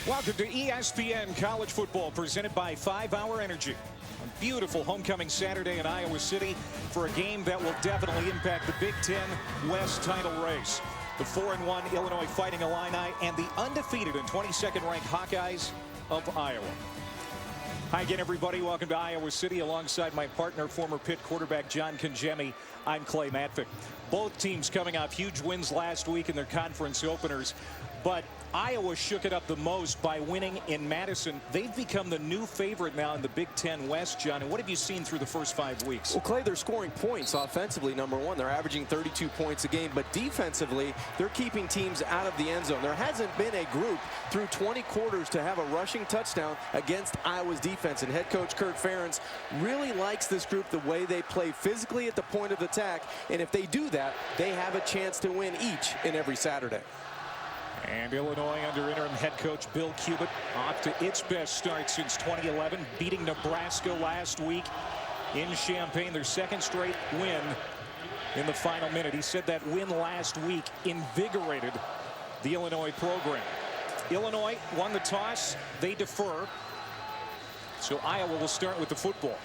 Welcome to ESPN College Football, presented by 5 Hour Energy. A beautiful homecoming Saturday in Iowa City for a game that will definitely impact the Big Ten West title race. The 4-1 Illinois Fighting Illini and the undefeated and 22nd ranked Hawkeyes of Iowa. Hi again, everybody. Welcome to Iowa City alongside my partner, former Pitt quarterback Jordan Canzeri. I'm Clay Matvick. Both teams coming off huge wins last week in their conference openers, but Iowa shook it up the most by winning in Madison. They've become the new favorite now in the Big Ten West, John. And what have you seen through the first 5 weeks? Well, Clay, they're scoring points offensively, number one. They're averaging 32 points a game. But defensively, they're keeping teams out of the end zone. There hasn't been a group through 20 quarters to have a rushing touchdown against Iowa's defense. And head coach Kirk Ferentz really likes this group, the way they play physically at the point of attack. And if they do that, they have a chance to win each and every Saturday. And Illinois under interim head coach Bill Cubit off to its best start since 2011, beating Nebraska last week in Champaign, their second straight win in the final minute. He said that win last week invigorated the Illinois program. Illinois won the toss. They defer. So Iowa will start with the football.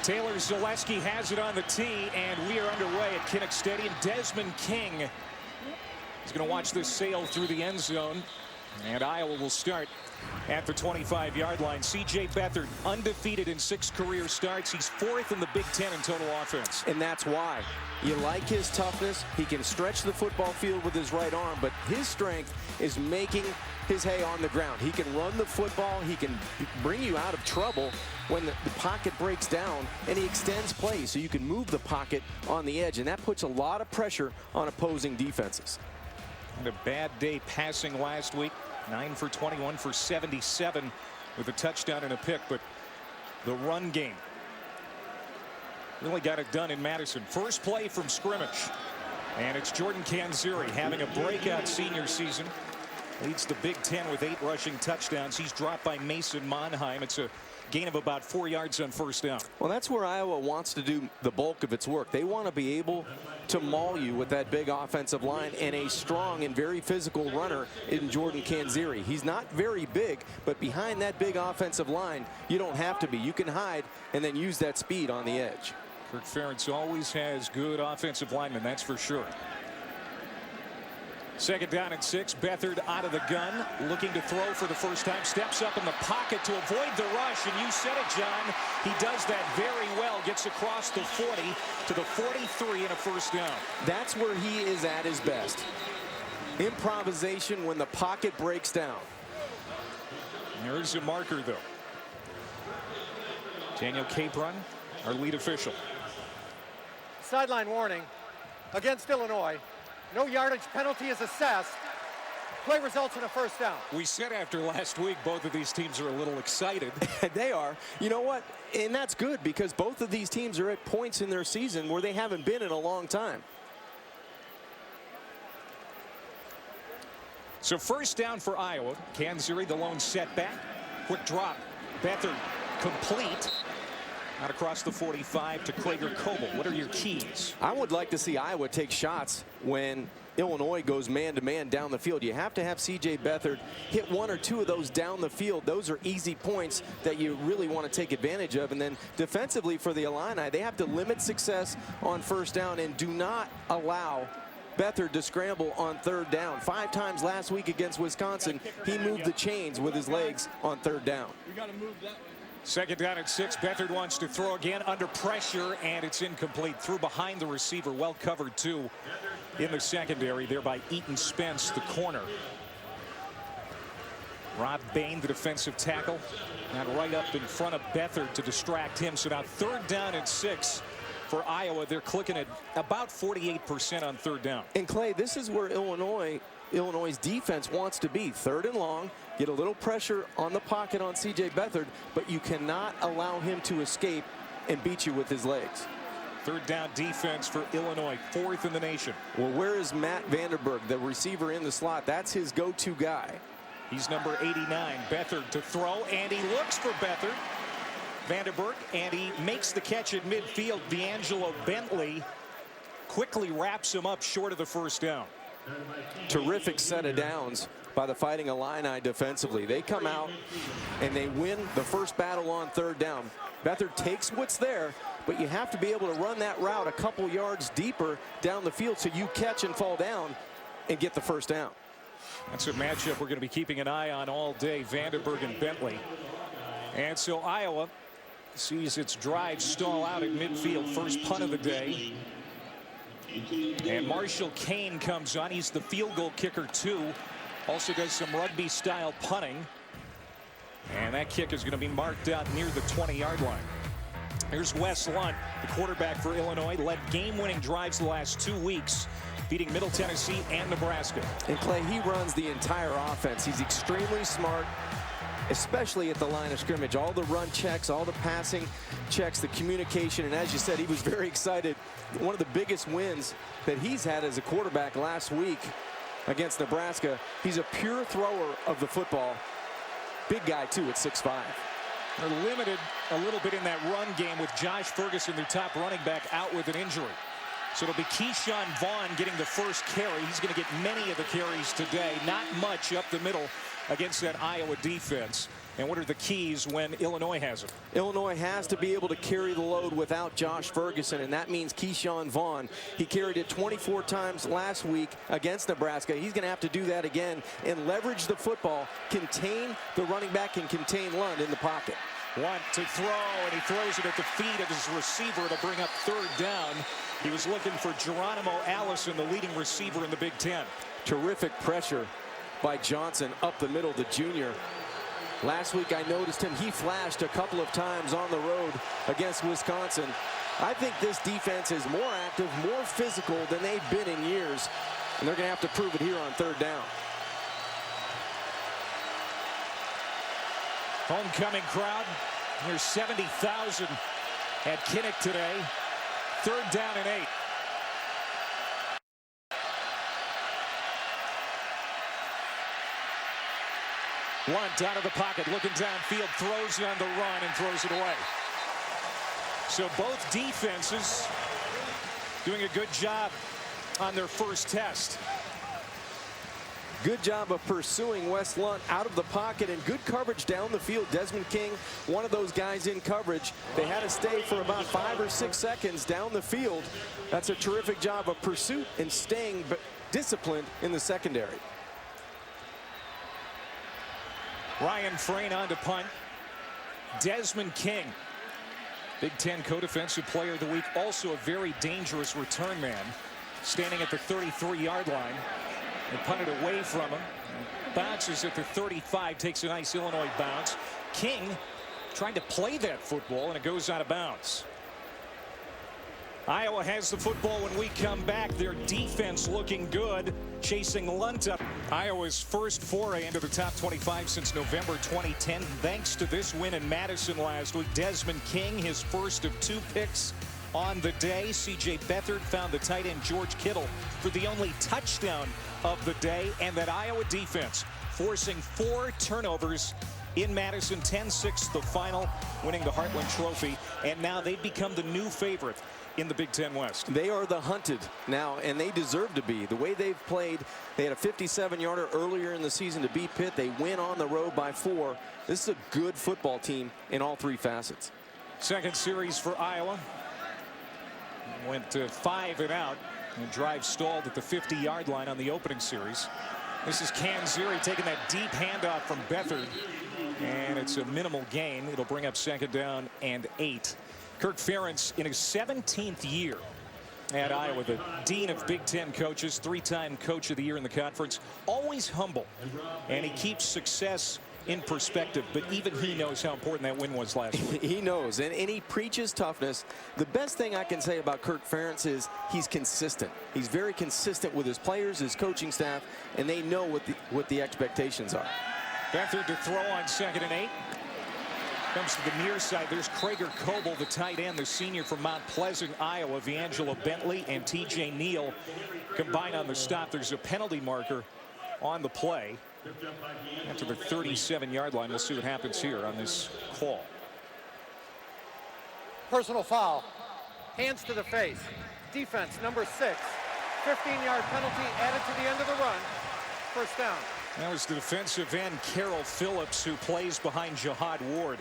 Taylor Zaleski has it on the tee, and we are underway at Kinnick Stadium. Desmond King is going to watch this sail through the end zone, and Iowa will start at the 25-yard line. C.J. Beathard, undefeated in 6 career starts. He's 4th in the Big Ten in total offense. And that's why. You like his toughness. He can stretch the football field with his right arm, but his strength is making his hay on the ground. He can run the football. He can bring you out of trouble when the pocket breaks down, and he extends plays so you can move the pocket on the edge, and that puts a lot of pressure on opposing defenses. And a bad day passing last week. 9 for 21 for 77 with a touchdown and a pick, but the run game really got it done in Madison. First play from scrimmage, and it's Jordan Canzeri having a breakout senior season. Leads the Big Ten with 8 rushing touchdowns. He's dropped by Mason Monheim. It's a gain of about 4 yards on first down. Well, that's where Iowa wants to do the bulk of its work. They want to be able to maul you with that big offensive line and a strong and very physical runner in Jordan Canzeri. He's not very big, but behind that big offensive line, you don't have to be. You can hide and then use that speed on the edge. Kirk Ferentz always has good offensive linemen, that's for sure. Second down and 6. Beathard out of the gun, looking to throw for the first time. Steps up in the pocket to avoid the rush, and you said it, John. He does that very well. Gets across the 40 to the 43 and a first down. That's where he is at his best. Improvisation when the pocket breaks down. There's a marker, though. Daniel Capron, our lead official. Sideline warning against Illinois. No yardage penalty is assessed. Play results in a first down. We said after last week both of these teams are a little excited. They are. You know what? And that's good because both of these teams are at points in their season where they haven't been in a long time. So first down for Iowa. Canziri, the lone setback. Quick drop. Beathard complete. Out across the 45 to Krieger-Coble. What are your keys? I would like to see Iowa take shots when Illinois goes man-to-man down the field. You have to have C.J. Beathard hit 1 or 2 of those down the field. Those are easy points that you really want to take advantage of. And then defensively for the Illini, they have to limit success on first down and do not allow Beathard to scramble on third down. 5 times last week against Wisconsin, he moved the chains with his legs on third down. We got to move that way. Second down and 6. Beathard wants to throw again under pressure, and it's incomplete. Threw behind the receiver. Well covered, too, in the secondary there by Eaton Spence, the corner. Rob Bain, the defensive tackle, got right up in front of Beathard to distract him. So now third down and 6 for Iowa. They're clicking at about 48% on third down. And, Clay, this is where Illinois' defense wants to be. Third and long, get a little pressure on the pocket on C.J. Beathard, but you cannot allow him to escape and beat you with his legs. Third down defense for Illinois, 4th in the nation. Well, where is Matt Vanderberg, the receiver in the slot? That's his go-to guy. He's number 89. Beathard to throw, and he looks for Beathard. Vanderberg, and he makes the catch at midfield. D'Angelo Bentley quickly wraps him up short of the first down. Terrific set of downs by the Fighting Illini defensively. They come out and they win the first battle on third down. Beathard takes what's there, but you have to be able to run that route a couple yards deeper down the field so you catch and fall down and get the first down. That's a matchup we're going to be keeping an eye on all day, Vandenberg and Bentley. And so Iowa sees its drive stall out at midfield, first punt of the day. And Marshall Kane comes on. He's the field goal kicker too. Also does some rugby style punting. And that kick is going to be marked out near the 20-yard line. Here's Wes Lunt, the quarterback for Illinois, led game-winning drives the last 2 weeks, beating Middle Tennessee and Nebraska. And Clay, he runs the entire offense. He's extremely smart, especially at the line of scrimmage. All the run checks, all the passing checks, the communication, and as you said, he was very excited. One of the biggest wins that he's had as a quarterback last week against Nebraska. He's a pure thrower of the football. Big guy too at 6'5". They're limited a little bit in that run game with Josh Ferguson, their top running back, out with an injury. So it'll be Keyshawn Vaughn getting the first carry. He's going to get many of the carries today. Not much up the middle against that Iowa defense. And what are the keys when Illinois has it? Illinois has to be able to carry the load without Josh Ferguson, and that means Keyshawn Vaughn. He carried it 24 times last week against Nebraska. He's going to have to do that again and leverage the football, contain the running back, and contain Lund in the pocket. Lunt to throw, and he throws it at the feet of his receiver to bring up third down. He was looking for Geronimo Allison, the leading receiver in the Big Ten. Terrific pressure by Johnson up the middle, the junior. Last week I noticed him. He flashed a couple of times on the road against Wisconsin. I think this defense is more active, more physical than they've been in years, and they're going to have to prove it here on third down. Homecoming crowd. There's 70,000 at Kinnick today. Third down and 8. Lunt out of the pocket, looking downfield, throws on the run and throws it away. So both defenses doing a good job on their first test. Good job of pursuing Wes Lunt out of the pocket, and good coverage down the field. Desmond King, one of those guys in coverage. They had to stay for about 5 or 6 seconds down the field. That's a terrific job of pursuit and staying disciplined in the secondary. Ryan Frayne on to punt. Desmond King, Big Ten co-defensive player of the week, also a very dangerous return man, standing at the 33-yard line. They punted away from him. Bounces at the 35, takes a nice Illinois bounce. King trying to play that football, and it goes out of bounds. Iowa has the football when we come back. Their defense looking good, chasing Lunt up. Iowa's first foray into the top 25 since November 2010, thanks to this win in Madison last week. Desmond King, his first of 2 picks on the day. C.J. Beathard found the tight end George Kittle for the only touchdown of the day. And that Iowa defense forcing 4 turnovers in Madison. 10-6 the final, winning the Heartland Trophy. And now they've become the new favorite in the Big Ten West. They are the hunted now, and they deserve to be. The way they've played, they had a 57-yarder earlier in the season to beat Pitt. They win on the road by 4. This is a good football team in all 3 facets. Second series for Iowa. Went to 5 and out. And drive stalled at the 50-yard line on the opening series. This is Canziri taking that deep handoff from Beathard. And it's a minimal gain. It'll bring up second down and 8. Kirk Ferentz in his 17th year at Iowa, the dean of Big Ten coaches, 3-time coach of the year in the conference, always humble, and he keeps success in perspective, but even he knows how important that win was last week. He knows, and he preaches toughness. The best thing I can say about Kirk Ferentz is he's consistent. He's very consistent with his players, his coaching staff, and they know what the expectations are. Beathard to throw on second and 8. Comes to the near side. There's Krieger-Coble, the tight end, the senior from Mount Pleasant, Iowa. D'Angelo Bentley and T.J. Neal combine on the stop. There's a penalty marker on the play. After the 37-yard line, we'll see what happens here on this call. Personal foul. Hands to the face. Defense, number 6. 15-yard penalty added to the end of the run. First down. That was the defensive end, Carroll Phillips, who plays behind Jihad Ward.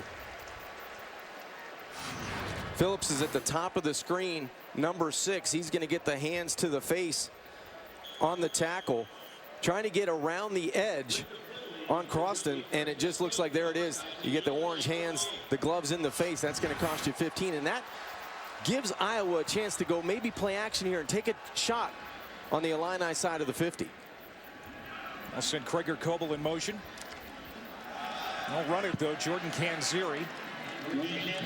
Phillips is at the top of the screen, number 6. He's going to get the hands to the face on the tackle, trying to get around the edge on Croston, and it just looks like there it is. You get the orange hands, the gloves in the face. That's going to cost you 15, and that gives Iowa a chance to go maybe play action here and take a shot on the Illini side of the 50. I'll send Krieger-Coble in motion. I'll run it though. Jordan Canzeri.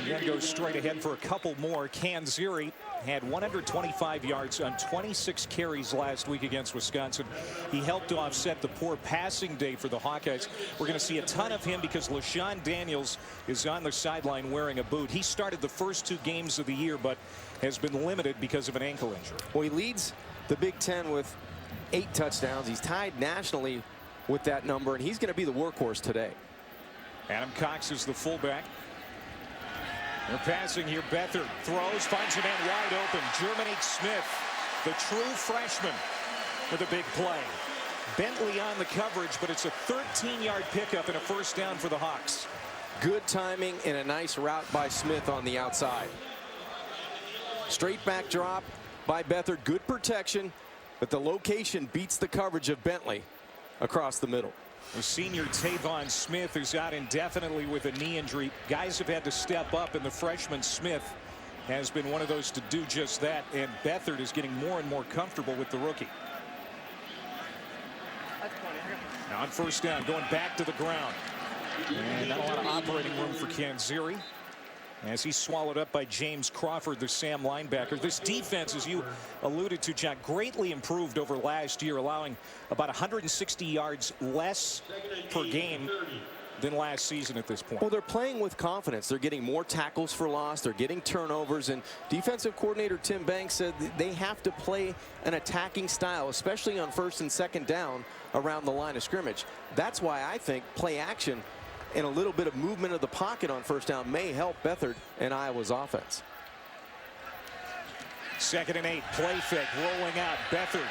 Again, goes straight ahead for a couple more. Canziri had 125 yards on 26 carries last week against Wisconsin. He helped to offset the poor passing day for the Hawkeyes. We're going to see a ton of him because LaShawn Daniels is on the sideline wearing a boot. He started the first 2 games of the year, but has been limited because of an ankle injury. Well, he leads the Big Ten with 8 touchdowns. He's tied nationally with that number, and he's going to be the workhorse today. Adam Cox is the fullback. They're passing here. Beathard throws, finds a man wide open. Germanique Smith, the true freshman, with a big play. Bentley on the coverage, but it's a 13-yard pickup and a first down for the Hawks. Good timing and a nice route by Smith on the outside. Straight back drop by Beathard. Good protection, but the location beats the coverage of Bentley across the middle. The senior Tavon Smith is out indefinitely with a knee injury. Guys have had to step up, and the freshman Smith has been one of those to do just that. And Beathard is getting more and more comfortable with the rookie. Now on first down, going back to the ground. And not a lot of operating room for Canziri as he's swallowed up by James Crawford, the Sam linebacker. This defense, as you alluded to, Jack, greatly improved over last year, allowing about 160 yards less per game than last season at this point. Well, they're playing with confidence. They're getting more tackles for loss. They're getting turnovers. And defensive coordinator Tim Banks said they have to play an attacking style, especially on first and second down around the line of scrimmage. That's why I think play action and a little bit of movement of the pocket on first down may help Beathard and Iowa's offense. 2nd and 8, play fake, rolling out. Beathard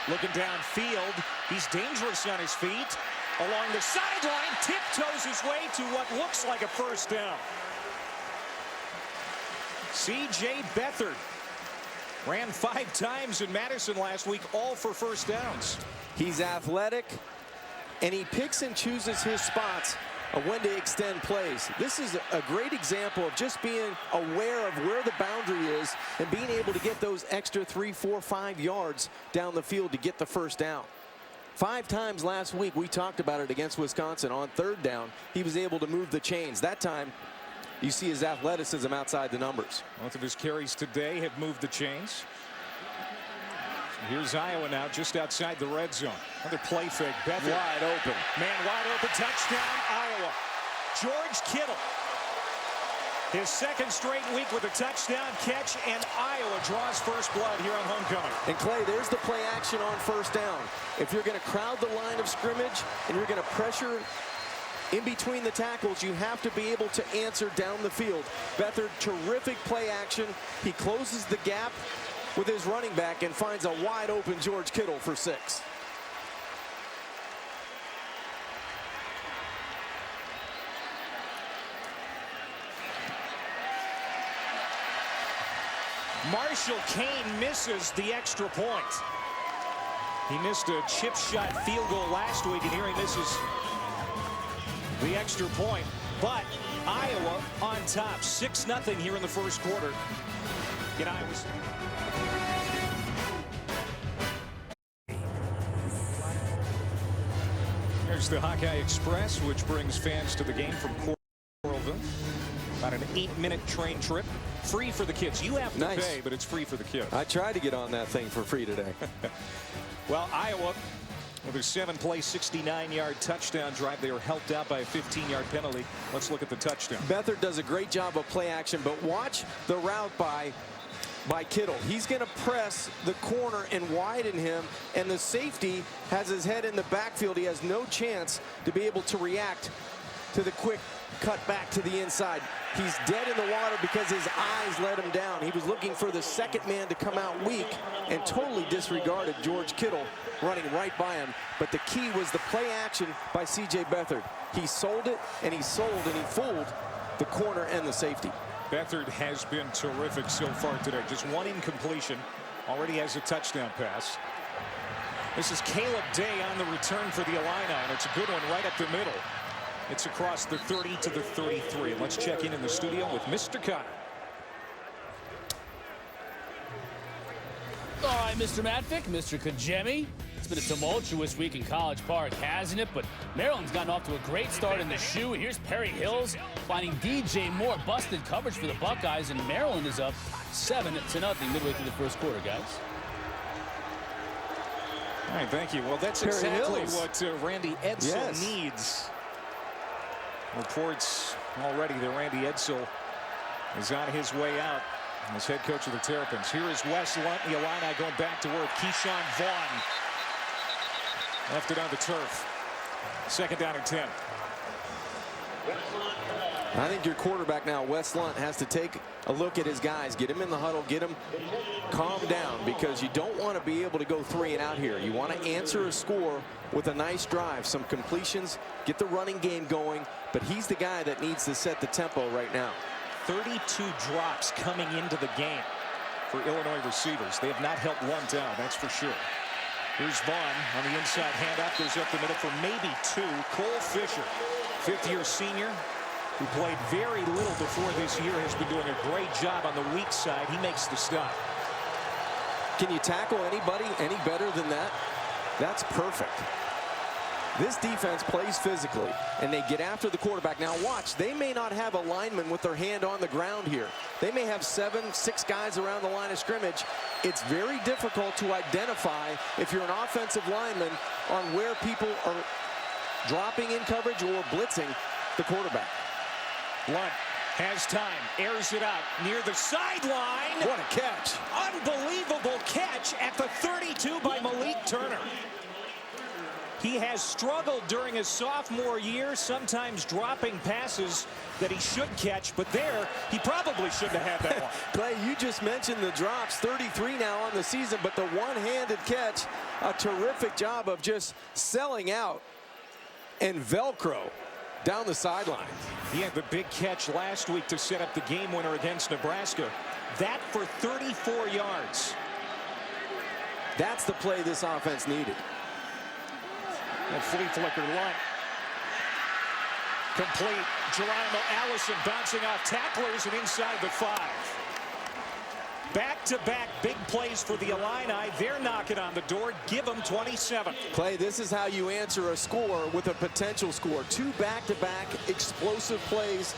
looking downfield. He's dangerous on his feet. Along the sideline, tiptoes his way to what looks like a first down. C.J. Beathard ran 5 times in Madison last week, all for first downs. He's athletic, and he picks and chooses his spots of when to extend plays. This is a great example of just being aware of where the boundary is and being able to get those extra 3, 4, 5 yards down the field to get the first down. 5 times last week we talked about it against Wisconsin. On 3rd down, he was able to move the chains. That time you see his athleticism outside the numbers. Both of his carries today have moved the chains. Here's Iowa now just outside the red zone. Another play fake. Beathard Wide open. Man wide open. Touchdown Iowa. George Kittle. His 2nd straight week with a touchdown catch, and Iowa draws first blood here on homecoming. And Clay, there's the play action on first down. If you're going to crowd the line of scrimmage and you're going to pressure in between the tackles, you have to be able to answer down the field. Beathard, terrific play action. He closes the gap with his running back and finds a wide open George Kittle for 6. Marshall Kane misses the extra point. He missed a chip shot field goal last week, and here he misses the extra point. But Iowa on top, 6-0 here in the first quarter. In Iowa's. Here's the Hawkeye Express, which brings fans to the game from Coralville. About an 8-minute train trip. Free for the kids. You have to pay, but it's free for the kids. I tried to get on that thing for free today. Well, Iowa, with a 7-play, 69-yard touchdown drive, they were helped out by a 15-yard penalty. Let's look at the touchdown. Beathard does a great job of play action, but watch the route by Kittle. He's going to press the corner and widen him, and the safety has his head in the backfield. He has no chance to be able to react to the quick cut back to the inside. He's dead in the water because his eyes let him down. He was looking for the second man to come out weak and totally disregarded George Kittle running right by him. But the key was the play action by C.J. Beathard. He sold it, and he sold, and he fooled the corner and the safety. Beathard has been terrific so far today. Just one incompletion. Already has a touchdown pass. This is Caleb Day on the return for the Illini, and it's a good one right up the middle. It's across the 30 to the 33. Let's check in the studio with Mr. Connor. All right, Mr. Matvick, Mr. Kajemi. It's been a tumultuous week in College Park, hasn't it? But Maryland's gotten off to a great start in the shoe. Here's Perry Hills finding DJ Moore. Busted coverage for the Buckeyes, and Maryland is up 7-0 midway through the first quarter, guys. All right, thank you. Well, that's Perry exactly Hills. what Randy Edsall needs. Reports already that Randy Edsall is on his way out as head coach of the Terrapins. Here is Wes Lunt, the Illini going back to work. Keyshawn Vaughn left it on the turf. Second down and 10. I think your quarterback now, Wes Lunt, has to take a look at his guys, get him in the huddle, get him calm down, because you don't want to be able to go 3 and out here. You want to answer a score with a nice drive, some completions, get the running game going, but he's the guy that needs to set the tempo right now. 32 drops coming into the game for Illinois receivers. They have not helped one down, that's for sure. Here's Vaughn on the inside handoff, goes up the middle for maybe 2. Cole Fisher, fifth-year senior, who played very little before this year, has been doing a great job on the weak side. He makes the stop. Can you tackle anybody any better than that? That's perfect. This defense plays physically, and they get after the quarterback. Now watch, they may not have a lineman with their hand on the ground here. They may have 7, 6 guys around the line of scrimmage. It's very difficult to identify, if you're an offensive lineman, on where people are dropping in coverage or blitzing the quarterback. Lunt has time, airs it out near the sideline. What a catch. Unbelievable catch at the 32 by Malik Turner. He has struggled during his sophomore year, sometimes dropping passes that he should catch, but there, he probably shouldn't have had that one. Clay, you just mentioned the drops, 33 now on the season, but the one-handed catch, a terrific job of just selling out and Velcro down the sideline. He had the big catch last week to set up the game winner against Nebraska. That for 34 yards. That's the play this offense needed. And flea flicker Lunt. Complete. Geronimo Allison bouncing off tacklers and inside the 5. Back-to-back big plays for the Illini. They're knocking on the door. Give them 27. Clay, this is how you answer a score with a potential score. 2 back-to-back explosive plays.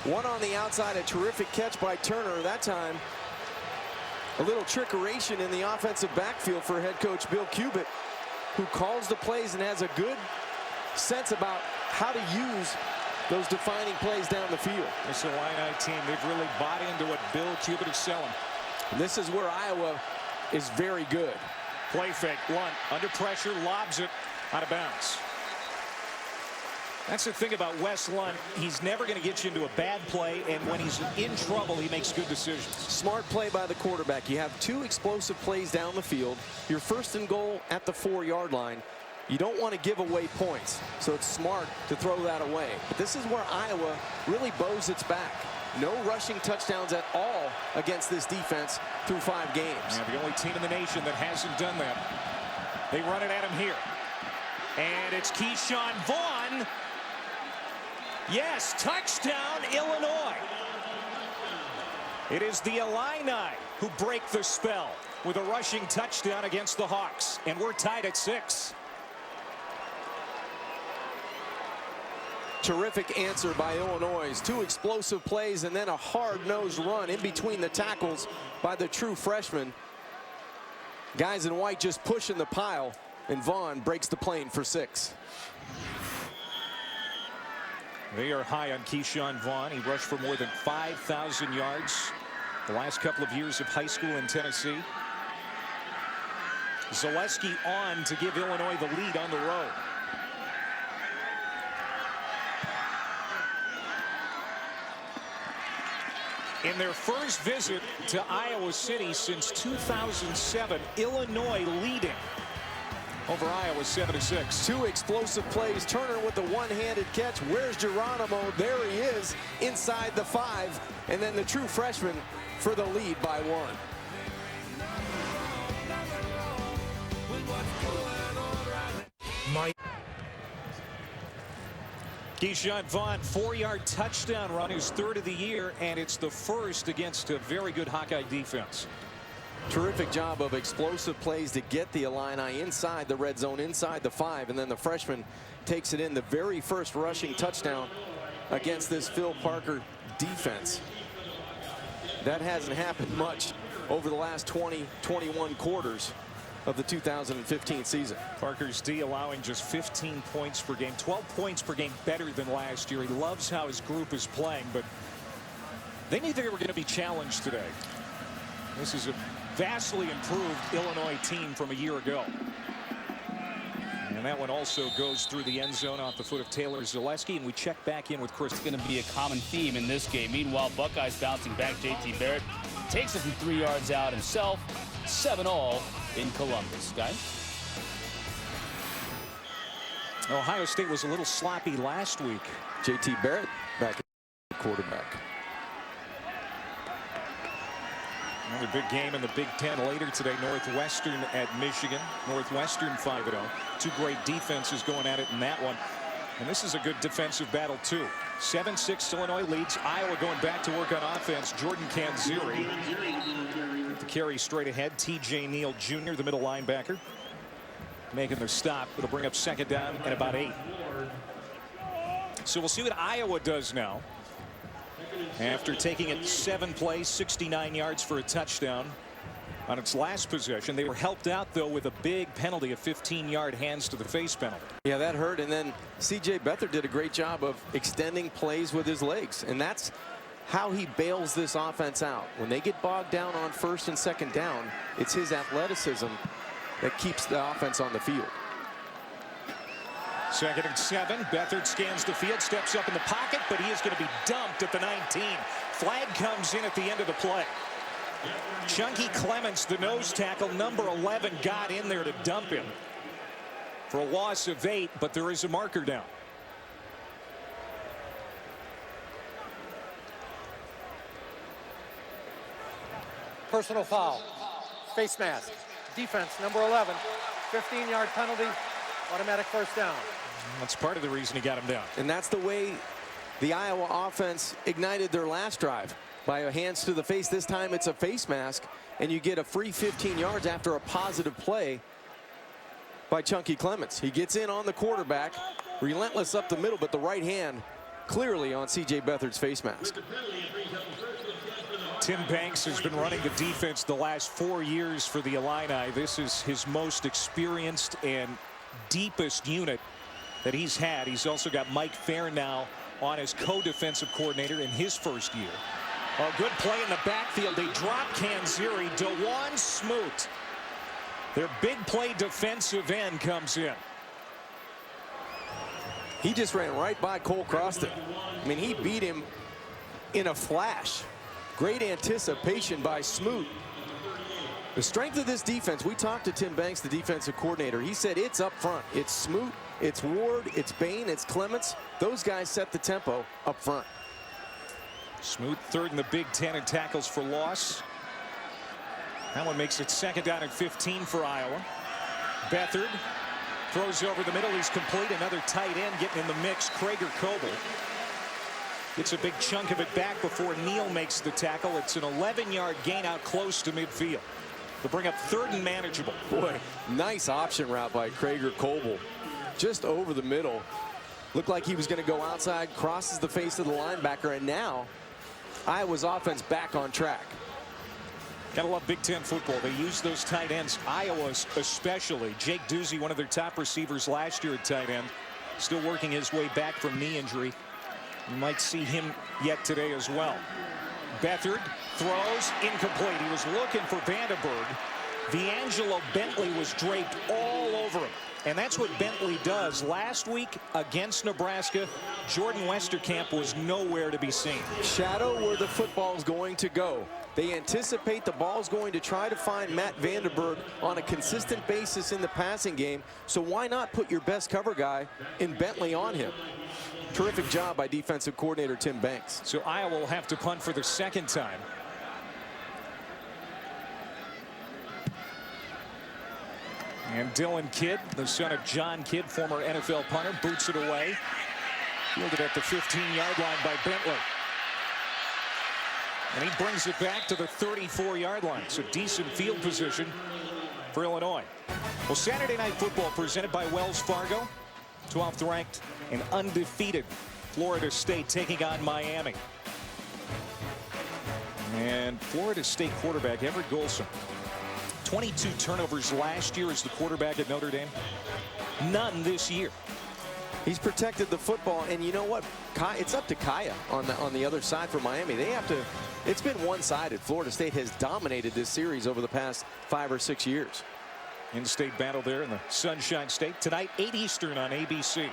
One on the outside, a terrific catch by Turner. That time, a little trickeration in the offensive backfield for head coach Bill Cubitt, who calls the plays and has a good sense about how to use those defining plays down the field. This Illini team, they've really bought into what Bill Cubitt is selling. And this is where Iowa is very good. Play fake. Lunt under pressure, lobs it out of bounds. That's the thing about Wes Lunt. He's never going to get you into a bad play, and when he's in trouble, he makes good decisions. Smart play by the quarterback. You have 2 explosive plays down the field. You're first and goal at the 4-yard line. You don't want to give away points, so it's smart to throw that away. But this is where Iowa really bows its back. No rushing touchdowns at all against this defense through 5 games. Yeah, the only team in the nation that hasn't done that. They run it at him here. And it's Keyshawn Vaughn. Yes, touchdown, Illinois. It is the Illini who break the spell with a rushing touchdown against the Hawks. And we're tied at 6. Terrific answer by Illinois. 2 explosive plays and then a hard-nosed run in between the tackles by the true freshman. Guys in white just pushing the pile, and Vaughn breaks the plane for 6. They are high on Keyshawn Vaughn. He rushed for more than 5,000 yards the last couple of years of high school in Tennessee. Zaleski on to give Illinois the lead on the road. In their first visit to Iowa City since 2007, Illinois leading over Iowa 7-6. Two explosive plays. Turner with the one-handed catch. Where's Geronimo? There he is inside the 5. And then the true freshman for the lead by 1. Keyshawn Vaughn, 4-yard touchdown run, his 3rd of the year, and it's the first against a very good Hawkeye defense. Terrific job of explosive plays to get the Illini inside the red zone, inside the 5, and then the freshman takes it in. The very first rushing touchdown against this Phil Parker defense. That hasn't happened much over the last 21 quarters of the 2015 season. Parker's D allowing just 15 points per game, 12 points per game better than last year. He loves how his group is playing, but they knew they were going to be challenged today. This is a vastly improved Illinois team from a year ago. And that one also goes through the end zone off the foot of Taylor Zaleski, and we check back in with Chris. It's going to be a common theme in this game. Meanwhile, Buckeyes bouncing back. JT Barrett takes it from 3 yards out himself. 7-all in Columbus. Guys? Ohio State was a little sloppy last week. JT Barrett back at quarterback. Another big game in the Big Ten later today. Northwestern at Michigan. Northwestern 5-0. Two great defenses going at it in that one. And this is a good defensive battle, too. 7-6 Illinois leads. Iowa going back to work on offense. Jordan Canziri to carry straight ahead. TJ Neal Jr., the middle linebacker, making their stop. It'll bring up 2nd down and about 8. So we'll see what Iowa does now. After taking it 7 plays, 69 yards for a touchdown on its last possession. They were helped out, though, with a big penalty, a 15-yard hands to the face penalty. Yeah, that hurt. And then C.J. Beathard did a great job of extending plays with his legs. And that's how he bails this offense out. When they get bogged down on 1st and 2nd down, it's his athleticism that keeps the offense on the field. 2nd and 7. Beathard scans the field, steps up in the pocket, but he is going to be dumped at the 19. Flag comes in at the end of the play. Chunky Clements, the nose tackle, number 11, got in there to dump him for a loss of 8, but there is a marker down. Personal foul. Face mask. Defense, number 11. 15-yard penalty. Automatic 1st down. That's part of the reason he got him down. And that's the way the Iowa offense ignited their last drive, by a hands to the face. This time it's a face mask, and you get a free 15 yards after a positive play by Chunky Clements. He gets in on the quarterback, relentless up the middle, but the right hand clearly on C.J. Beathard's face mask. Tim Banks has been running the defense the last 4 years for the Illini. This is his most experienced and deepest unit that he's had. He's also got Mike Fair now on as co-defensive coordinator in his first year. A good play in the backfield. They drop Canziri. DeJuan Smoot, their big play defensive end, comes in. He just ran right by Cole Croston. I mean, he beat him in a flash. Great anticipation by Smoot. The strength of this defense, we talked to Tim Banks, the defensive coordinator. He said it's up front. It's Smoot, it's Ward, it's Bain, it's Clements. Those guys set the tempo up front. Smoot 3rd in the Big Ten in tackles for loss. That one makes it 2nd down and 15 for Iowa. Beathard throws over the middle. He's complete. Another tight end getting in the mix. Krieger-Coble gets a big chunk of it back before Neal makes the tackle. It's an 11-yard gain out close to midfield to bring up 3rd and manageable. Boy, nice option route by Krieger-Coble. Just over the middle. Looked like he was going to go outside, crosses the face of the linebacker, and now Iowa's offense back on track. Gotta love Big Ten football. They use those tight ends, Iowa especially. Jake Duzey, one of their top receivers last year at tight end, still working his way back from knee injury. You might see him yet today as well. Beathard throws incomplete. He was looking for Vandenberg. D'Angelo Bentley was draped all over him. And that's what Bentley does. Last week against Nebraska, Jordan Westerkamp was nowhere to be seen. Shadow where the football's going to go. They anticipate the ball's going to try to find Matt Vanderberg on a consistent basis in the passing game. So why not put your best cover guy in Bentley on him? Terrific job by defensive coordinator Tim Banks. So Iowa will have to punt for the second time. And Dylan Kidd, the son of John Kidd, former NFL punter, boots it away. Fielded at the 15-yard line by Bentley. And he brings it back to the 34-yard line. So decent field position for Illinois. Well, Saturday Night Football presented by Wells Fargo. 12th ranked and undefeated Florida State taking on Miami. And Florida State quarterback Everett Golson. 22 turnovers last year as the quarterback at Notre Dame. None this year. He's protected the football, and you know what? It's up to Kaya on the other side for Miami. They have to. It's been one-sided. Florida State has dominated this series over the past 5 or 6 years. In-state battle there in the Sunshine State tonight, 8 Eastern on ABC.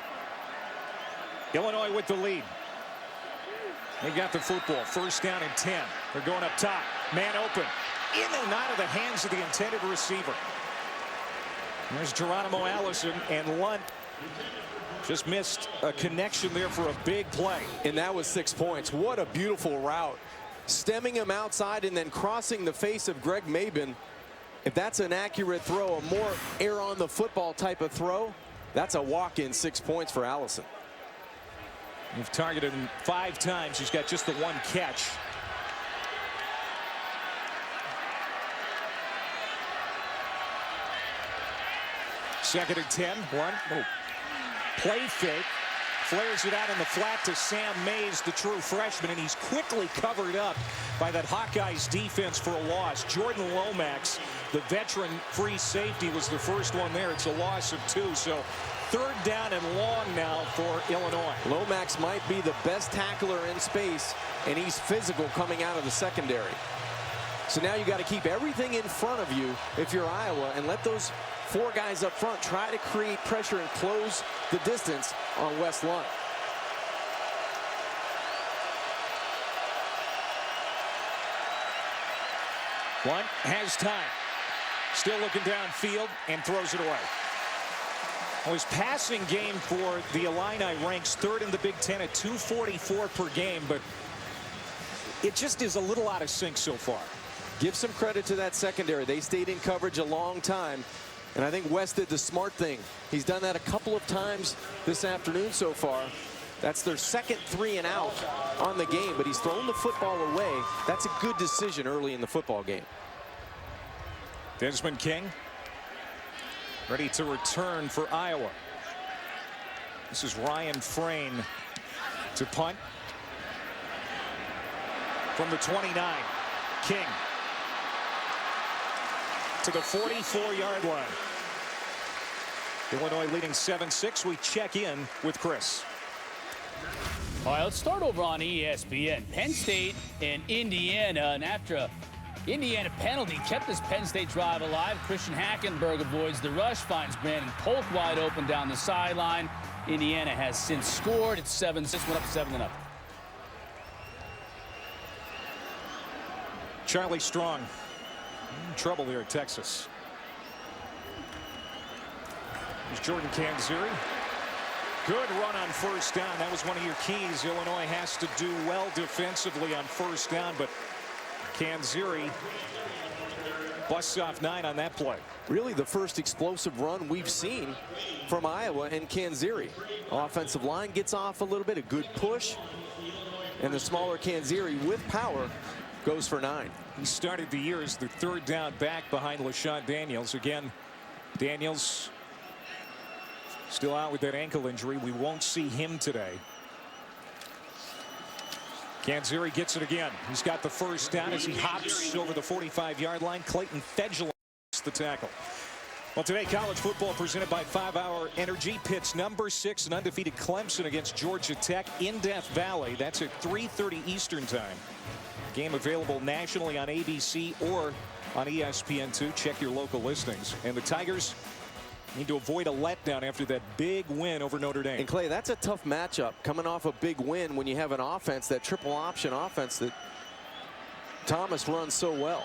Illinois with the lead. They got the football. First down and 10. They're going up top. Man open. In and out of the hands of the intended receiver. There's Geronimo Allison, and Lunt just missed a connection there for a big play. And that was 6 points. What a beautiful route. Stemming him outside and then crossing the face of Greg Mabin. If that's an accurate throw, a more air on the football type of throw, that's a walk-in 6 points for Allison. We've targeted him 5 times. He's got just the 1 catch. Second and 10. One. Oh. Play fake. Flares it out in the flat to Sam Mays, the true freshman, and he's quickly covered up by that Hawkeyes defense for a loss. Jordan Lomax, the veteran free safety, was the first one there. It's a loss of 2. So third down and long now for Illinois. Lomax might be the best tackler in space, and he's physical coming out of the secondary. So now you got to keep everything in front of you if you're Iowa, and let those 4 guys up front try to create pressure and close the distance on West Lunt. Lunt has time. Still looking downfield and throws it away. Well, his passing game for the Illini ranks 3rd in the Big Ten at 244 per game, but it just is a little out of sync so far. Give some credit to that secondary. They stayed in coverage a long time. And I think West did the smart thing. He's done that a couple of times this afternoon so far. That's their second 3 and out on the game, but he's thrown the football away. That's a good decision early in the football game. Desmond King ready to return for Iowa. This is Ryan Frayne to punt. From the 29, King to the 44-yard line. Illinois leading 7-6. We check in with Chris. All right, let's start over on ESPN. Penn State and Indiana, and after a Indiana penalty kept this Penn State drive alive. Christian Hackenberg avoids the rush, finds Brandon Polk wide open down the sideline. Indiana has since scored. It's 7-6, went up 7-0. Charlie Strong. Trouble here at Texas. There's Jordan Canzeri. Good run on first down. That was one of your keys. Illinois has to do well defensively on first down, but Canziri busts off 9 on that play. Really the first explosive run we've seen from Iowa and Canziri. Offensive line gets off a little bit, a good push, and the smaller Canziri with power goes for 9. He started the year as the 3rd down back behind LaShawn Daniels. Again, Daniels still out with that ankle injury. We won't see him today. Canziri gets it again. He's got the first down as he hops over the 45-yard line. Clayton Fedgeland the tackle. Well, today, college football presented by 5 Hour Energy. Pitt's number 6 and undefeated Clemson against Georgia Tech in Death Valley. That's at 3:30 Eastern time. Game available nationally on ABC or on ESPN2. Check your local listings. And the Tigers need to avoid a letdown after that big win over Notre Dame. And Clay, that's a tough matchup coming off a big win when you have an offense, that triple option offense that Thomas runs so well.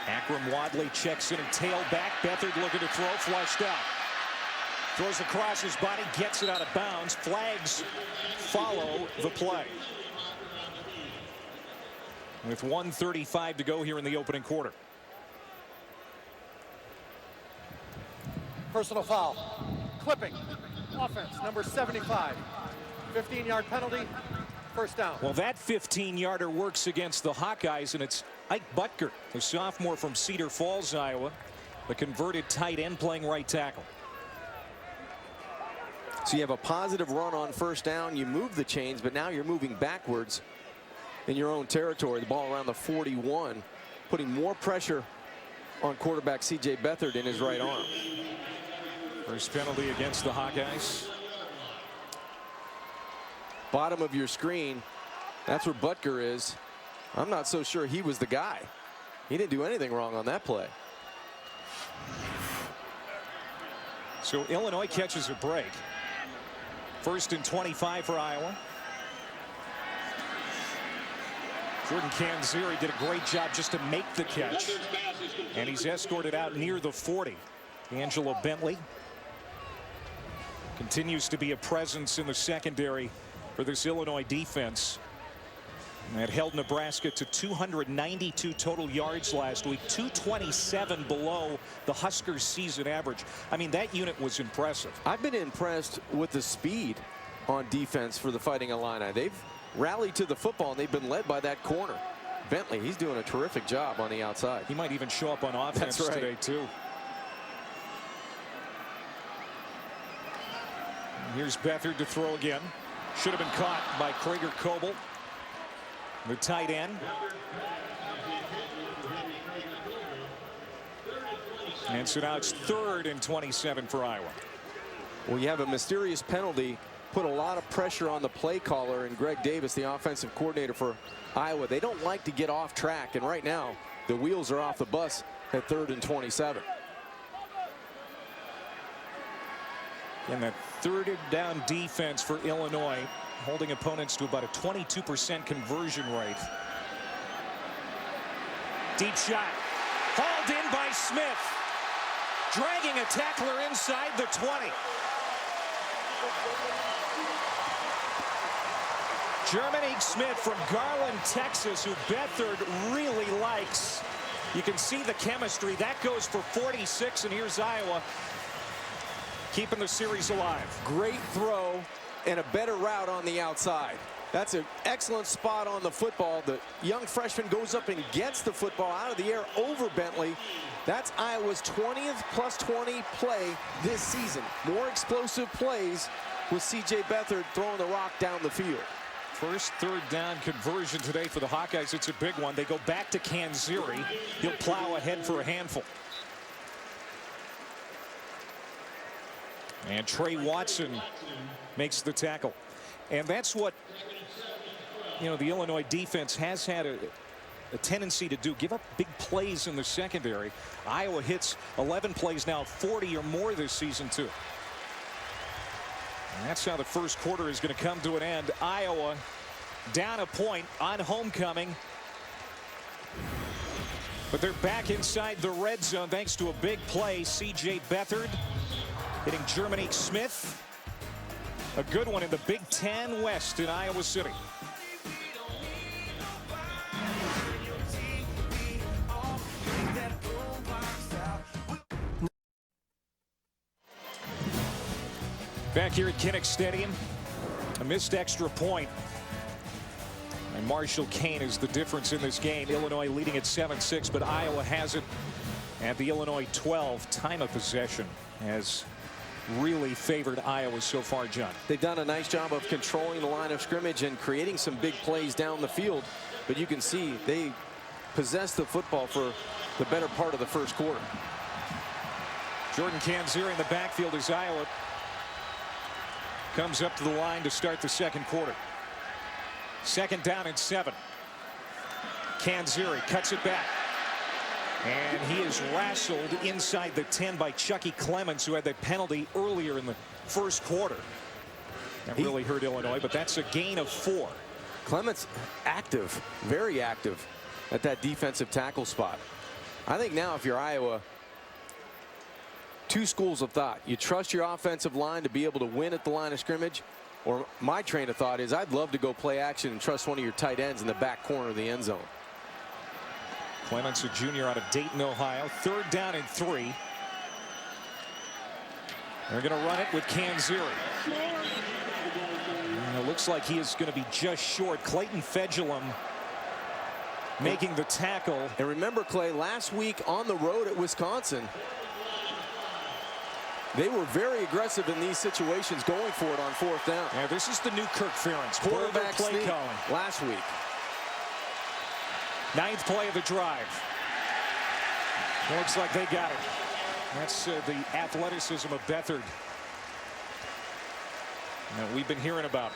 Akram Wadley checks in and tail back. Beathard looking to throw, flushed out. Throws across his body, gets it out of bounds. Flags follow the play. With 1:35 to go here in the opening quarter. Personal foul. Clipping. Offense, number 75. 15-yard penalty. First down. Well, that 15-yarder works against the Hawkeyes, and it's Ike Butker, the sophomore from Cedar Falls, Iowa, the converted tight end playing right tackle. So you have a positive run on first down. You move the chains, but now you're moving backwards in your own territory. The ball around the 41, putting more pressure on quarterback C.J. Beathard in his right arm. First penalty against the Hawkeyes. Bottom of your screen, that's where Butker is. I'm not so sure he was the guy. He didn't do anything wrong on that play. So Illinois catches a break. 1st and 25 for Iowa. Jordan Canzeri did a great job just to make the catch. And he's escorted out near the 40. Angelo Bentley continues to be a presence in the secondary for this Illinois defense. That held Nebraska to 292 total yards last week, 227 below the Huskers season average. I mean, that unit was impressive. I've been impressed with the speed on defense for the Fighting Illini. They've rallied to the football, and they've been led by that corner. Bentley, he's doing a terrific job on the outside. He might even show up on offense today, too. Here's Beathard to throw again. Should have been caught by Krieger-Coble, the tight end. And so now it's 3rd and 27 for Iowa. Well, you have a mysterious penalty, put a lot of pressure on the play caller and Greg Davis, the offensive coordinator for Iowa. They don't like to get off track, and right now the wheels are off the bus at 3rd and 27. And that 3rd down defense for Illinois, holding opponents to about a 22% conversion rate. Deep shot. Hauled in by Smith. Dragging a tackler inside the 20. Jermanique Smith from Garland, Texas, who Beathard really likes. You can see the chemistry. That goes for 46, and here's Iowa keeping the series alive. Great throw and a better route on the outside. That's an excellent spot on the football. The young freshman goes up and gets the football out of the air over Bentley. That's Iowa's 20th plus 20 play this season. More explosive plays with C.J. Beathard throwing the rock down the field. First 3rd down conversion today for the Hawkeyes. It's a big one. They go back to Canziri. He'll plow ahead for a handful. And Trey Watson makes the tackle. And that's what, you know, the Illinois defense has had a tendency to do. Give up big plays in the secondary. Iowa hits 11 plays now, 40 or more this season, too. And that's how the first quarter is going to come to an end. Iowa down a point on homecoming. But they're back inside the red zone thanks to a big play. C.J. Beathard hitting Jermanique Smith. A good one in the Big Ten West in Iowa City. Back here at Kinnick Stadium, a missed extra point. And Marshall Kane is the difference in this game. Illinois leading at 7-6, but Iowa has it at the Illinois 12. Time of possession has really favored Iowa so far, John. They've done a nice job of controlling the line of scrimmage and creating some big plays down the field. But you can see they possess the football for the better part of the first quarter. Jordan Canzeri in the backfield as Iowa comes up to the line to start the second quarter. 2nd down and 7. Canziri cuts it back. And he is wrestled inside the 10 by Chucky Clements, who had that penalty earlier in the first quarter. That really hurt Illinois, but that's a gain of 4. Clements active, very active at that defensive tackle spot. I think now if you're Iowa, 2 schools of thought. You trust your offensive line to be able to win at the line of scrimmage, or my train of thought is I'd love to go play action and trust one of your tight ends in the back corner of the end zone. Clements, a junior out of Dayton, Ohio. 3rd down and 3. They're going to run it with Canziri. And it looks like he is going to be just short. Clayton Fedulum making the tackle. And remember, Clay, last week on the road at Wisconsin, they were very aggressive in these situations, going for it on 4th down. Yeah, this is the new Kirk Ferentz. Quarterback play sneak calling. last week. 9th play of the drive. It looks like they got it. That's the athleticism of Beathard that we've been hearing about.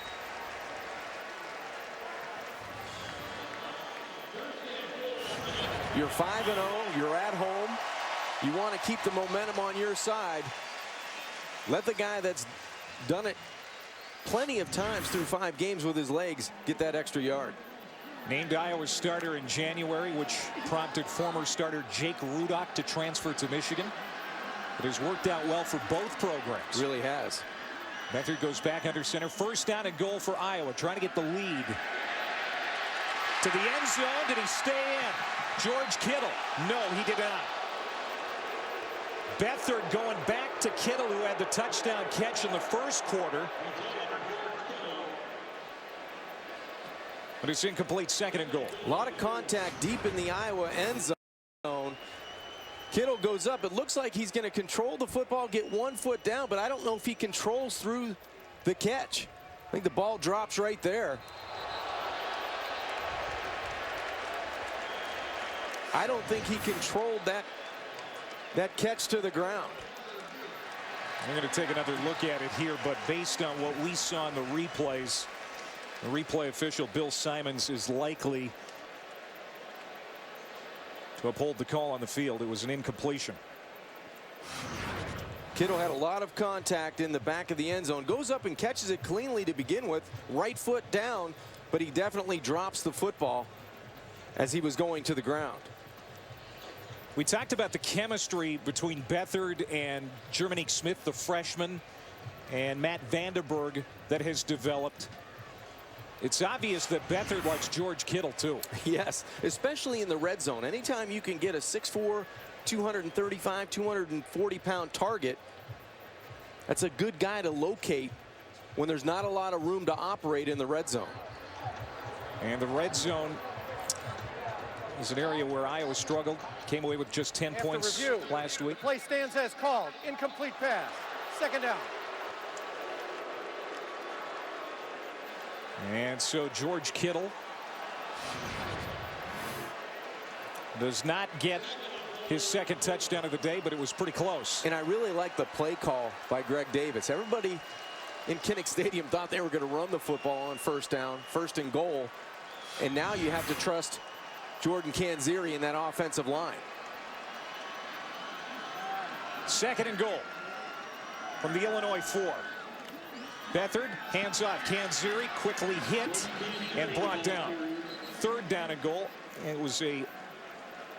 You're 5-0. You're at home. You want to keep the momentum on your side. Let the guy that's done it plenty of times through 5 games with his legs get that extra yard. Named Iowa's starter in January, which prompted former starter Jake Rudock to transfer to Michigan. It has worked out well for both programs. Really has. Beathard goes back under center. 1st down and goal for Iowa, trying to get the lead. To the end zone. Did he stay in? George Kittle. No, he did not. Beathard going back to Kittle, who had the touchdown catch in the first quarter. But it's incomplete. 2nd and goal. A lot of contact deep in the Iowa end zone. Kittle goes up. It looks like he's going to control the football, get 1 foot down, but I don't know if he controls through the catch. I think the ball drops right there. I don't think he controlled that catch to the ground. I'm going to take another look at it here, but based on what we saw in the replays, the replay official Bill Simons is likely to uphold the call on the field. It was an incompletion. Kittle had a lot of contact in the back of the end zone. Goes up and catches it cleanly to begin with. Right foot down, but he definitely drops the football as he was going to the ground. We talked about the chemistry between Beathard and Jerminique Smith, the freshman, and Matt Vanderberg that has developed. It's obvious that Beathard likes George Kittle, too. Yes, especially in the red zone. Anytime you can get a 6'4", 235, 240-pound target, that's a good guy to locate when there's not a lot of room to operate in the red zone. And the red zone is an area where Iowa struggled. Came away with just 10 points last week. The play stands as called. Incomplete pass. 2nd down. And so George Kittle does not get his 2nd touchdown of the day, but it was pretty close. And I really like the play call by Greg Davis. Everybody in Kinnick Stadium thought they were going to run the football on 1st down, 1st and goal. And now you have to trust Jordan Canzeri in that offensive line. 2nd and goal from the Illinois 4. Beathard hands off. Canziri quickly hit and brought down. 3rd down and goal. It was a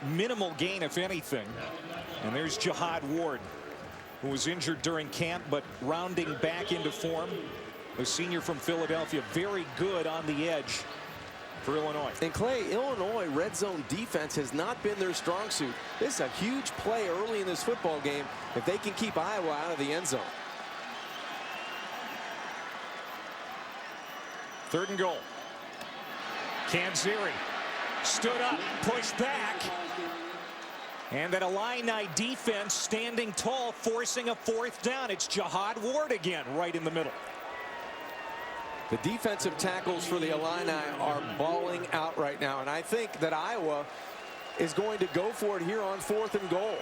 minimal gain, if anything. And there's Jihad Ward, who was injured during camp, but rounding back into form. The senior from Philadelphia, very good on the edge for Illinois. And Clay, Illinois red zone defense has not been their strong suit. This is a huge play early in this football game if they can keep Iowa out of the end zone. 3rd and goal. Canziri stood up, pushed back. And that Illini defense standing tall, forcing a 4th down. It's Jihad Ward again, right in the middle. The defensive tackles for the Illini are balling out right now. And I think that Iowa is going to go for it here on 4th and goal.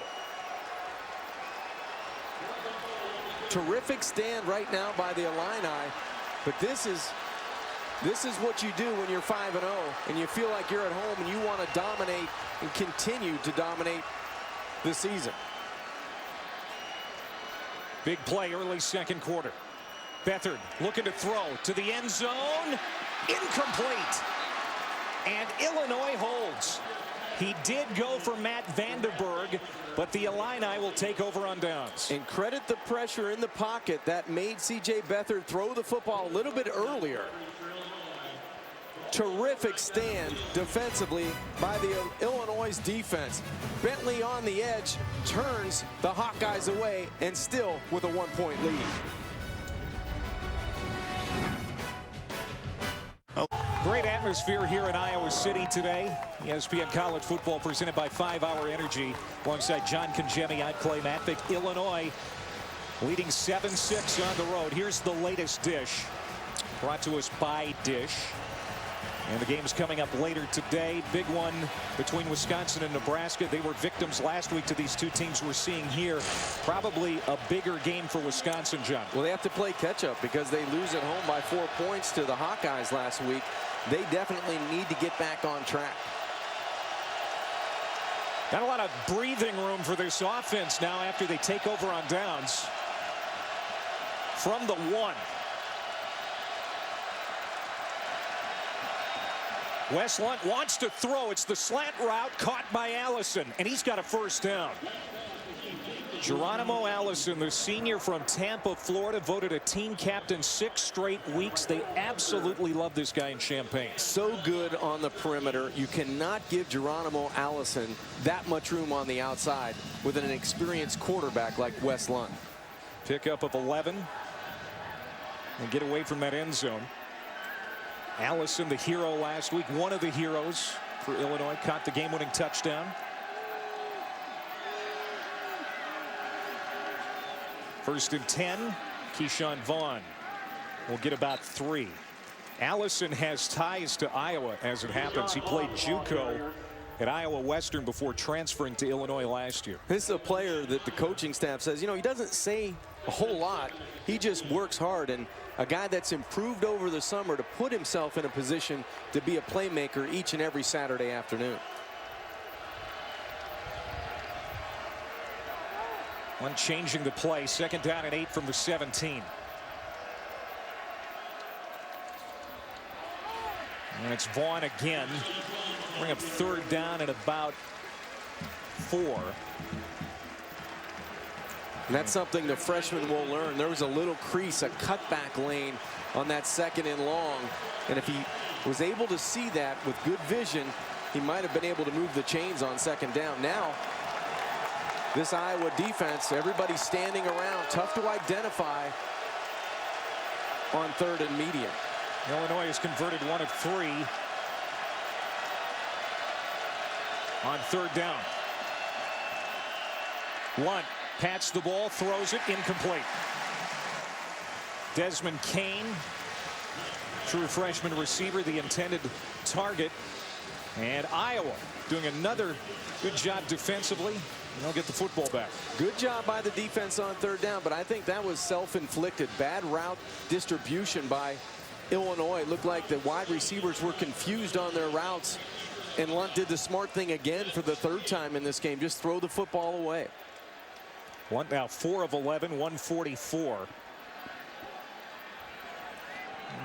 Terrific stand right now by the Illini. But this is This is what you do when you're 5-0 and you feel like you're at home and you want to dominate and continue to dominate the season. Big play early second quarter. Beathard looking to throw to the end zone. Incomplete. And Illinois holds. He did go for Matt Vandenberg, but the Illini will take over on downs. And credit the pressure in the pocket that made C.J. Beathard throw the football a little bit earlier. Terrific stand defensively by the Illinois defense. Bentley on the edge turns the Hawkeyes away, and still with a 1-point lead. Great atmosphere here in Iowa City today. ESPN College Football presented by 5 Hour Energy. Alongside Jordan Canzeri, I'm Clay Matvick. Illinois leading 7-6 on the road. Here's the latest dish. Brought to us by Dish. And the game's coming up later today. Big one between Wisconsin and Nebraska. They were victims last week to these two teams we're seeing here. Probably a bigger game for Wisconsin, John. Well, they have to play catch-up because they lose at home by 4 points to the Hawkeyes last week. They definitely need to get back on track. Got a lot of breathing room for this offense now after they take over on downs. From the 1. Wes Lunt wants to throw. It's the slant route caught by Allison, and he's got a first down. Geronimo Allison, the senior from Tampa, Florida, voted a team captain 6 straight weeks. They absolutely love this guy in Champaign. So good on the perimeter. You cannot give Geronimo Allison that much room on the outside with an experienced quarterback like Wes Lunt. Pickup of 11. And get away from that end zone. Allison, the hero last week, one of the heroes for Illinois, caught the game-winning touchdown. First and 10. Keyshawn Vaughn will get about 3. Allison has ties to Iowa as it happens. He played JUCO at Iowa Western before transferring to Illinois last year. This is a player that the coaching staff says, you know, he doesn't say a whole lot. He just works hard, and a guy that's improved over the summer to put himself in a position to be a playmaker each and every Saturday afternoon. One changing the play. Second down and 8 from the 17. And it's Vaughn again. Bring up third down at about 4. And that's something the freshman will learn. There was a little crease, a cutback lane on that second and long. And if he was able to see that with good vision, he might have been able to move the chains on second down. Now, this Iowa defense, everybody standing around, tough to identify on third and medium. Illinois has converted 1 of 3 on third down. Lunt pats the ball, throws it, incomplete. Desmond Kane, true freshman receiver, the intended target. And Iowa doing another good job defensively. And they'll get the football back. Good job by the defense on third down, but I think that was self-inflicted. Bad route distribution by Illinois. It looked like the wide receivers were confused on their routes, and Lunt did the smart thing again for the 3rd time in this game. Just throw the football away. Lunt now 4 of 11, 144.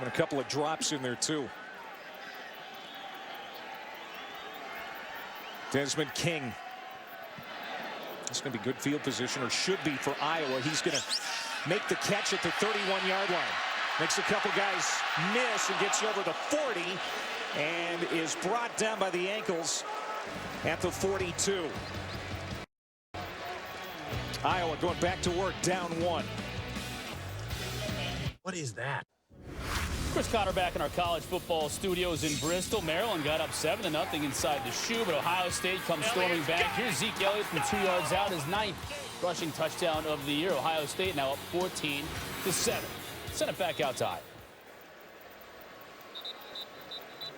And a couple of drops in there too. Desmond King. It's going to be good field position, or should be, for Iowa. He's going to make the catch at the 31-yard line. Makes a couple guys miss and gets over the 40 and is brought down by the ankles at the 42. Iowa going back to work, down 1. What is that? Chris Cotter back in our college football studios in Bristol. Maryland got up 7-0 inside the shoe, but Ohio State comes storming back. Here's Zeke Elliott from 2 yards out, his 9th rushing touchdown of the year. Ohio State now up 14-7. Send it back out to Iowa.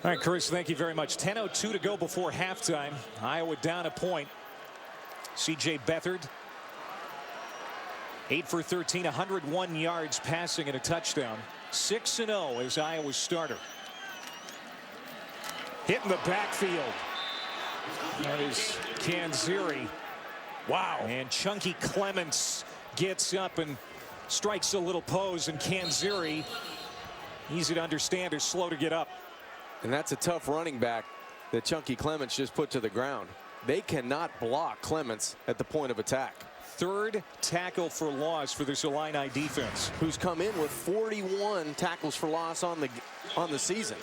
All right, Chris, thank you very much. 10:02 to go before halftime. Iowa down a point. C.J. Beathard, 8 for 13, 101 yards passing and a touchdown. 6-0 as Iowa's starter. Hitting the backfield. That is Canziri. Wow. And Chunky Clements gets up and strikes a little pose, and Canziri, easy to understand, is slow to get up. And that's a tough running back that Chunky Clements just put to the ground. They cannot block Clements at the point of attack. Third tackle for loss for this Illini defense, who's come in with 41 tackles for loss on the season.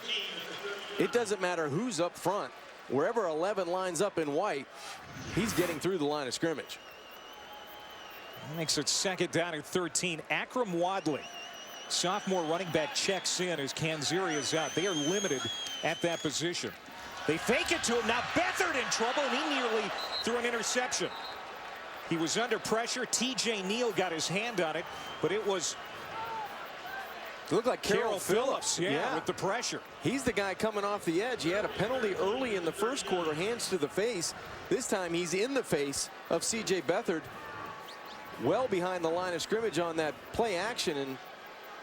It doesn't matter who's up front. Wherever 11 lines up in white, he's getting through the line of scrimmage. That makes it second down and 13. Akram Wadley, sophomore running back, checks in as Canziri is out. They are limited at that position. They fake it to him. Now Beathard in trouble, and he nearly threw an interception. He was under pressure. T.J. Neal got his hand on it, but it was It looked like Carroll Phillips. Yeah, with the pressure. He's the guy coming off the edge. He had a penalty early in the first quarter, hands to the face. This time he's in the face of C.J. Beathard, well behind the line of scrimmage on that play action, and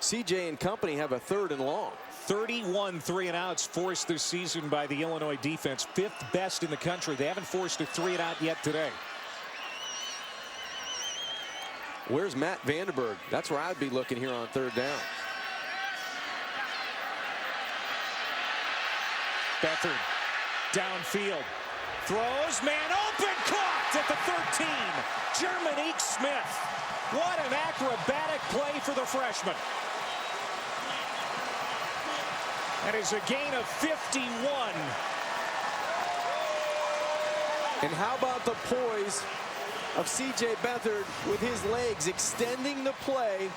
C.J. and company have a 3rd and long. 31 3-and-outs forced this season by the Illinois defense, 5th best in the country. They haven't forced a 3-and-out yet today. Where's Matt Vanderberg? That's where I'd be looking here on 3rd down. Beathard downfield, throws, man open, caught at the 13. Germanique Smith. What an acrobatic play for the freshman. That is a gain of 51. And how about the poise of C.J. Beathard with his legs extending the play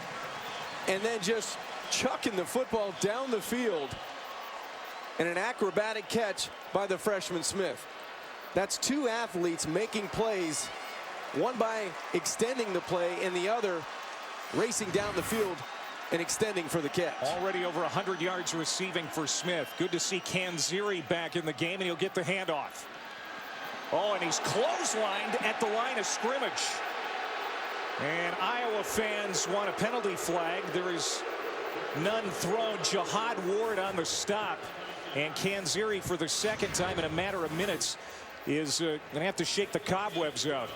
and then just chucking the football down the field, and an acrobatic catch by the freshman Smith. That's 2 athletes making plays, one by extending the play and the other racing down the field and extending for the catch. Already over 100 yards receiving for Smith. Good to see Canziri back in the game, and he'll get the handoff. Oh, and he's clotheslined at the line of scrimmage. And Iowa fans want a penalty flag. There is none thrown. Jihad Ward on the stop. And Canziri, for the 2nd time in a matter of minutes, is going to have to shake the cobwebs out.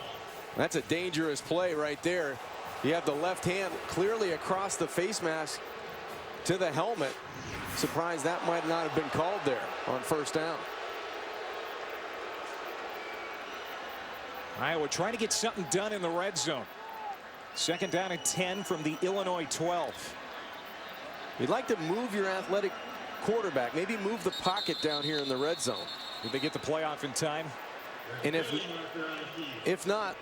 That's a dangerous play right there. You have the left hand clearly across the face mask to the helmet. Surprised that might not have been called there on 1st down. Iowa trying to get something done in the red zone. 2nd down and 10 from the Illinois 12. You'd like to move your athletic quarterback, maybe move the pocket down here in the red zone. Did they get the playoff in time? And if not,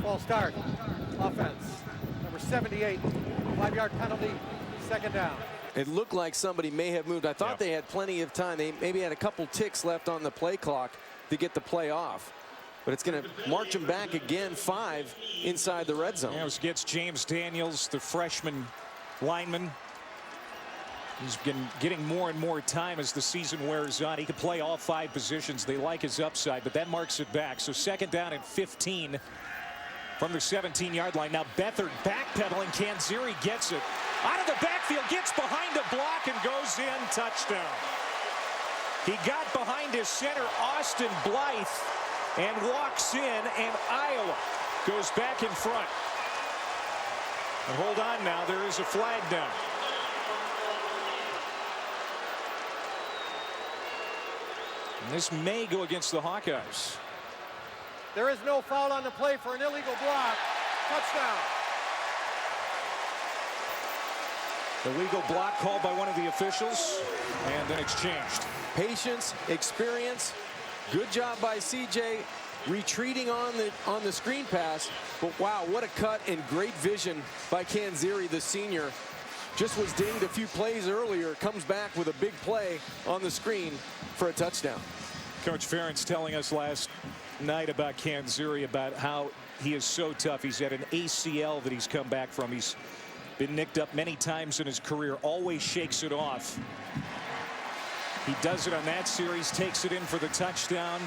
False start. Offense. Number 78. 5-yard penalty. 2nd down. it looked like somebody may have moved. I thought they had plenty of time. They maybe had a couple ticks left on the play clock to get the play off. But it's going to march them back again, 5 inside the red zone. Yeah, it gets James Daniels, the freshman lineman. He's been getting more and more time as the season wears on. He can play all 5 positions. They like his upside, but that marks it back. So 2nd down and 15 from the 17-yard line. Now Beathard backpedaling. Canziri gets it out of the backfield, gets behind a block and goes in. Touchdown. He got behind his center, Austin Blythe, and walks in, and Iowa goes back in front. And hold on now, there is a flag down. And this may go against the Hawkeyes. There is no foul on the play for an illegal block. Touchdown. Illegal block called by one of the officials, and then it's changed. Patience, experience. Good job by CJ retreating on the screen pass. But wow, what a cut and great vision by Canziri, the senior. Just was dinged a few plays earlier, comes back with a big play on the screen for a touchdown. Coach Ferentz telling us last night about Canziri, about how he is so tough. He's had an ACL that he's come back from. He's been nicked up many times in his career, always shakes it off. He does it on that series, takes it in for the touchdown.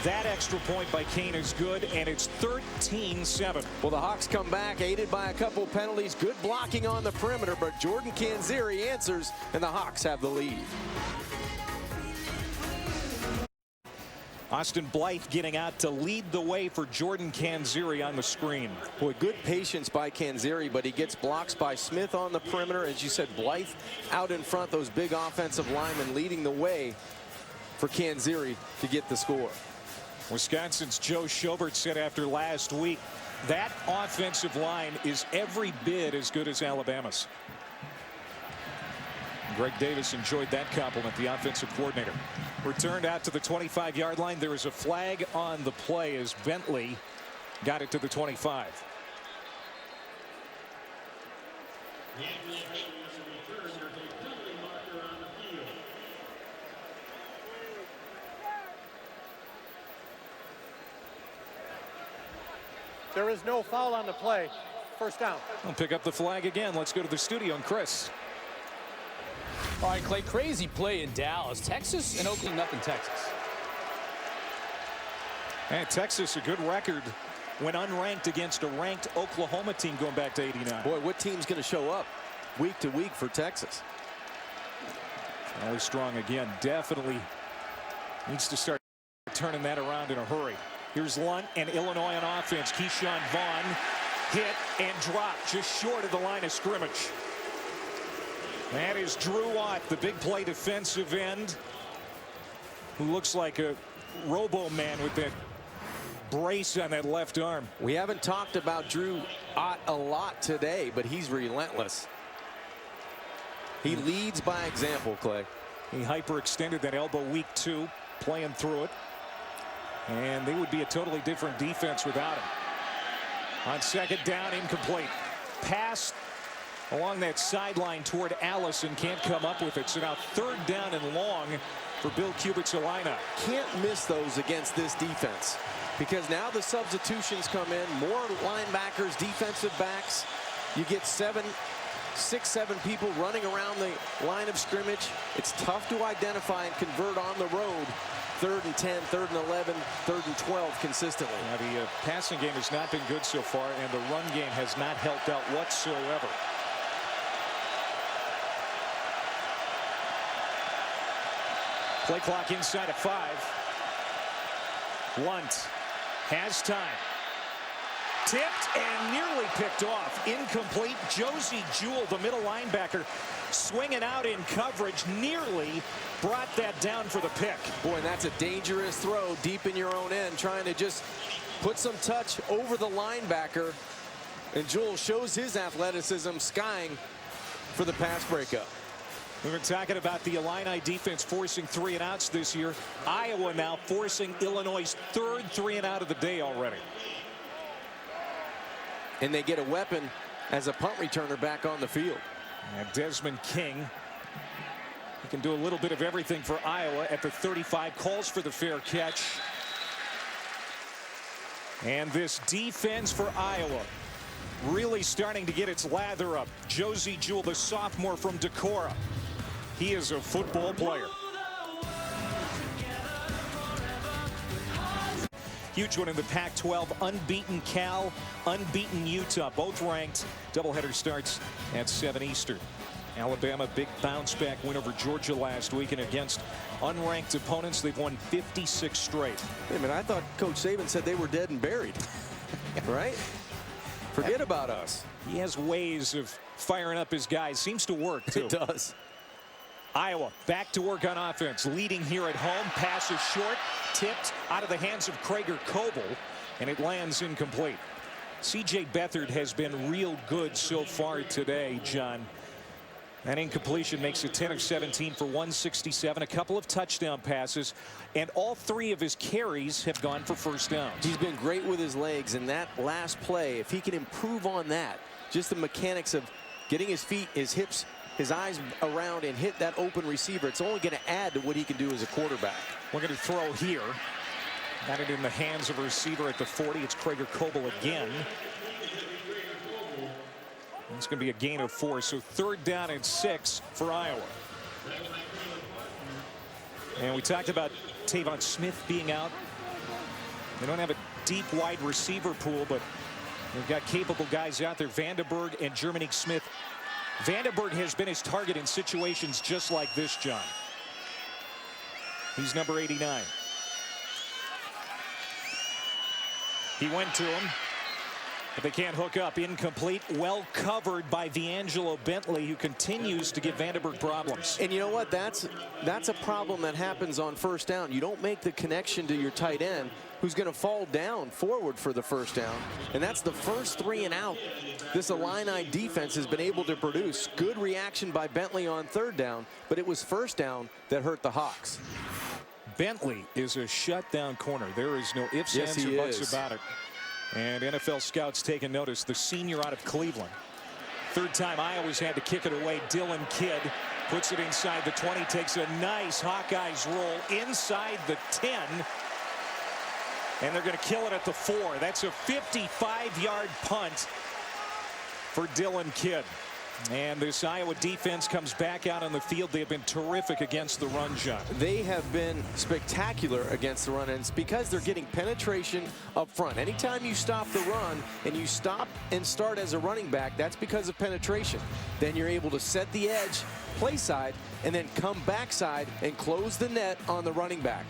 That extra point by Kane is good, and it's 13-7. Well, the Hawks come back, aided by a couple penalties. Good blocking on the perimeter, but Jordan Canzeri answers, and the Hawks have the lead. Austin Blythe getting out to lead the way for Jordan Canzeri on the screen. Boy, good patience by Canzeri, but he gets blocks by Smith on the perimeter. As you said, Blythe out in front, those big offensive linemen leading the way for Canzeri to get the score. Wisconsin's Joe Schobert said after last week, that offensive line is every bit as good as Alabama's. Greg Davis enjoyed that compliment, the offensive coordinator. Returned out to the 25-yard line. There is a flag on the play as Bentley got it to the 25. There is no foul on the play. First down. We'll pick up the flag again. Let's go to the studio and Chris. All right, Clay, crazy play in Dallas. Texas and Oakland up in Texas. And Texas, a good record when unranked against a ranked Oklahoma team going back to '89. Boy, what team's going to show up week to week for Texas? Always strong again. Definitely needs to start turning that around in a hurry. Here's Lunt and Illinois on offense. Keyshawn Vaughn hit and dropped just short of the line of scrimmage. That is Drew Ott, the big play defensive end, who looks like a robo-man with that brace on that left arm. We haven't talked about Drew Ott a lot today, but he's relentless. He leads by example, Clay. He hyperextended that elbow week 2, playing through it. And they would be a totally different defense without him. On second down, incomplete. Pass along that sideline toward Allison, can't come up with it. So now third down and long for Bill Cubert's Illini. Can't miss those against this defense, because now the substitutions come in, more linebackers, defensive backs. You get 6, 7 people running around the line of scrimmage. It's tough to identify and convert on the road. 3rd and 10, 3rd and 11, 3rd and 12 consistently. Now the passing game has not been good so far, and the run game has not helped out whatsoever. Play clock inside of 5. Lunt has time. Tipped and nearly picked off. Incomplete. Josie Jewell, the middle linebacker, swinging out in coverage, nearly brought that down for the pick. Boy, and that's a dangerous throw deep in your own end, trying to just put some touch over the linebacker. And Jewell shows his athleticism, skying for the pass breakup. We've been talking about the Illini defense forcing 3 and outs this year. Iowa now forcing Illinois' 3rd 3 and out of the day already. And they get a weapon as a punt returner back on the field. And Desmond King, he can do a little bit of everything for Iowa at the 35, calls for the fair catch. And this defense for Iowa really starting to get its lather up. Josie Jewell, the sophomore from Decorah. He is a football player. Huge one in the Pac-12. Unbeaten Cal, unbeaten Utah, both ranked. Doubleheader starts at 7 Eastern. Alabama, big bounce-back win over Georgia last week, and against unranked opponents, they've won 56 straight. Wait a minute, I thought Coach Saban said they were dead and buried. Right? Forget about us. He has ways of firing up his guys. Seems to work, too. It does. Iowa back to work on offense, leading here at home. Pass is short, tipped out of the hands of Krieger-Coble, and it lands incomplete. C.J. Beathard has been real good so far today, John. That incompletion makes it 10 of 17 for 167, a couple of touchdown passes, and all 3 of his carries have gone for first downs. He's been great with his legs, and that last play, if he can improve on that, just the mechanics of getting his feet, his hips, his eyes around and hit that open receiver, it's only going to add to what he can do as a quarterback. We're going to throw here. Got it in the hands of a receiver at the 40. It's Krieger-Coble again. It's going to be a gain of 4, so 3rd down and 6 for Iowa. And we talked about Tavon Smith being out. They don't have a deep wide receiver pool, but they've got capable guys out there. Vandenberg and Jermaine Smith. Vandenberg has been his target in situations just like this, John. He's number 89. He went to him, but they can't hook up. Incomplete. Well covered by D'Angelo Bentley, who continues to give Vandenberg problems. And you know what? That's a problem that happens on first down. You don't make the connection to your tight end, who's going to fall down forward for the first down. And that's the first 3 and out this Illini defense has been able to produce. Good reaction by Bentley on third down, but it was first down that hurt the Hawks. Bentley is a shutdown corner. There is no ifs, Yes, ands, or he buts is. about it. And NFL scouts taking notice. The senior out of Cleveland. Third time Iowa's had to kick it away. Dylan Kidd puts it inside the 20. Takes a nice Hawkeyes roll inside the 10. And they're going to kill it at the 4. That's a 55-yard punt for Dylan Kidd. And this Iowa defense comes back out on the field. They have been terrific against the run, John. They have been spectacular against the run, and it's because they're getting penetration up front. Anytime you stop the run and you stop and start as a running back, that's because of penetration. Then you're able to set the edge, play side, and then come backside and close the net on the running back.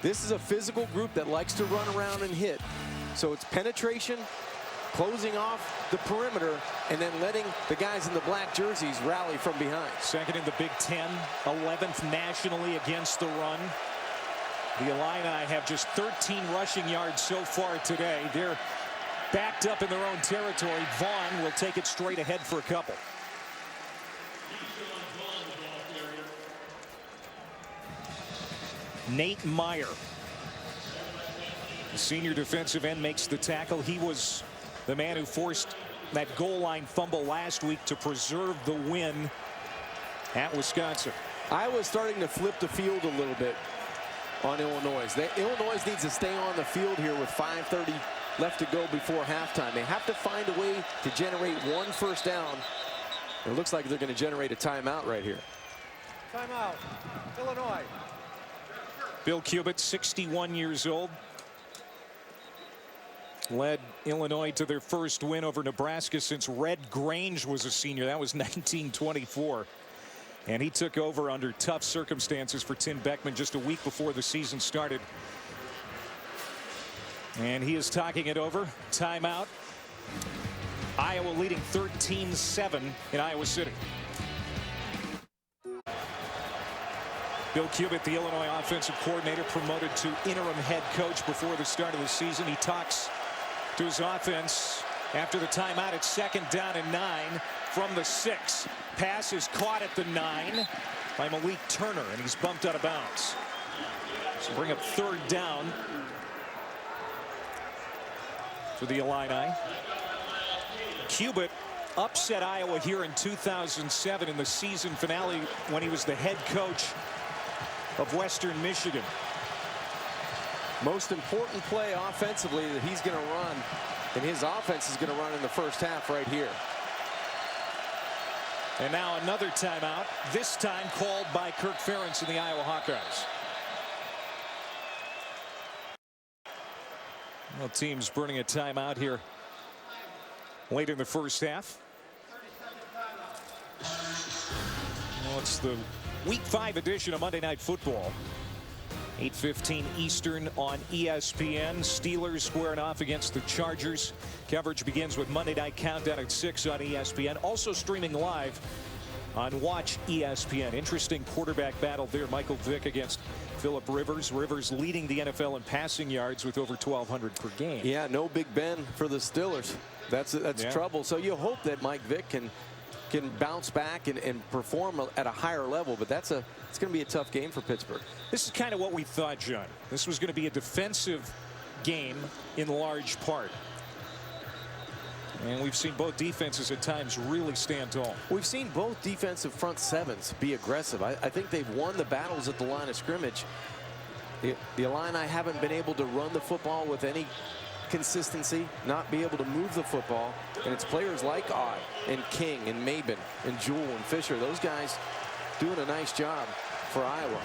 This is a physical group that likes to run around and hit. So it's penetration, closing off the perimeter, and then letting the guys in the black jerseys rally from behind. Second in the Big Ten, 11th nationally against the run. The Illini have just 13 rushing yards so far today. They're backed up in their own territory. Vaughn will take it straight ahead for a couple. Nate Meyer, the senior defensive end, makes the tackle. He was the man who forced that goal line fumble last week to preserve the win at Wisconsin. Iowa's starting to flip the field a little bit on Illinois. Illinois needs to stay on the field here with 5:30 left to go before halftime. They have to find a way to generate one first down. It looks like they're going to generate a timeout right here. Timeout, Illinois. Bill Cubit, 61 years old, led Illinois to their first win over Nebraska since Red Grange was a senior. That was 1924. And he took over under tough circumstances for Tim Beckman just a week before the season started. And he is talking it over. Timeout. Iowa leading 13-7 in Iowa City. Bill Cubit, the Illinois offensive coordinator, promoted to interim head coach before the start of the season. He talks to his offense after the timeout. It's 2nd down and 9 from the 6. Pass is caught at the 9 by Malik Turner, and he's bumped out of bounds. So bring up 3rd down for the Illini. Cubit upset Iowa here in 2007 in the season finale when he was the head coach of Western Michigan. Most important play offensively that he's going to run, and his offense is going to run in the first half right here. And now another timeout, this time called by Kirk Ferentz and the Iowa Hawkeyes. Well, teams burning a timeout here late in the first half. Well, it's the Week 5 edition of Monday Night Football. 8:15 Eastern on ESPN. Steelers squaring off against the Chargers. Coverage begins with Monday Night Countdown at 6 on ESPN. Also streaming live on Watch ESPN. Interesting quarterback battle there. Michael Vick against Phillip Rivers. Rivers leading the NFL in passing yards with over 1,200 per game. Yeah, no Big Ben for the Steelers. That's trouble. So you hope that Mike Vick can bounce back and perform at a higher level, but it's going to be a tough game for Pittsburgh. This is kind of what we thought, John. This was going to be a defensive game in large part. And we've seen both defenses at times really stand tall. We've seen both defensive front sevens be aggressive. I think they've won the battles at the line of scrimmage. The Illini haven't been able to run the football with any consistency, not be able to move the football, and it's players like Ott and King and Maben and Jewell and Fisher, those guys doing a nice job for Iowa.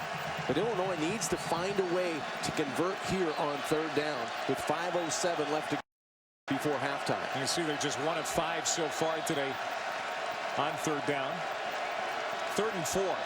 But Illinois needs to find a way to convert here on third down with 5:07 left to go before halftime. You see they're just 1 of 5 so far today on third down. 3rd and 4.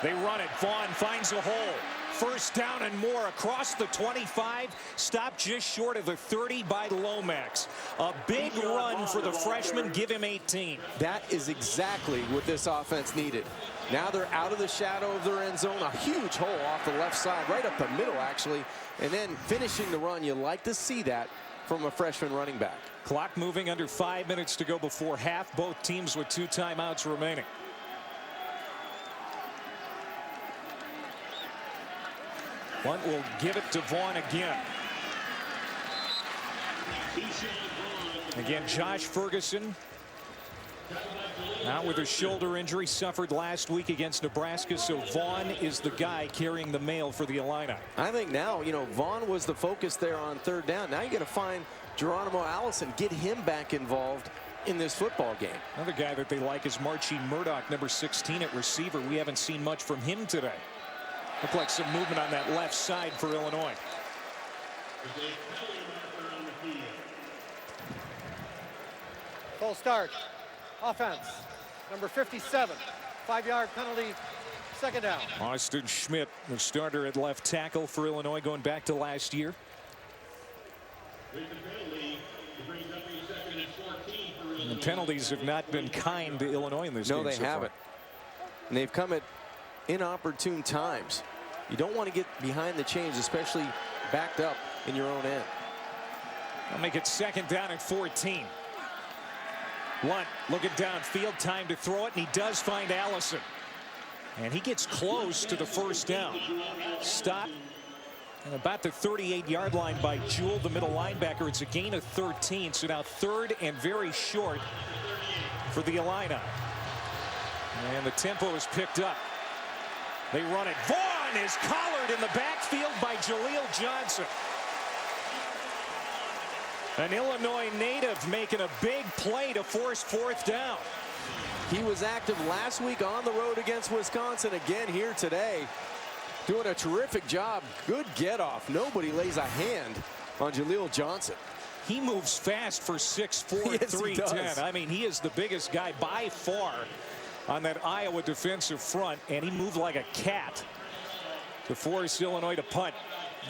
They run it. Vaughn finds a hole. 1st down and more across the 25. Stopped just short of the 30 by Lomax. A big run for the freshman. Give him 18. That is exactly what this offense needed. Now they're out of the shadow of their end zone. A huge hole off the left side, right up the middle, actually. And then finishing the run. You like to see that from a freshman running back. Clock moving, under 5 minutes to go before half. Both teams with 2 timeouts remaining. Blunt will give it to Vaughn again. Again, Josh Ferguson out with a shoulder injury, suffered last week against Nebraska, so Vaughn is the guy carrying the mail for the Illini. I think now, you know, Vaughn was the focus there on third down. Now you got to find Geronimo Allison, get him back involved in this football game. Another guy that they like is Marchie Murdoch, number 16 at receiver. We haven't seen much from him today. Looked like some movement on that left side for Illinois. Full start. Offense. Number 57. 5-yard penalty. 2nd down. Austin Schmidt, the starter at left tackle for Illinois, going back to last year. And the penalties have not been kind to Illinois in this game. No, they haven't. And they've come at inopportune times. You don't want to get behind the chains, especially backed up in your own end. They'll make it 2nd down at 14. Lunt looking downfield, time to throw it, and he does find Allison. And he gets close to the 1st down. Stop at about the 38-yard line by Jewell, the middle linebacker. It's a gain of 13, so now 3rd and very short for the Illini. And the tempo is picked up. They run it. Vaughn is collared in the backfield by Jaleel Johnson. An Illinois native making a big play to force 4th down. He was active last week on the road against Wisconsin, again here today. Doing a terrific job. Good get off. Nobody lays a hand on Jaleel Johnson. He moves fast for 6'4", yes, 310. I mean, he is the biggest guy by far on that Iowa defensive front, and he moved like a cat to force Illinois to punt.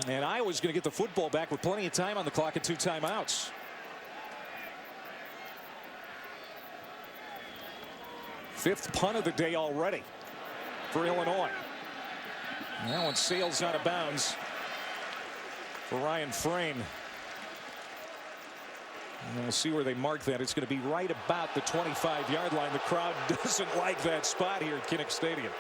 And Iowa's going to get the football back with plenty of time on the clock and 2 timeouts. Fifth punt of the day already for Illinois. That one sails out of bounds for Ryan Frayne. And we'll see where they mark that. It's going to be right about the 25-yard line. The crowd doesn't like that spot here at Kinnick Stadium.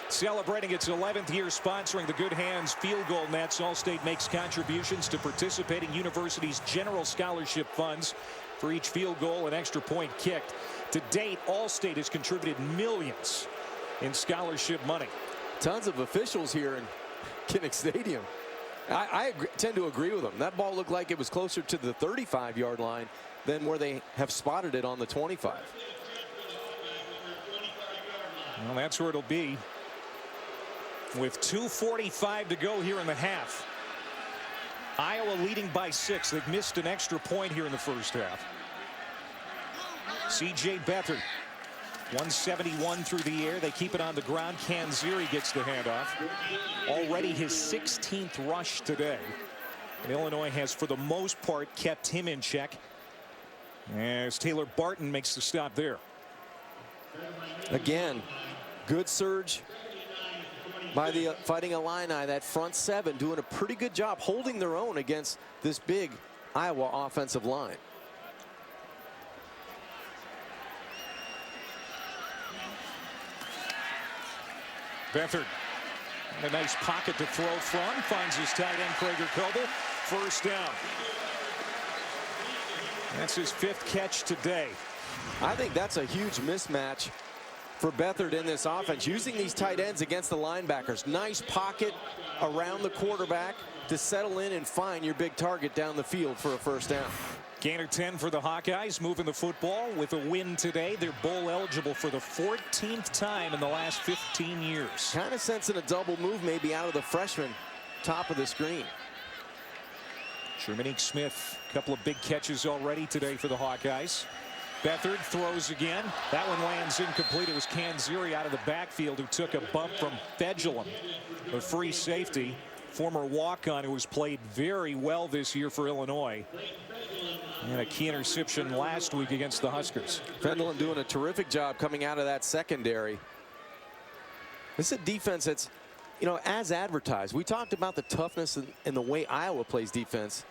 Celebrating its 11th year sponsoring the Good Hands Field Goal Nets, Allstate makes contributions to participating universities' general scholarship funds for each field goal and extra point kicked. To date, Allstate has contributed millions in scholarship money. Tons of officials here in Kinnick Stadium. I tend to agree with them. That ball looked like it was closer to the 35-yard line than where they have spotted it on the 25. Well, that's where it'll be with 2:45 to go here in the half. Iowa leading by 6. They've missed an extra point here in the first half. C.J. Beathard, 171 through the air. They keep it on the ground. Canziri gets the handoff. Already his 16th rush today. And Illinois has, for the most part, kept him in check, as Taylor Barton makes the stop there. Again, good surge by the Fighting Illini. That front 7 doing a pretty good job holding their own against this big Iowa offensive line. Beathard in a nice pocket to throw from. Finds his tight end Krieger-Coble. 1st down. That's his 5th catch today. I think that's a huge mismatch for Beathard in this offense, using these tight ends against the linebackers. Nice pocket around the quarterback to settle in and find your big target down the field for a 1st down. Gain of 10 for the Hawkeyes, moving the football with a win today. They're bowl eligible for the 14th time in the last 15 years. Kind of sensing a double move maybe out of the freshman top of the screen. Jordan Smith, a couple of big catches already today for the Hawkeyes. Beathard throws again. That one lands incomplete. It was Canziri out of the backfield who took a bump from Fedulum, a free safety. Former walk-on who has played very well this year for Illinois. And a key interception last week against the Huskers. Fedulum doing a terrific job coming out of that secondary. This is a defense that's, you know, as advertised. We talked about the toughness and the way Iowa plays defense.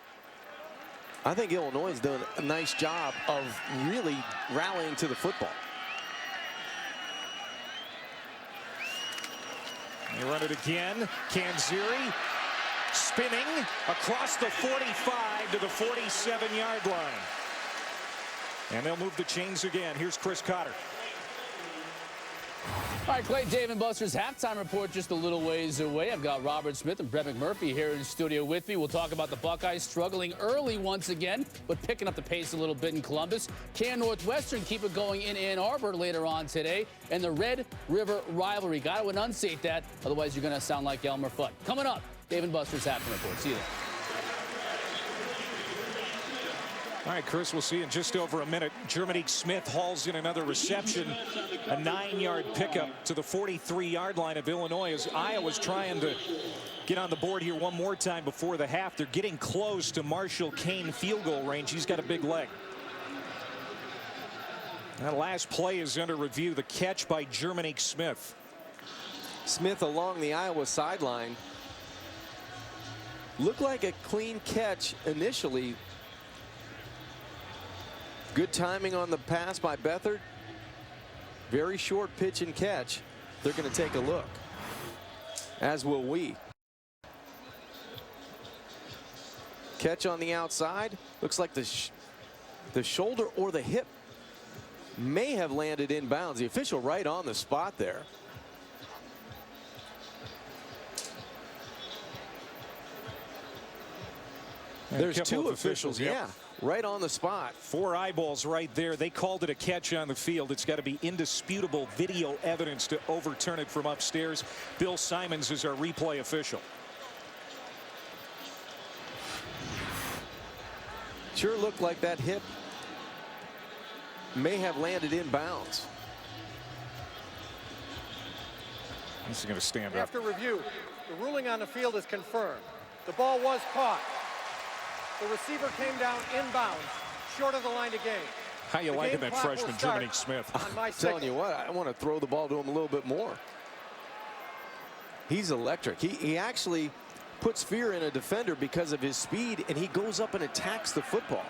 I think Illinois has done a nice job of really rallying to the football. They run it again. Canziri spinning across the 45 to the 47-yard line. And they'll move the chains again. Here's Chris Cotter. All right, Clay, Dave and Buster's halftime report just a little ways away. I've got Robert Smith and Brett McMurphy here in the studio with me. We'll talk about the Buckeyes struggling early once again, but picking up the pace a little bit in Columbus. Can Northwestern keep it going in Ann Arbor later on today? And the Red River rivalry. Got to enunciate that, otherwise you're going to sound like Elmer Fudd. Coming up, Dave and Buster's halftime report. See you there. All right, Chris, we'll see in just over a minute. Jordan Smith hauls in another reception, a 9-yard pickup to the 43-yard line of Illinois as Iowa's trying to get on the board here one more time before the half. They're getting close to Marshall Kane field goal range. He's got a big leg. That last play is under review. The catch by Jordan Smith. Smith along the Iowa sideline. Looked like a clean catch initially. Good timing on the pass by Beathard. Very short pitch and catch. They're going to take a look, as will we. Catch on the outside. Looks like the shoulder or the hip may have landed inbounds. The official right on the spot there. There's two officials, yeah, right on the spot. 4 eyeballs right there. They called it a catch on the field. It's got to be indisputable video evidence to overturn it from upstairs. Bill Simons is our replay official. Sure looked like that hip may have landed inbounds. This is going to stand up. After review, the ruling on the field is confirmed. The ball was caught. The receiver came down inbounds, short of the line to gain. How you liking that freshman, Jordan Smith? I'm telling you what, I want to throw the ball to him a little bit more. He's electric. He actually puts fear in a defender because of his speed, and he goes up and attacks the football.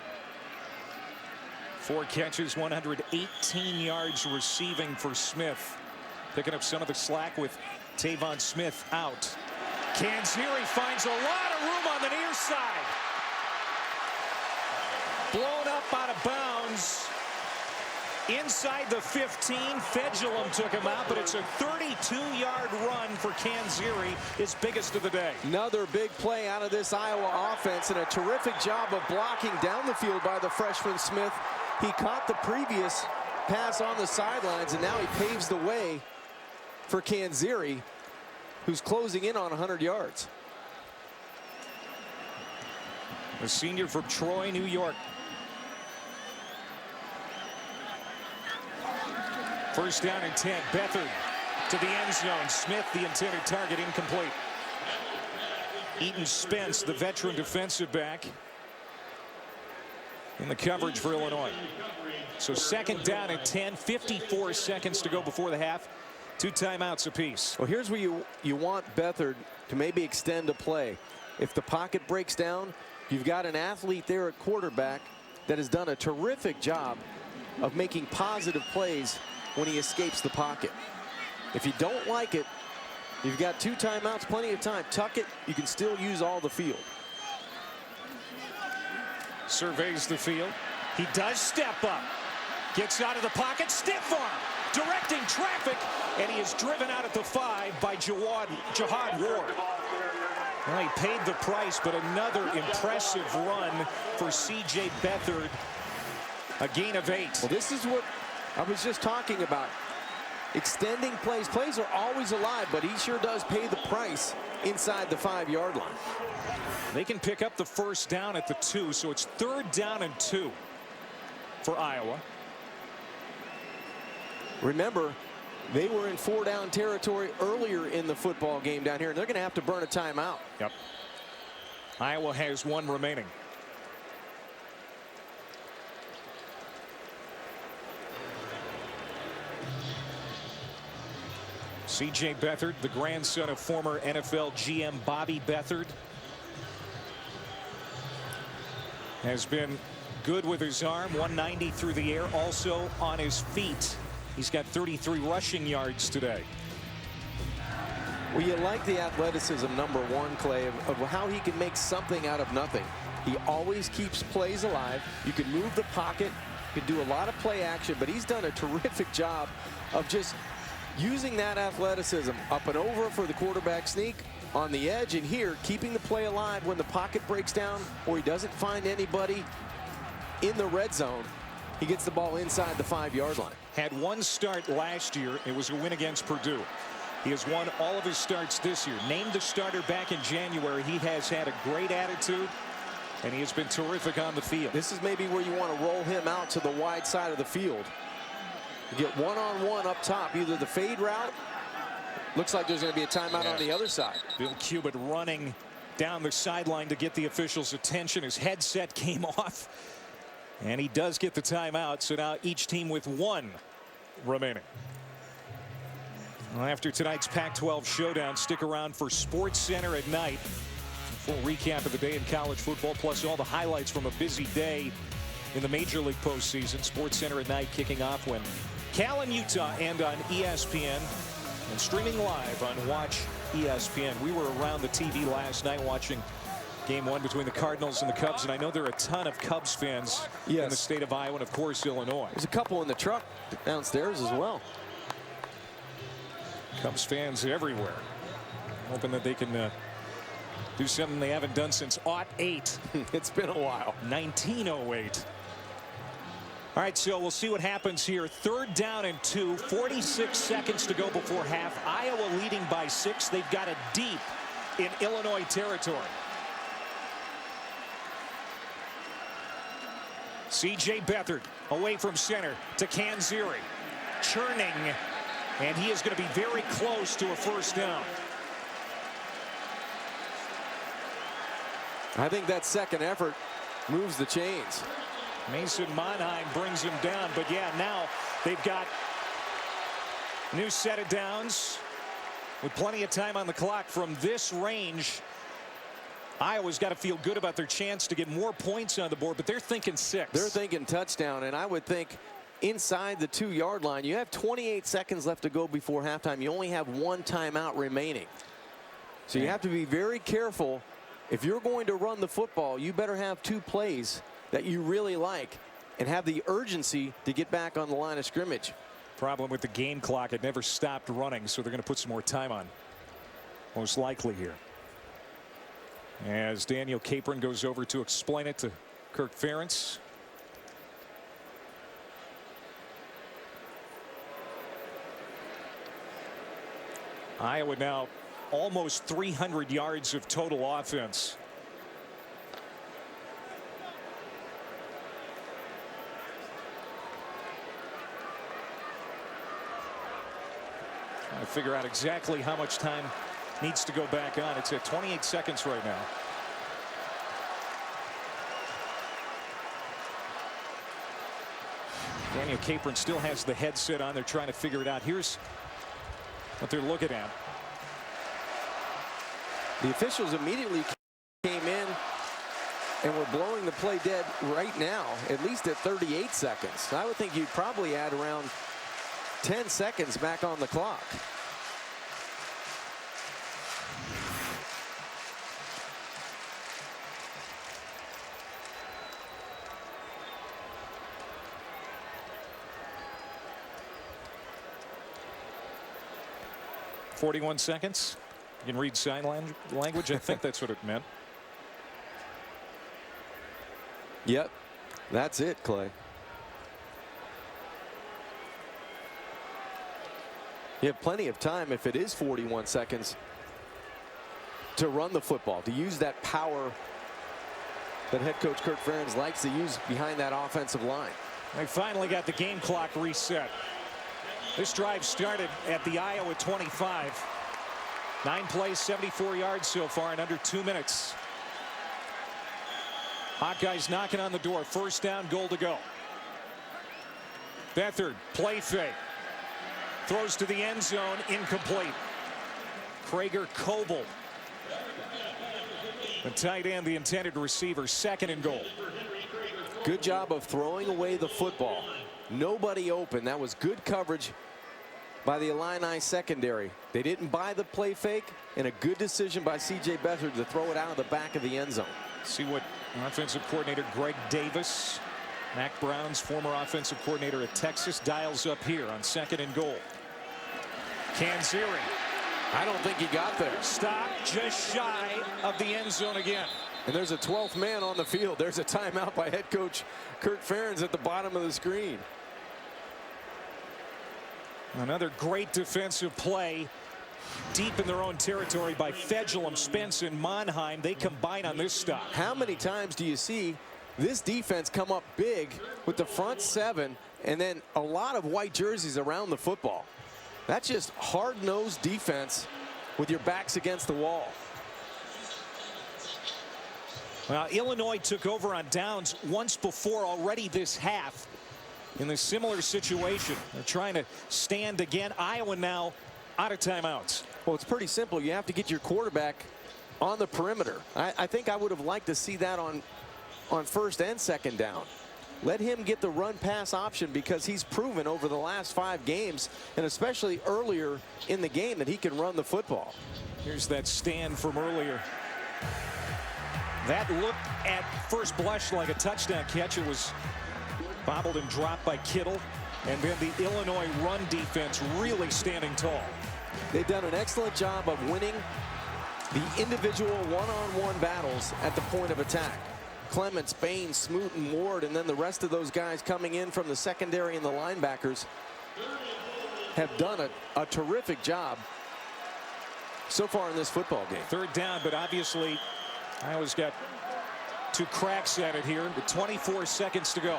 4 catches, 118 yards receiving for Smith. Picking up some of the slack with Tavon Smith out. Canziri finds a lot of room on the near side. Blown up out of bounds inside the 15. Fedulum took him out, but it's a 32-yard run for Canziri, his biggest of the day. Another big play out of this Iowa offense, and a terrific job of blocking down the field by the freshman Smith. He caught the previous pass on the sidelines, and now he paves the way for Canziri, who's closing in on 100 yards. A senior from Troy, New York. First down and 10. Beathard to the end zone. Smith, the intended target, incomplete. Eaton Spence, the veteran defensive back, in the coverage for Illinois. So second down and 10. 54 seconds to go before the half. 2 timeouts apiece. Well, here's where you want Beathard to maybe extend a play. If the pocket breaks down, you've got an athlete there at quarterback that has done a terrific job of making positive plays when he escapes the pocket. If you don't like it, you've got 2 timeouts, plenty of time. Tuck it, you can still use all the field. Surveys the field. He does step up. Gets out of the pocket, stiff arm, directing traffic, and he is driven out at the 5 by Jihad Ward. Well, he paid the price, but another impressive run for C.J. Beathard. A gain of 8. Well, this is what I was just talking about. Extending plays. Plays are always alive, but he sure does pay the price inside the 5-yard line. They can pick up the first down at the 2, so it's 3rd down and 2 for Iowa. Remember, they were in 4-down territory earlier in the football game down here, and they're going to have to burn a timeout. Yep. Iowa has 1 remaining. C.J. Beathard, the grandson of former NFL GM Bobby Beathard, has been good with his arm. 190 through the air, also on his feet. He's got 33 rushing yards today. Well, you like the athleticism, number 1, Clay, of how he can make something out of nothing. He always keeps plays alive. You can move the pocket, you can do a lot of play action, but he's done a terrific job of just using that athleticism up and over for the quarterback sneak, on the edge, and here keeping the play alive when the pocket breaks down or he doesn't find anybody in the red zone. He gets the ball inside the 5-yard line. Had 1 start last year. It was a win against Purdue. He has won all of his starts this year. Named the starter back in January. He has had a great attitude, and he has been terrific on the field. This is maybe where you want to roll him out to the wide side of the field. You get one-on-one up top, either the fade route. Looks like there's going to be a timeout on the other side. Bill Cubitt running down the sideline to get the official's attention. His headset came off, and he does get the timeout. So now each team with 1 remaining. Well, after tonight's Pac-12 showdown, stick around for Sports Center at night. Full recap of the day in college football, plus all the highlights from a busy day in the Major League postseason. Sports Center at night kicking off when Cal and Utah, and on ESPN, and streaming live on Watch ESPN. We were around the TV last night watching Game 1 between the Cardinals and the Cubs, and I know there are a ton of Cubs fans in the state of Iowa and, of course, Illinois. There's a couple in the truck downstairs as well. Cubs fans everywhere, hoping that they can do something they haven't done since '08. It's been a while. 1908. All right, so we'll see what happens here. 3rd down and 2, 46 seconds to go before half. Iowa leading by 6. They've got it deep in Illinois territory. C.J. Beathard away from center to Canziri. Churning, and he is going to be very close to a first down. I think that second effort moves the chains. Mason Monheim brings him down, but yeah, now they've got a new set of downs with plenty of time on the clock from this range. Iowa's got to feel good about their chance to get more points on the board, but they're thinking 6. They're thinking touchdown, and I would think inside the 2-yard line. You have 28 seconds left to go before halftime. You only have 1 timeout remaining. So you have to be very careful. If you're going to run the football, you better have 2 plays that you really like and have the urgency to get back on the line of scrimmage. Problem with the game clock, it never stopped running, so they're going to put some more time on, most likely here. As Daniel Capron goes over to explain it to Kirk Ferentz. Iowa now almost 300 yards of total offense. Trying to figure out exactly how much time needs to go back on. It's at 28 seconds right now. Daniel Capron still has the headset on. They're trying to figure it out. Here's what they're looking at. The officials immediately came in and were blowing the play dead right now, at least at 38 seconds. I would think you'd probably add around 10 seconds back on the clock. .41 seconds. You can read sign language. I think that's what it meant. Yep, that's it, Clay. You have plenty of time, if it is 41 seconds, to run the football, to use that power that head coach Kirk Ferentz likes to use behind that offensive line. They finally got the game clock reset. This drive started at the Iowa 25. 9 plays, 74 yards so far in under 2 minutes. Hawkeyes knocking on the door. First down, goal to go. Beathard, play fake. Throws to the end zone, incomplete. Krieger-Coble, the tight end, the intended receiver. Second and goal. Good job of throwing away the football. Nobody open. That was good coverage by the Illini secondary. They didn't buy the play fake, and a good decision by C.J. Beathard to throw it out of the back of the end zone. See what offensive coordinator Greg Davis, Mac Brown's former offensive coordinator at Texas, dials up here on second and goal. Canziri. I don't think he got there. Stop just shy of the end zone again. And there's a 12th man on the field. There's a timeout by head coach Kirk Ferentz at the bottom of the screen. Another great defensive play deep in their own territory by Fedulum, Spence, and Monheim. They combine on this stop. How many times do you see this defense come up big with the front seven and then a lot of white jerseys around the football? That's just hard-nosed defense with your backs against the wall. Well, Illinois took over on downs once before already this half in a similar situation. They're trying to stand again. Iowa now out of timeouts. Well, it's pretty simple. You have to get your quarterback on the perimeter. I think I would have liked to see that on first and second down. Let him get the run pass option, because he's proven over the last 5 games, and especially earlier in the game, that he can run the football. Here's that stand from earlier. That looked at first blush like a touchdown catch. It was bobbled and dropped by Kittle. And then the Illinois run defense really standing tall. They've done an excellent job of winning the individual one-on-one battles at the point of attack. Clements, Bain, Smoot, and Ward, and then the rest of those guys coming in from the secondary and the linebackers have done a terrific job so far in this football game. Third down, but obviously Iowa's got 2 cracks at it here with 24 seconds to go.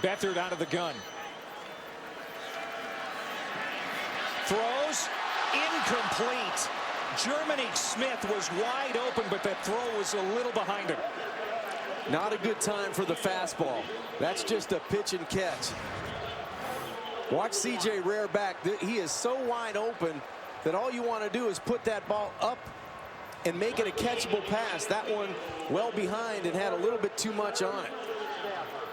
Beathard out of the gun. Throws incomplete. Germany Smith was wide open, but that throw was a little behind him. Not a good time for the fastball. That's just a pitch and catch. Watch C.J. rear back. He is so wide open that all you want to do is put that ball up and make it a catchable pass. That one well behind and had a little bit too much on it.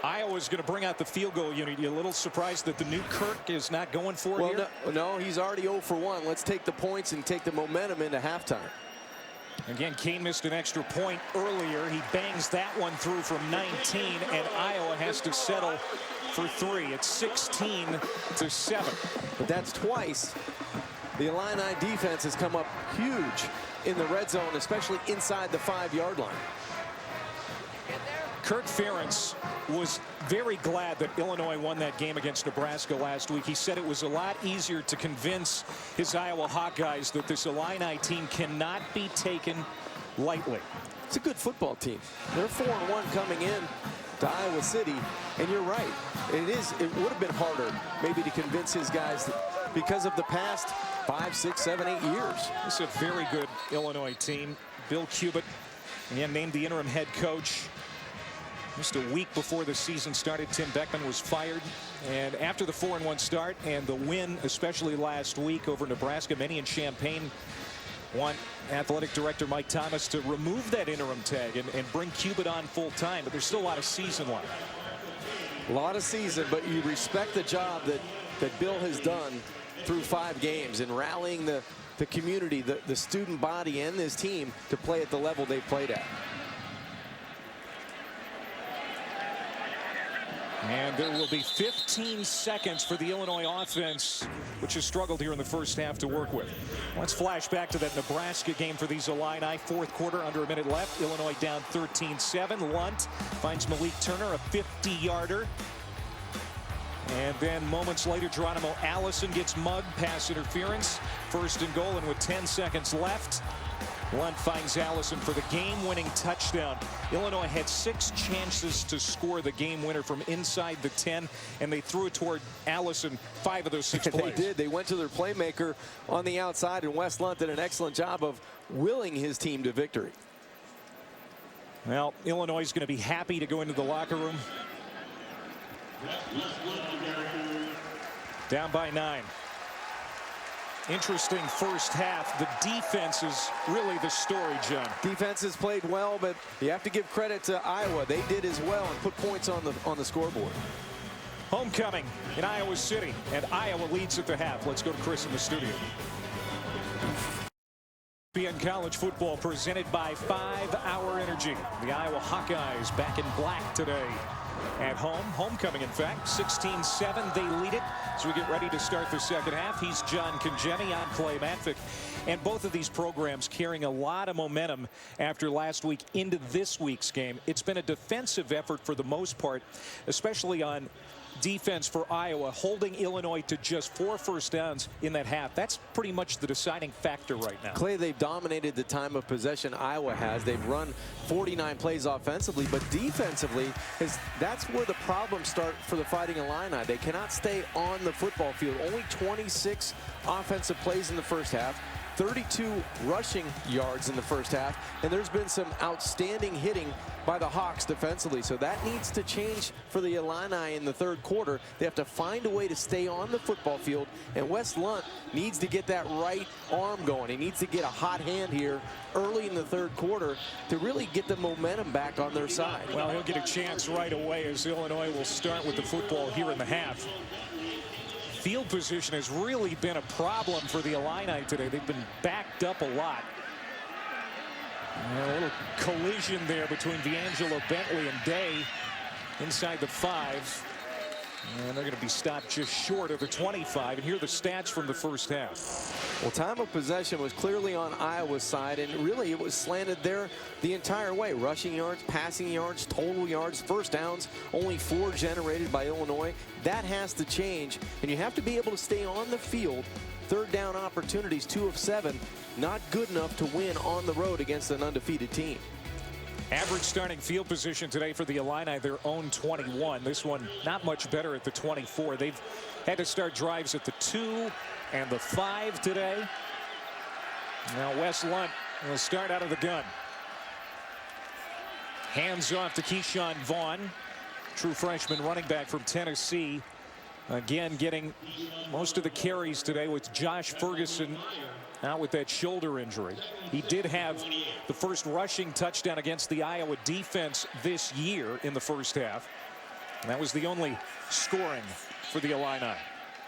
Iowa's going to bring out the field goal unit. You a little surprised that the new Kirk is not going for it here? No, he's already 0 for 1. Let's take the points and take the momentum into halftime. Again, Kane missed an extra point earlier. He bangs that one through from 19, and Iowa has to settle for 3. It's 16-7. But that's twice the Illini defense has come up huge in the red zone, especially inside the 5-yard line. Kirk Ferentz was very glad that Illinois won that game against Nebraska last week. He said it was a lot easier to convince his Iowa Hawkeyes that this Illini team cannot be taken lightly. It's a good football team. They're 4-1 coming in to Iowa City, and you're right. It would have been harder maybe to convince his guys that because of the past 5, 6, 7, 8 years. This is a very good Illinois team. Bill Cubit, again, named the interim head coach. Just a week before the season started, Tim Beckman was fired. And after the 4-1 start and the win, especially last week over Nebraska, many in Champaign want athletic director Mike Thomas to remove that interim tag and bring Cubit on full time. But there's still a lot of season left. A lot of season, but you respect the job that Bill has done through 5 games and rallying the community, the student body, and this team to play at the level they played at. And there will be 15 seconds for the Illinois offense, which has struggled here in the first half, to work with. Let's flash back to that Nebraska game for these Illini. Fourth quarter, under a minute left. Illinois down 13-7. Lunt finds Malik Turner, a 50-yarder. And then moments later, Geronimo Allison gets mugged, pass interference. First and goal, and with 10 seconds left, Lunt finds Allison for the game-winning touchdown. Illinois had 6 chances to score the game winner from inside the 10, and they threw it toward Allison 5 of those 6 plays. They did. They went to their playmaker on the outside, and Wes Lunt did an excellent job of willing his team to victory. Well, Illinois is going to be happy to go into the locker room. Down by 9. Interesting first half. The defense is really the story, John. Defense has played well, but you have to give credit to Iowa. They did as well and put points on the scoreboard. Homecoming in Iowa City, and Iowa leads at the half. Let's go to Chris in the studio. ESPN College Football presented by 5 Hour Energy. The Iowa Hawkeyes back in black today. At home, homecoming in fact, 16-7, they lead it as we get ready to start the second half. He's Jordan Canzeri, I'm Clay Matvick, and both of these programs carrying a lot of momentum after last week into this week's game. It's been a defensive effort for the most part, especially on defense for Iowa, holding Illinois to just 4 first downs in that half. That's pretty much the deciding factor right now. Clay, they've dominated the time of possession Iowa has. They've run 49 plays offensively, but defensively, that's where the problems start for the Fighting Illini. They cannot stay on the football field. Only 26 offensive plays in the first half. 32 rushing yards in the first half, and there's been some outstanding hitting by the Hawks defensively. So that needs to change for the Illini in the third quarter. They have to find a way to stay on the football field, and Wes Lunt needs to get that right arm going. He needs to get a hot hand here early in the third quarter to really get the momentum back on their side. Well, he'll get a chance right away as Illinois will start with the football here in the half. Field position has really been a problem for the Illini today. They've been backed up a lot. A little collision there between D'Angelo Bentley and Day inside the 5. And they're going to be stopped just short of the 25. And here are the stats from the first half. Well, time of possession was clearly on Iowa's side, and really it was slanted there the entire way. Rushing yards, passing yards, total yards, first downs, only 4 generated by Illinois. That has to change, and you have to be able to stay on the field. Third down opportunities, 2 of 7. Not good enough to win on the road against an undefeated team. Average starting field position today for the Illini, their own 21. This one not much better at the 24. They've had to start drives at the 2 and the 5 today. Now Wes Lunt will start out of the gun. Hands off to Keyshawn Vaughn, true freshman running back from Tennessee. Again, getting most of the carries today with Josh Ferguson out with that shoulder injury. He did have the first rushing touchdown against the Iowa defense this year in the first half. And that was the only scoring for the Illini.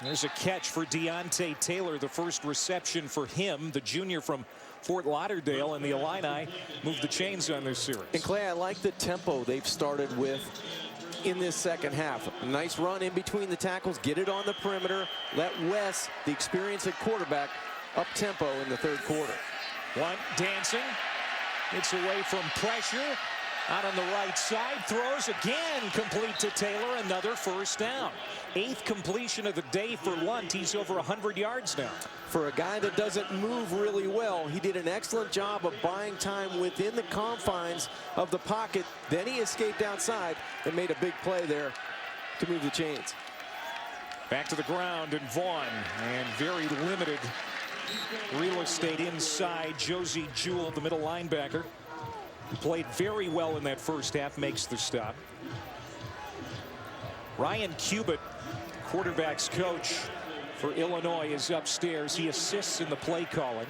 There's a catch for Deontay Taylor, the first reception for him, the junior from Fort Lauderdale, and the Illini moved the chains on this series. And Clay, I like the tempo they've started with in this second half. A nice run in between the tackles, get it on the perimeter, let Wes, the experience at quarterback, up tempo in the third quarter. Lunt dancing, it's away from pressure, out on the right side, throws again, complete to Taylor, another first down. 8th completion of the day for Lunt. He's over 100 yards now. For a guy that doesn't move really well, he did an excellent job of buying time within the confines of the pocket. Then he escaped outside and made a big play there to move the chains. Back to the ground, and Vaughn, and very limited real estate inside. Josie Jewell, the middle linebacker, who played very well in that first half, makes the stop. Ryan Cubitt, quarterback's coach for Illinois, is upstairs. He assists in the play calling.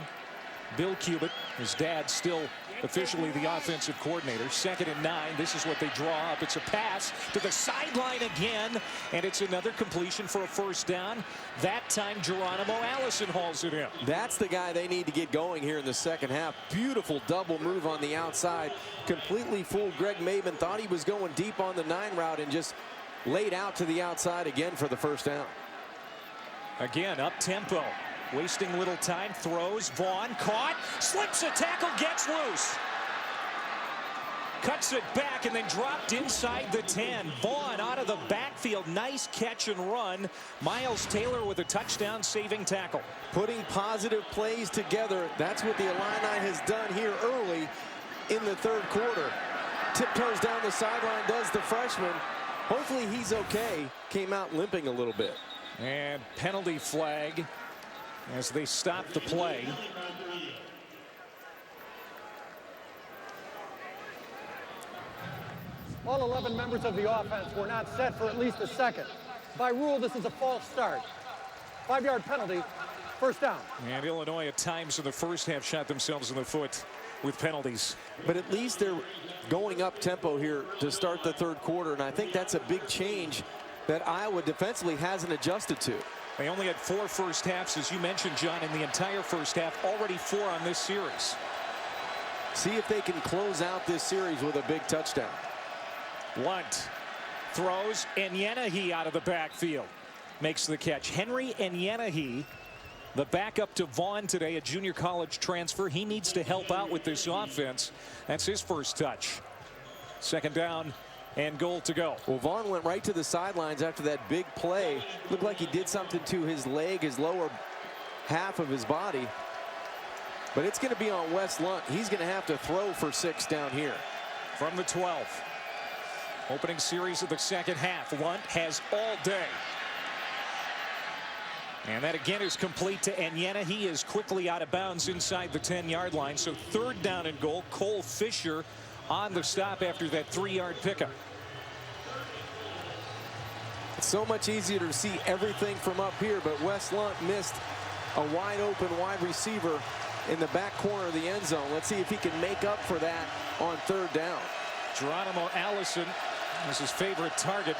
Bill Cubitt, his dad, still officially the offensive coordinator. 2nd and 9. This is what they draw up. It's a pass to the sideline again, and it's another completion for a first down. That time Geronimo Allison hauls it in. That's the guy they need to get going here in the second half. Beautiful double move on the outside. Completely fooled Greg Maben. Thought he was going deep on the 9 route and just laid out to the outside again for the first down. Again, up tempo, wasting little time, throws, Vaughn caught, slips a tackle, gets loose. Cuts it back and then dropped inside the 10. Vaughn out of the backfield. Nice catch and run. Miles Taylor with a touchdown saving tackle. Putting positive plays together. That's what the Illini has done here early in the third quarter. Tiptoes down the sideline, does the freshman. Hopefully he's okay. Came out limping a little bit. And penalty flag as they stop the play. All 11 members of the offense were not set for at least a second. By rule, this is a false start. 5-yard penalty, first down. And Illinois at times in the first half shot themselves in the foot with penalties. But at least they're going up tempo here to start the third quarter, and I think that's a big change that Iowa defensively hasn't adjusted to. They only had 4 first halves, as you mentioned, John, in the entire first half. Already 4 on this series. See if they can close out this series with a big touchdown. Lunt throws, and Yenahe out of the backfield makes the catch. Henry and Yenahe, the backup to Vaughn today, a junior college transfer. He needs to help out with this offense. That's his first touch. Second down and goal to go. Well, Vaughn went right to the sidelines after that big play. Looked like he did something to his leg, his lower half of his body. But it's going to be on Wes Lunt. He's going to have to throw for 6 down here. From the 12. Opening series of the second half. Lunt has all day. And that again is complete to Enyena. He is quickly out of bounds inside the 10-yard line. So third down and goal. Cole Fisher on the stop after that 3-yard pickup. It's so much easier to see everything from up here, but Wes Lunt missed a wide open wide receiver in the back corner of the end zone. Let's see if he can make up for that on third down. Geronimo Allison is his favorite target.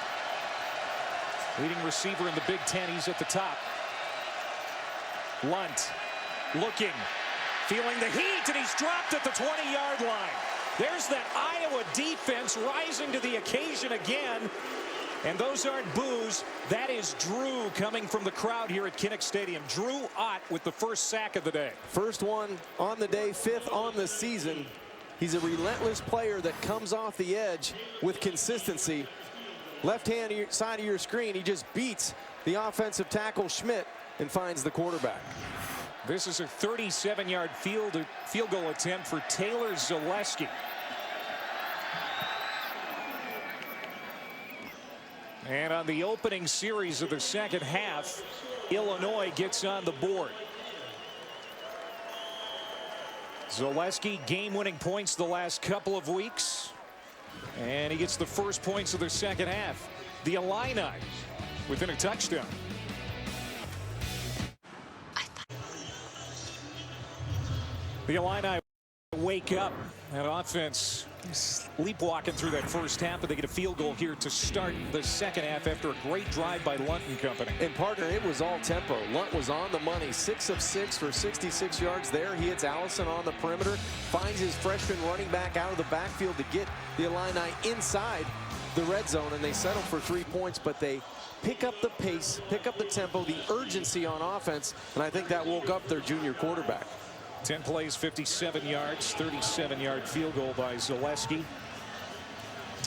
Leading receiver in the Big Ten. He's at the top. Lunt looking, feeling the heat, and he's dropped at the 20-yard line. There's that Iowa defense rising to the occasion again. And those aren't boos. That is Drew coming from the crowd here at Kinnick Stadium. Drew Ott with the first sack of the day. First one on the day, 5th on the season. He's a relentless player that comes off the edge with consistency. Left-hand side of your screen, he just beats the offensive tackle Schmidt and finds the quarterback. This is a 37-yard field goal attempt for Taylor Zaleski. And on the opening series of the second half, Illinois gets on the board. Zaleski game-winning points the last couple of weeks. And he gets the first points of the second half. The Illini within a touchdown. The Illini wake up. That offense sleepwalking through that first half, but they get a field goal here to start the second half after a great drive by Lunt and company. And partner, it was all tempo. Lunt was on the money, 6 of 6 for 66 yards there. He hits Allison on the perimeter, finds his freshman running back out of the backfield to get the Illini inside the red zone, and they settle for 3 points, but they pick up the pace, pick up the tempo, the urgency on offense, and I think that woke up their junior quarterback. 10 plays, 57 yards, 37-yard field goal by Zaleski.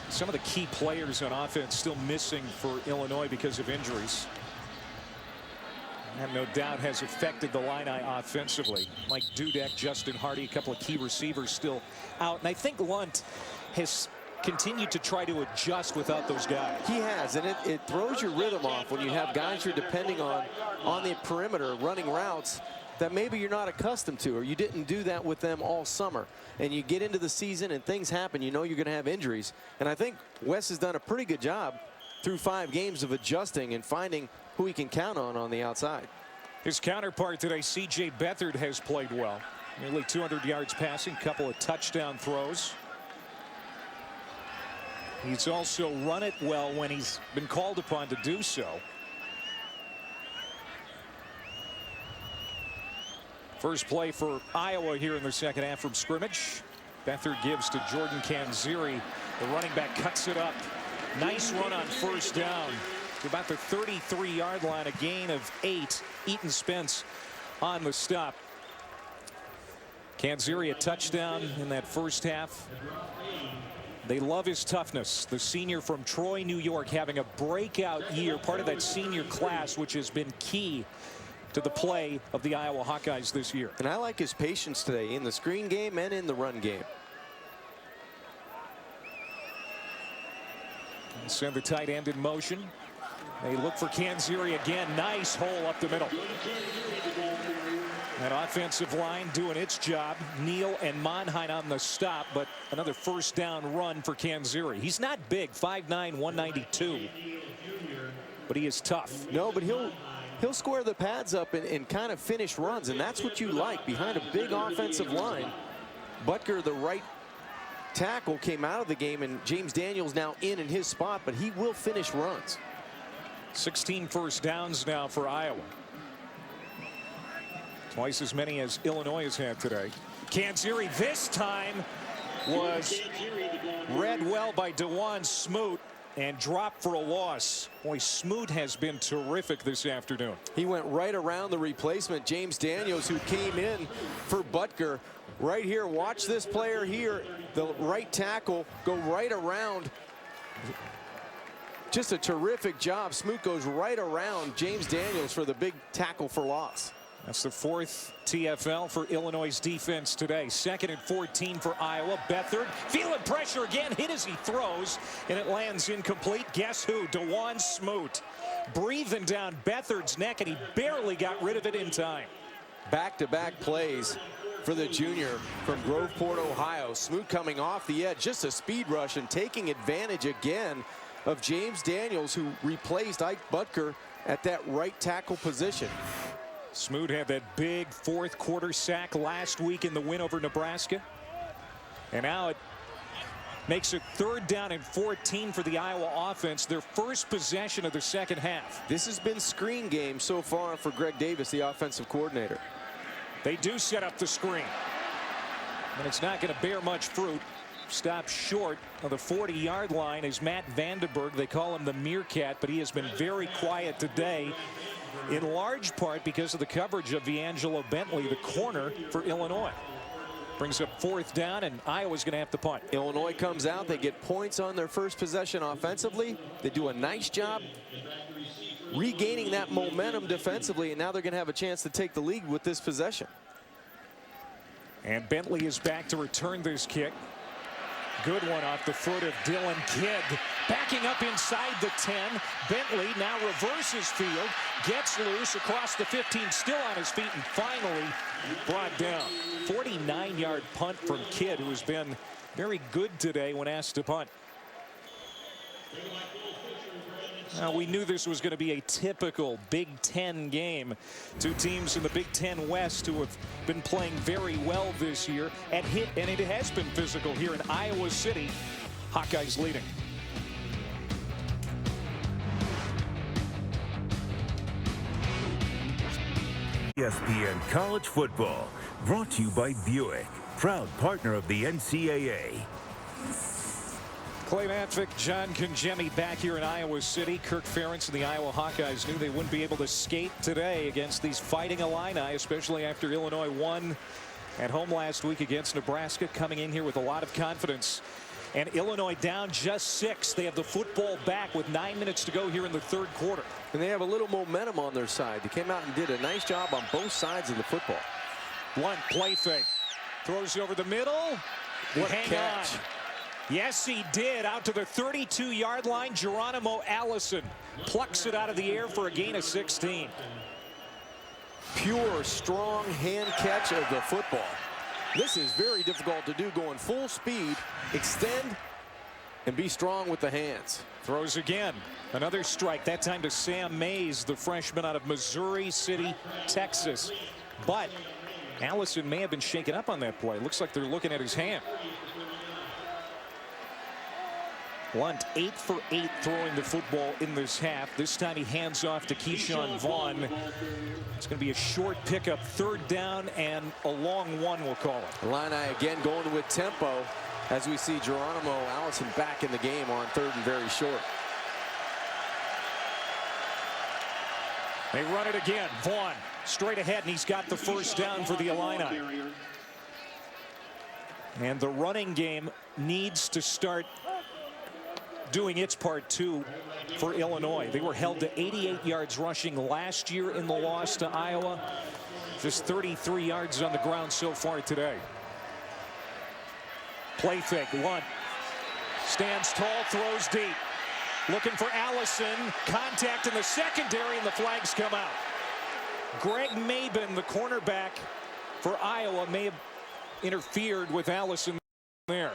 Some of the key players on offense still missing for Illinois because of injuries. And no doubt has affected the Illini offensively. Mike Dudek, Justin Hardy, a couple of key receivers still out. And I think Lunt has continued to try to adjust without those guys. He has, and it throws your rhythm off when you have guys you're depending on the perimeter running routes that maybe you're not accustomed to, or you didn't do that with them all summer. And you get into the season and things happen, you know you're going to have injuries. And I think Wes has done a pretty good job through 5 games of adjusting and finding who he can count on the outside. His counterpart today, C.J. Beathard, has played well. Nearly 200 yards passing, couple of touchdown throws. He's also run it well when he's been called upon to do so. First play for Iowa here in the second half from scrimmage. Beathard gives to Jordan Canziri. The running back cuts it up Nice run on first down to about the 33-yard line, a gain of 8. Eaton Spence on the stop. Canziri a touchdown in that first half. They love his toughness. The senior from Troy, New York, having a breakout year, part of that senior class, which has been key to the play of the Iowa Hawkeyes this year. And I like his patience today in the screen game and in the run game. Send the tight end in motion. They look for Canziri again. Nice hole up the middle. That offensive line doing its job. Neal and Monheim on the stop, but another first down run for Canziri. He's not big, 5'9", 192, but he is tough. No, but he'll square the pads up and kind of finish runs, and that's what you like behind a big offensive line. Butker, the right tackle, came out of the game, and James Daniels now in his spot, but he will finish runs. 16 first downs now for Iowa. Twice as many as Illinois has had today. Canziri this time was read well by DeJuan Smoot and dropped for a loss. Boy, Smoot has been terrific this afternoon. He went right around the replacement, James Daniels, who came in for Butker. Right here, watch this player here, the right tackle, go right around. Just a terrific job. Smoot goes right around James Daniels for the big tackle for loss. That's the 4th TFL for Illinois' defense today. 2nd and 14 for Iowa. Beathard feeling pressure again, hit as he throws, and it lands incomplete. Guess who? DeJuan Smoot breathing down Beathard's neck, and he barely got rid of it in time. Back-to-back plays for the junior from Groveport, Ohio. Smoot coming off the edge, just a speed rush, and taking advantage again of James Daniels, who replaced Ike Butker at that right tackle position. Smoot had that big 4th quarter sack last week in the win over Nebraska. And now it makes it 3rd down and 14 for the Iowa offense, their first possession of the second half. This has been screen game so far for Greg Davis, the offensive coordinator. They do set up the screen, and it's not going to bear much fruit. Stopped short of the 40-yard line is Matt Vandenberg. They call him the Meerkat, but he has been very quiet today, in large part because of the coverage of D'Angelo Bentley, the corner for Illinois. Brings up 4th down, and Iowa's going to have to punt. Illinois comes out. They get points on their first possession offensively. They do a nice job regaining that momentum defensively, and now they're going to have a chance to take the lead with this possession. And Bentley is back to return this kick. Good one off the foot of Dylan Kidd. Backing up inside the 10. Bentley now reverses field, gets loose across the 15, still on his feet, and finally brought down. 49-yard punt from Kidd, who has been very good today when asked to punt. Now, we knew this was going to be a typical Big Ten game. Two teams in the Big Ten West who have been playing very well this year, and it has been physical here in Iowa City. Hawkeyes leading. ESPN College Football, brought to you by Buick, proud partner of the NCAA. Clay Matvick, John Canzeri back here in Iowa City. Kirk Ferentz and the Iowa Hawkeyes knew they wouldn't be able to skate today against these Fighting Illini, especially after Illinois won at home last week against Nebraska, coming in here with a lot of confidence. And Illinois down just 6. They have the football back with 9 minutes to go here in the 3rd quarter. And they have a little momentum on their side. They came out and did a nice job on both sides of the football. Blunt play fake. Throws over the middle. What a catch. On. Yes, he did. Out to the 32-yard line. Geronimo Allison plucks it out of the air for a gain of 16. Pure, strong hand catch of the football. This is very difficult to do, going full speed, extend, and be strong with the hands. Throws again. Another strike, that time to Sam Mays, the freshman out of Missouri City, Texas. But Allison may have been shaken up on that play. Looks like they're looking at his hand. Blunt 8 for 8 throwing the football in this half. This time he hands off to Keyshawn Vaughn. It's going to be a short pickup, 3rd down and a long one, we'll call it. Illini again going with tempo. as we see Geronimo Allison back in the game on 3rd and very short. They run it again. Vaughn straight ahead, and he's got the first down for the Illini. And the running game needs to start doing its part too for Illinois. They were held to 88 yards rushing last year in the loss to Iowa. Just 33 yards on the ground so far today. Play fake. Lunt stands tall, throws deep. Looking for Allison. Contact in the secondary, and the flags come out. Greg Mabin, the cornerback for Iowa, may have interfered with Allison there.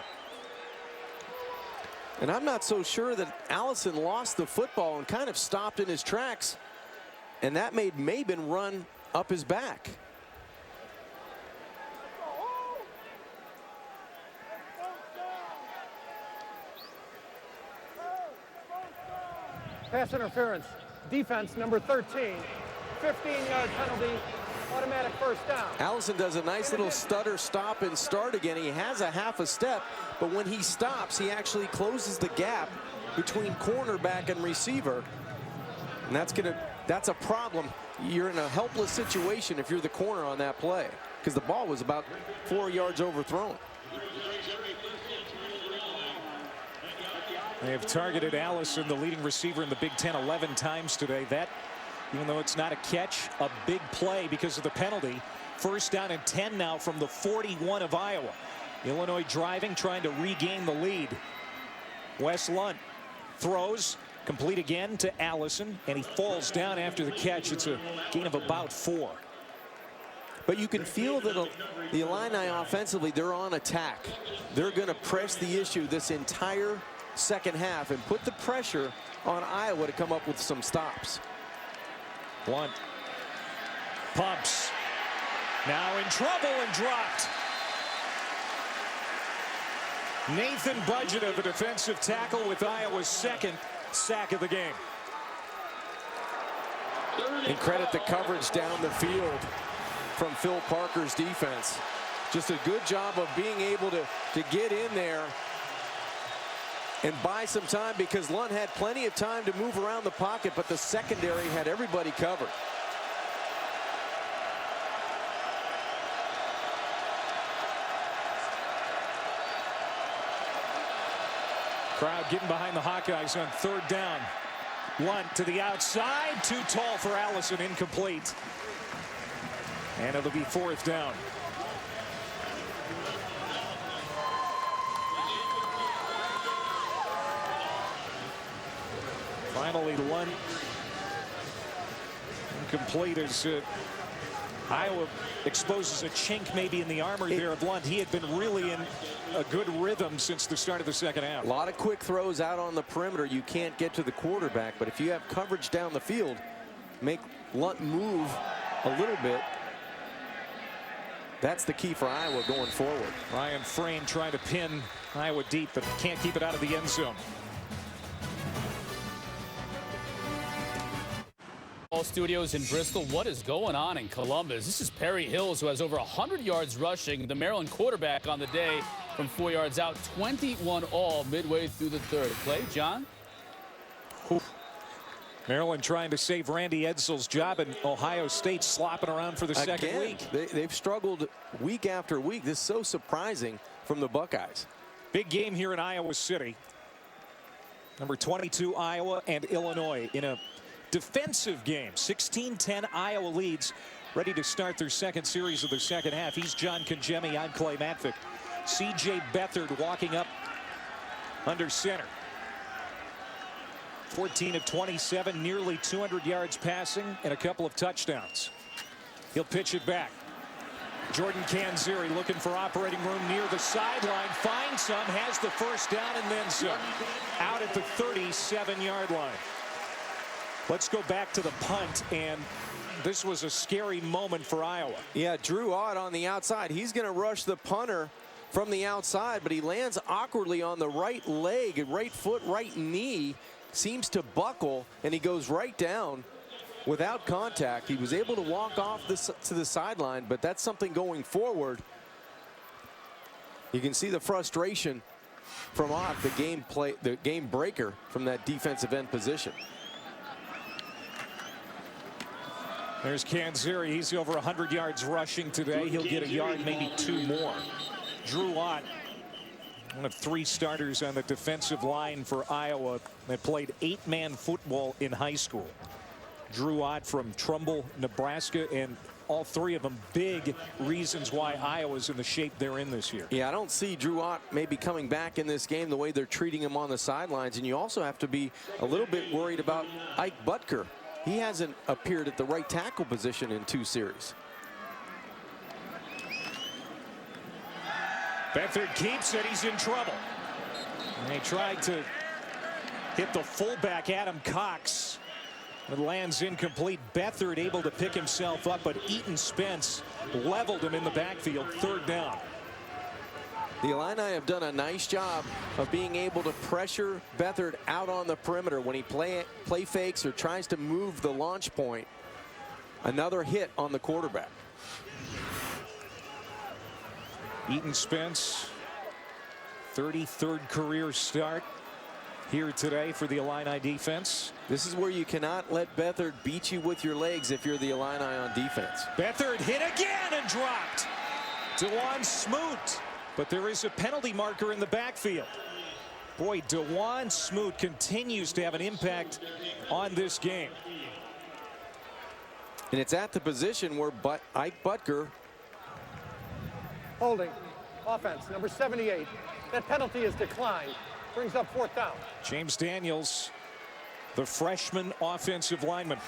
And I'm not so sure that Allison lost the football and kind of stopped in his tracks. And that made Mabin run up his back. Pass interference. Defense number 13. 15-yard penalty. Automatic first down. Allison does a nice little stutter, stop, and start again. He has a half a step, but when he stops, he actually closes the gap between cornerback and receiver. And that's a problem. You're in a helpless situation if you're the corner on that play, because the ball was about 4 yards overthrown. They have targeted Allison, the leading receiver in the Big Ten, 11 times today. That, even though it's not a catch, a big play because of the penalty. First down and 10 now from the 41 of Iowa. Illinois driving, trying to regain the lead. Wes Lunt throws, complete again to Allison, and he falls down after the catch. It's a gain of about 4. But you can feel that the Illini offensively, they're on attack. They're going to press the issue this entire second half and put the pressure on Iowa to come up with some stops. Lunt pumps. Now in trouble and dropped. Nathan Budget of a defensive tackle with Iowa's 2nd sack of the game. And credit the coverage down the field from Phil Parker's defense. Just a good job of being able to get in there and buy some time, because Lunt had plenty of time to move around the pocket, but the secondary had everybody covered. Crowd getting behind the Hawkeyes on 3rd down. Lunt to the outside, too tall for Allison, incomplete. And it'll be 4th down. Finally, Lunt incomplete as Iowa exposes a chink maybe in the armor there of Lunt. He had been really in a good rhythm since the start of the second half. A lot of quick throws out on the perimeter. You can't get to the quarterback, but if you have coverage down the field, make Lunt move a little bit. That's the key for Iowa going forward. Ryan Frame trying to pin Iowa deep, but can't keep it out of the end zone. Studios in Bristol. What is going on in Columbus? This is Perry Hills, who has over 100 yards rushing. The Maryland quarterback on the day from 4 yards out. 21 all midway through the 3rd. Play, John? Oof. Maryland trying to save Randy Edsall's job, and Ohio State slopping around for the second week. They've struggled week after week. This is so surprising from the Buckeyes. Big game here in Iowa City. Number 22 Iowa and Illinois in a defensive game. 16-10 Iowa leads, ready to start their second series of their second half. He's John Canzeri. I'm Clay Matvick. C.J. Beathard walking up under center. 14 of 27, nearly 200 yards passing and a couple of touchdowns. He'll pitch it back. Jordan Canzeri looking for operating room near the sideline. Finds some, has the first down, and then some. Out at the 37-yard line. Let's go back to the punt, and this was a scary moment for Iowa. Yeah, Drew Ott on the outside. He's going to rush the punter from the outside, but he lands awkwardly on the right leg, right foot, right knee. Seems to buckle, and he goes right down without contact. He was able to walk off to the sideline, but that's something going forward. You can see the frustration from Ott, the game breaker from that defensive end position. There's Canziri. He's over 100 yards rushing today. He'll get a yard, maybe 2 more. Drew Ott, one of 3 starters on the defensive line for Iowa that played 8-man football in high school. Drew Ott from Trumbull, Nebraska, and all 3 of them big reasons why Iowa's in the shape they're in this year. Yeah, I don't see Drew Ott maybe coming back in this game the way they're treating him on the sidelines. And you also have to be a little bit worried about Ike Butker. He hasn't appeared at the right tackle position in 2 series. Beathard keeps it. He's in trouble. And they tried to hit the fullback, Adam Cox. It lands incomplete. Beathard able to pick himself up, but Eaton Spence leveled him in the backfield. 3rd down. The Illini have done a nice job of being able to pressure Beathard out on the perimeter when he play fakes or tries to move the launch point. Another hit on the quarterback. Eaton Spence, 33rd career start here today for the Illini defense. This is where you cannot let Beathard beat you with your legs if you're the Illini on defense. Beathard hit again and dropped. DeJuan Smoot. But there is a penalty marker in the backfield. Boy, DeJuan Smoot continues to have an impact on this game. And it's at the position where Ike Butker. Holding. Offense, number 78. That penalty is declined. Brings up 4th down. James Daniels, the freshman offensive lineman.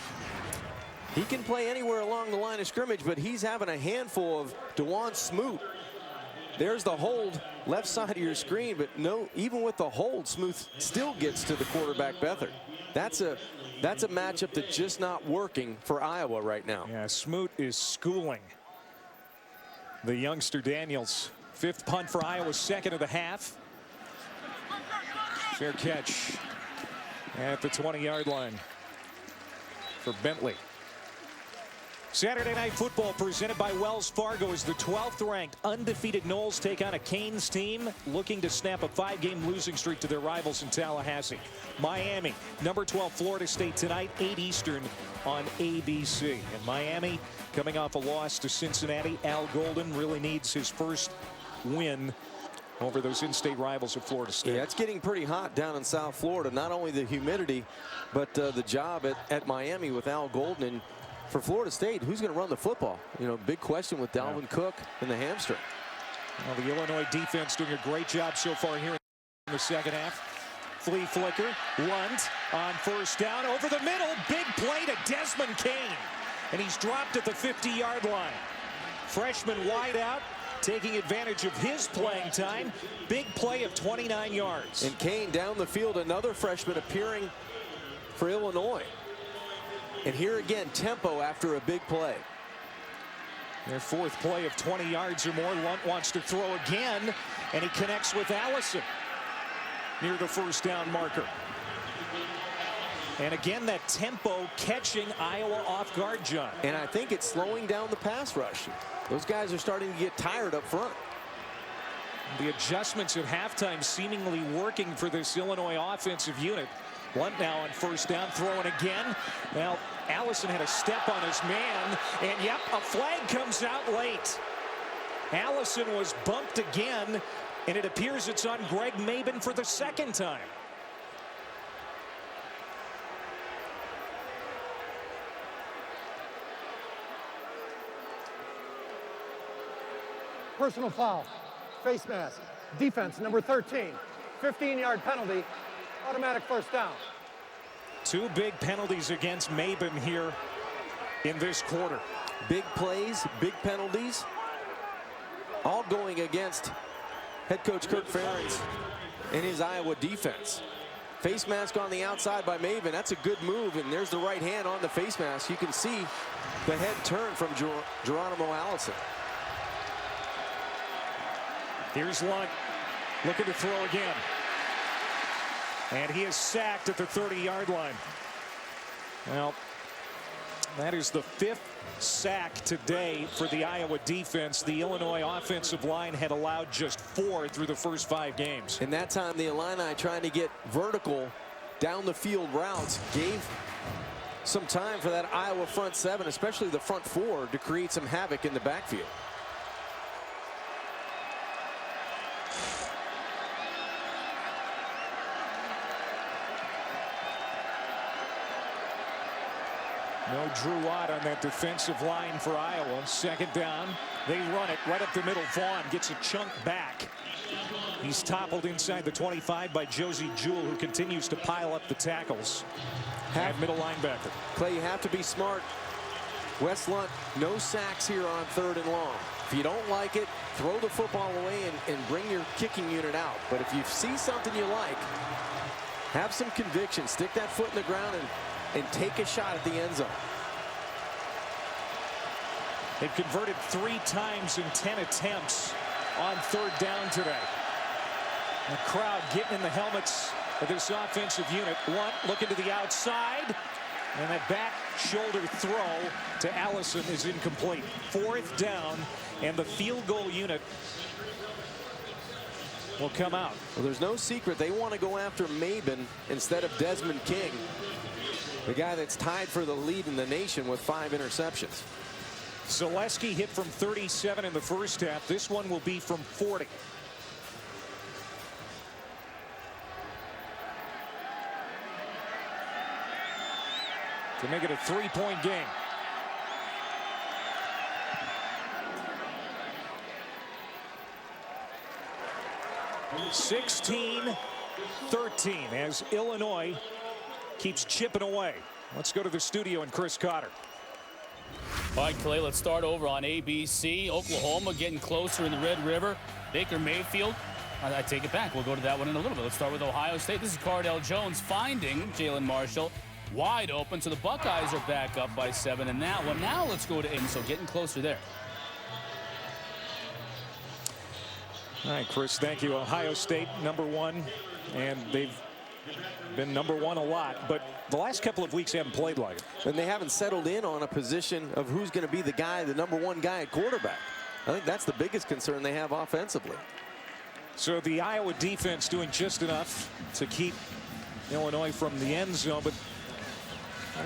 He can play anywhere along the line of scrimmage, but he's having a handful of DeJuan Smoot. There's the hold, left side of your screen, but no, even with the hold, Smoot still gets to the quarterback Beathard. That's a matchup that's just not working for Iowa right now. Yeah, Smoot is schooling the youngster Daniels. 5th punt for Iowa, 2nd of the half. Fair catch at the 20-yard line for Bentley. Saturday Night Football presented by Wells Fargo as the 12th ranked undefeated Noles take on a Canes team looking to snap a 5-game losing streak to their rivals in Tallahassee. Miami, number 12 Florida State tonight, 8 Eastern on ABC. And Miami coming off a loss to Cincinnati. Al Golden really needs his first win over those in-state rivals of Florida State. Yeah, it's getting pretty hot down in South Florida. Not only the humidity, but the job at Miami with Al Golden. And for Florida State, who's going to run the football? You know, big question with Dalvin Cook and the hamstring. Well, the Illinois defense doing a great job so far here in the 2nd half. Flea flicker, Lunt on 1st down, over the middle, big play to Desmond Kane. And he's dropped at the 50-yard line. Freshman wide out, taking advantage of his playing time. Big play of 29 yards. And Kane down the field, another freshman appearing for Illinois. And here again, tempo after a big play. Their 4th play of 20 yards or more. Lunt wants to throw again, and he connects with Allison near the 1st down marker. And again, that tempo catching Iowa off guard, John. And I think it's slowing down the pass rush. Those guys are starting to get tired up front. The adjustments at halftime seemingly working for this Illinois offensive unit. Lunt now on 1st down, throwing again. Well, Allison had a step on his man, and yep, a flag comes out late. Allison was bumped again, and it appears it's on Greg Maben for the 2nd time. Personal foul. Face mask. Defense, number 13. 15-yard penalty. Automatic 1st down. 2 big penalties against Maben here in this quarter. Big plays, big penalties, all going against head coach Kirk Ferentz and his Iowa defense. Face mask on the outside by Maben. That's a good move, and there's the right hand on the face mask. You can see the head turn from Geronimo Allison. Here's Lunt looking to throw again. And he is sacked at the 30-yard line. Well, That is the 5th sack today for the Iowa defense. The Illinois offensive line had allowed just 4 through the first 5 games. And that time the Illini trying to get vertical down the field routes gave some time for that Iowa front 7, especially the front 4, to create some havoc in the backfield. No Drew Watt on that defensive line for Iowa. 2nd down. They run it right up the middle. Vaughn gets a chunk back. He's toppled inside the 25 by Josie Jewell, who continues to pile up the tackles at middle linebacker. Clay, you have to be smart. Wes Lunt, no sacks here on 3rd and long. If you don't like it, throw the football away and bring your kicking unit out. But if you see something you like, have some conviction. Stick that foot in the ground and take a shot at the end zone. They've converted 3 times in 10 attempts on 3rd down today. The crowd getting in the helmets of this offensive unit. Lunt looking to the outside, and that back shoulder throw to Allison is incomplete. 4th down, and the field goal unit will come out. Well, there's no secret they want to go after Maben instead of Desmond King, the guy that's tied for the lead in the nation with 5 interceptions. Zaleski hit from 37 in the first half. This one will be from 40. To make it a 3-point game. (16-13) as Illinois keeps chipping away. Let's go to the studio and Chris Cotter. All right, Clay, let's start over on ABC. Oklahoma getting closer in the Red River. Baker Mayfield. I take it back. We'll go to that one in a little bit. Let's start with Ohio State. This is Cardell Jones finding Jalen Marshall wide open. So the Buckeyes are back up by 7. And now let's go to Aiden. So getting closer there. All right, Chris, thank you. Ohio State, #1, and they've been #1 a lot, but the last couple of weeks haven't played like it. And they haven't settled in on a position of who's going to be the guy, the #1 guy at quarterback. I think that's the biggest concern they have offensively. So the Iowa defense doing just enough to keep Illinois from the end zone, but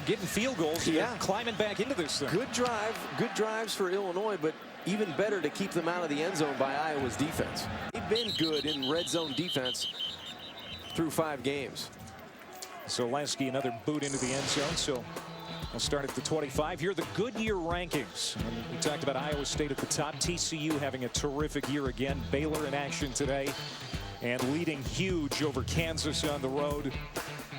getting field goals. Yeah, climbing back into this thing. Good drives for Illinois, but even better to keep them out of the end zone by Iowa's defense. They've been good in red zone defense through 5 games. So Lasky, another boot into the end zone. So we'll start at the 25. Here are the Goodyear rankings. And we talked about Iowa State at the top. TCU having a terrific year again. Baylor in action today and leading huge over Kansas on the road.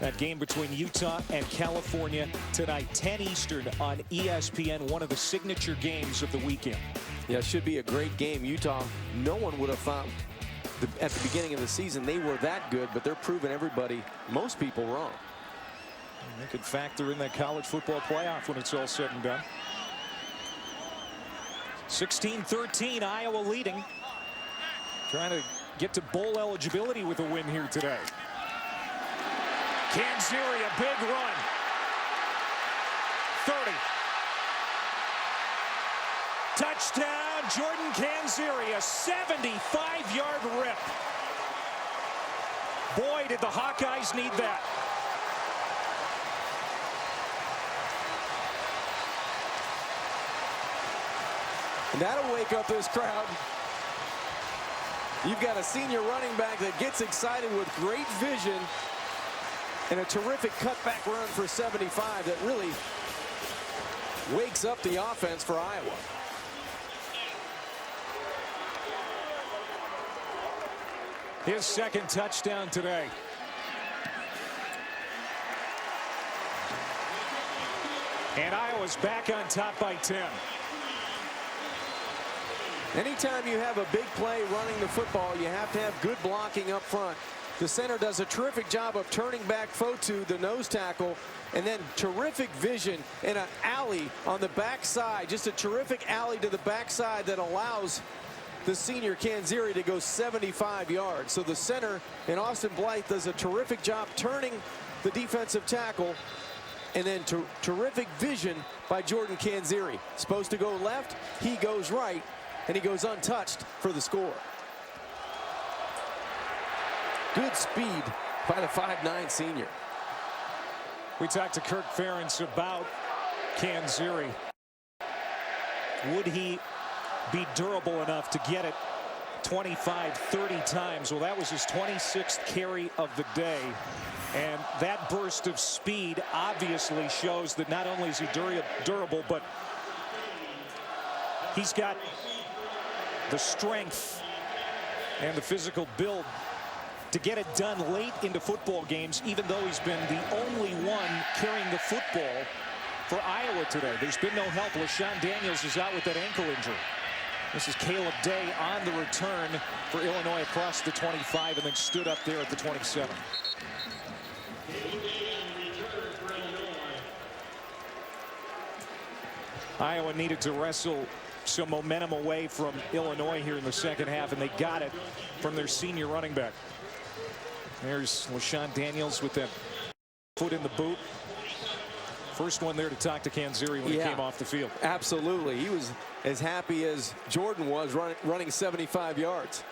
That game between Utah and California tonight, 10 Eastern on ESPN, one of the signature games of the weekend. Yeah, it should be a great game. Utah, no one would have thought at the beginning of the season they were that good, but they're proving everybody, most people, wrong. And they could factor in that college football playoff when it's all said and done. 16-13, Iowa leading. Trying to get to bowl eligibility with a win here today. Canziri, a big run. 30. Touchdown, Jordan Canziri, a 75-yard rip. Boy, did the Hawkeyes need that. And that'll wake up this crowd. You've got a senior running back that gets excited with great vision and a terrific cutback run for 75 that really wakes up the offense for Iowa. His 2nd touchdown today. And Iowa's back on top by 10. Anytime you have a big play running the football, you have to have good blocking up front. The center does a terrific job of turning back Fotu, the nose tackle, and then terrific vision in an alley on the backside. Just a terrific alley to the backside that allows the senior Canziri to go 75 yards. So the center and Austin Blythe does a terrific job turning the defensive tackle And then terrific vision by Jordan Canziri. Supposed to go left, he goes right, and he goes untouched for the score. Good speed by the 5'9" senior. We talked to Kirk Ferentz about Canziri. Would he be durable enough to get it 25, 30 times? Well, that was his 26th carry of the day. And that burst of speed obviously shows that not only is he durable, but he's got the strength and the physical build to get it done late into football games, even though he's been the only one carrying the football for Iowa today. There's been no help. LaShawn Daniels is out with that ankle injury. This is Caleb Day on the return for Illinois across the 25 and then stood up there at the 27. Iowa needed to wrestle some momentum away from Illinois here in the second half, and they got it from their senior running back. There's LaShawn Daniels with that foot in the boot. First one there to talk to Canziri when he came off the field. Absolutely. He was as happy as Jordan was running 75 yards.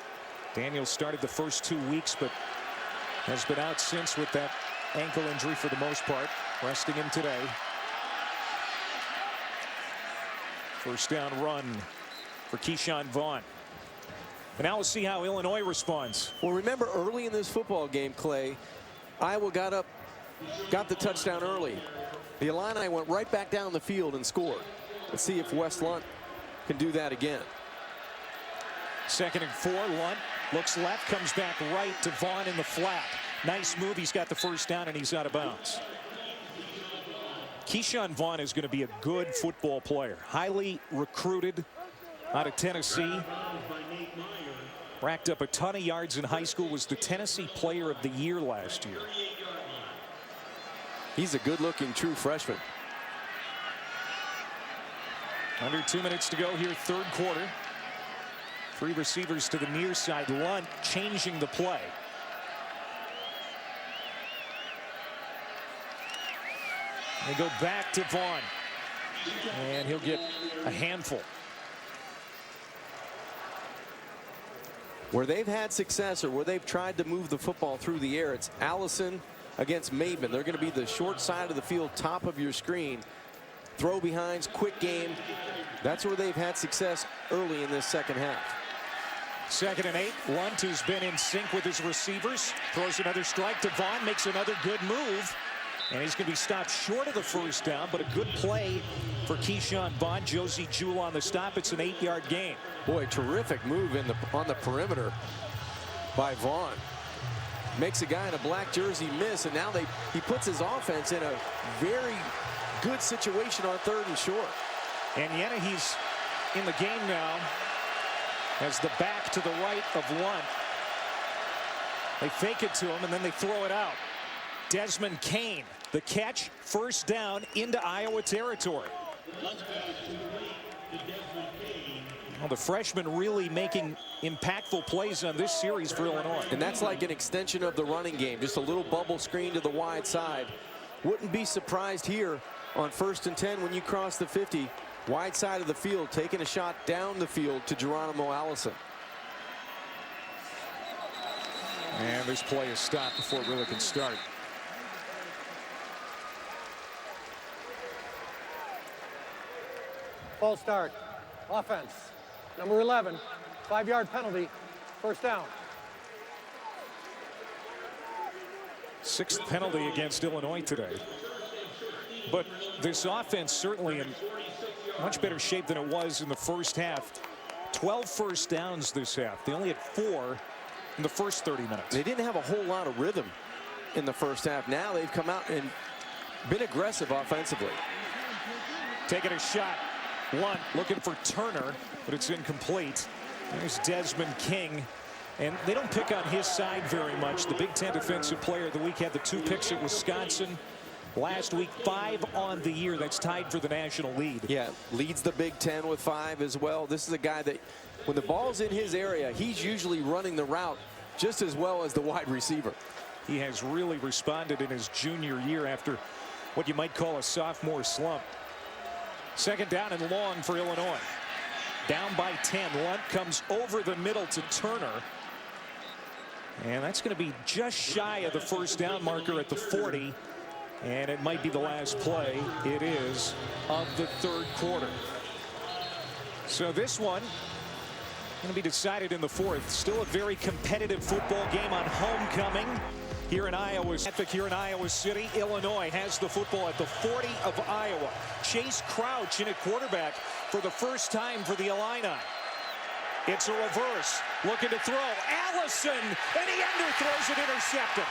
Daniels started the first 2 weeks, but has been out since with that ankle injury for the most part. Resting him today. First down run for Keyshawn Vaughn. And now we'll see how Illinois responds. Well, remember early in this football game, Clay, Iowa got the touchdown early. The Illini went right back down the field and scored. Let's see if Wes Lunt can do that again. 2nd and 4. Lunt looks left, comes back right to Vaughn in the flat. Nice move. He's got the first down and he's out of bounds. Keyshawn Vaughn is going to be a good football player. Highly recruited out of Tennessee. Racked up a ton of yards in high school. Was the Tennessee Player of the Year last year. He's a good-looking true freshman. Under 2 minutes to go here, third quarter. 3 receivers to the near side. Lunt changing the play. They go back to Vaughn. And he'll get a handful. Where they've had success or where they've tried to move the football through the air, it's Allison against Maven. They're going to be the short side of the field, top of your screen. Throw behinds, quick game. That's where they've had success early in this second half. 2nd and 8. Lunt, who's been in sync with his receivers, throws another strike to Vaughn, makes another good move. And he's going to be stopped short of the first down, but a good play for Keyshawn Vaughn. Josie Jewell on the stop. It's an 8-yard gain. Boy, terrific move on the perimeter by Vaughn. Makes a guy in a black jersey miss, and now he puts his offense in a very good situation on 3rd and short. And Yenahe's in the game now as the back to the right of Lunt. They fake it to him, and then they throw it out. Desmond Kane, the catch, first down into Iowa territory. Well, the freshman really making impactful plays on this series for Illinois. And that's like an extension of the running game. Just a little bubble screen to the wide side. Wouldn't be surprised here on 1st and 10 when you cross the 50. Wide side of the field, taking a shot down the field to Geronimo Allison. And this play is stopped before it really can start. False start. Offense. Number 11. 5-yard penalty. First down. 6th penalty against Illinois today. But this offense certainly in much better shape than it was in the first half. 12 first downs this half. They only had 4 in the first 30 minutes. They didn't have a whole lot of rhythm in the first half. Now they've come out and been aggressive offensively. Taking a shot. Lunt looking for Turner, but it's incomplete. There's Desmond King. And they don't pick on his side very much. The Big Ten Defensive Player of the Week had the 2 picks at Wisconsin last week. 5 on the year. That's tied for the national lead. Yeah, leads the Big Ten with 5 as well. This is a guy that when the ball's in his area, he's usually running the route just as well as the wide receiver. He has really responded in his junior year after what you might call a sophomore slump. Second down and long for Illinois. Down by 10. Lunt comes over the middle to Turner. And that's going to be just shy of the first down marker at the 40. And it might be the last play. It is of the third quarter. So this one going to be decided in the fourth. Still a very competitive football game on homecoming here in Iowa. Here in Iowa City, Illinois has the football at the 40 of Iowa. Chase Crouch in at quarterback for the first time for the Illini. It's a reverse, looking to throw. Allison, and he underthrows it, intercepted.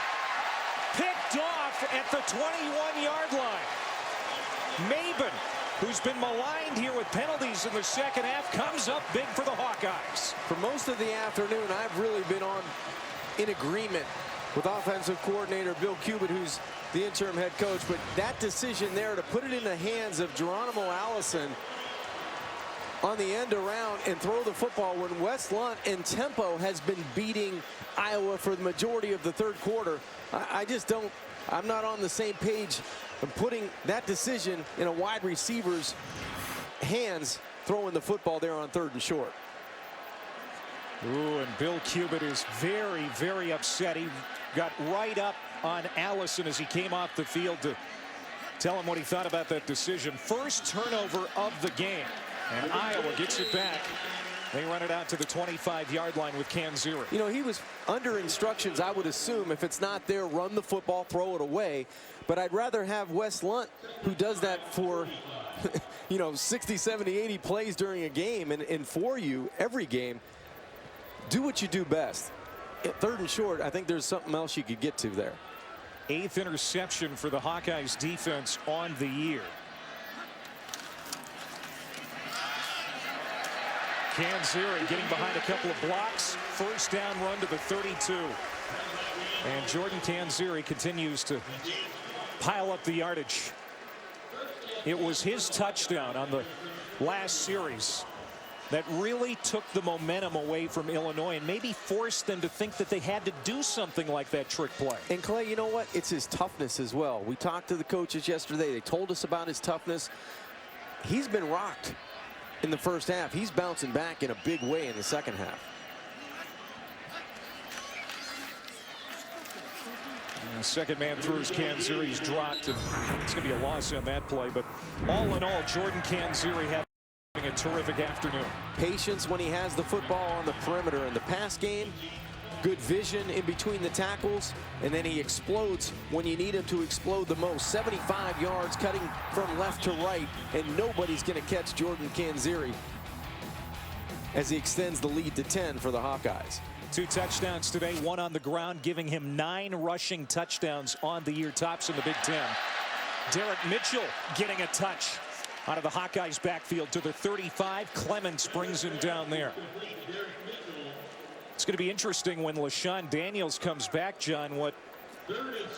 Picked off at the 21-yard line. Maben, who's been maligned here with penalties in the second half, comes up big for the Hawkeyes. For most of the afternoon, I've really been in agreement with offensive coordinator Bill Cubit, who's the interim head coach. But that decision there to put it in the hands of Geronimo Allison on the end around and throw the football when Wes Lunt in tempo has been beating Iowa for the majority of the third quarter. I'm not on the same page of putting that decision in a wide receiver's hands, throwing the football there on 3rd and short. Ooh, and Bill Cubit is very, very upset. He got right up on Allison as he came off the field to tell him what he thought about that decision. First turnover of the game, and Iowa gets it back. They run it out to the 25-yard line with Canziri. You know, he was under instructions, I would assume, if it's not there, run the football, throw it away. But I'd rather have Wes Lunt, who does that for, 60, 70, 80 plays during a game and for you every game, do what you do best. At 3rd and short, I think there's something else you could get to there. 8th interception for the Hawkeyes defense on the year. Canziri getting behind a couple of blocks. First down run to the 32. And Jordan Canzeri continues to pile up the yardage. It was his touchdown on the last series that really took the momentum away from Illinois and maybe forced them to think that they had to do something like that trick play. And Clay, you know what? It's his toughness as well. We talked to the coaches yesterday. They told us about his toughness. He's been rocked in the first half. He's bouncing back in a big way in the second half. And the second man throws. Canzeri's dropped, and it's going to be a loss on that play. But all in all, Jordan Canzeri having a terrific afternoon. Patience when he has the football on the perimeter in the pass game. Good vision in between the tackles, and then he explodes when you need him to explode the most. 75 yards cutting from left to right, and nobody's going to catch Jordan Canzeri as he extends the lead to 10 for the Hawkeyes. 2 touchdowns today, 1 on the ground, giving him 9 rushing touchdowns on the year, tops in the Big Ten. Derek Mitchell getting a touch out of the Hawkeyes backfield to the 35. Clements brings him down there. It's going to be interesting when LaShawn Daniels comes back, John, what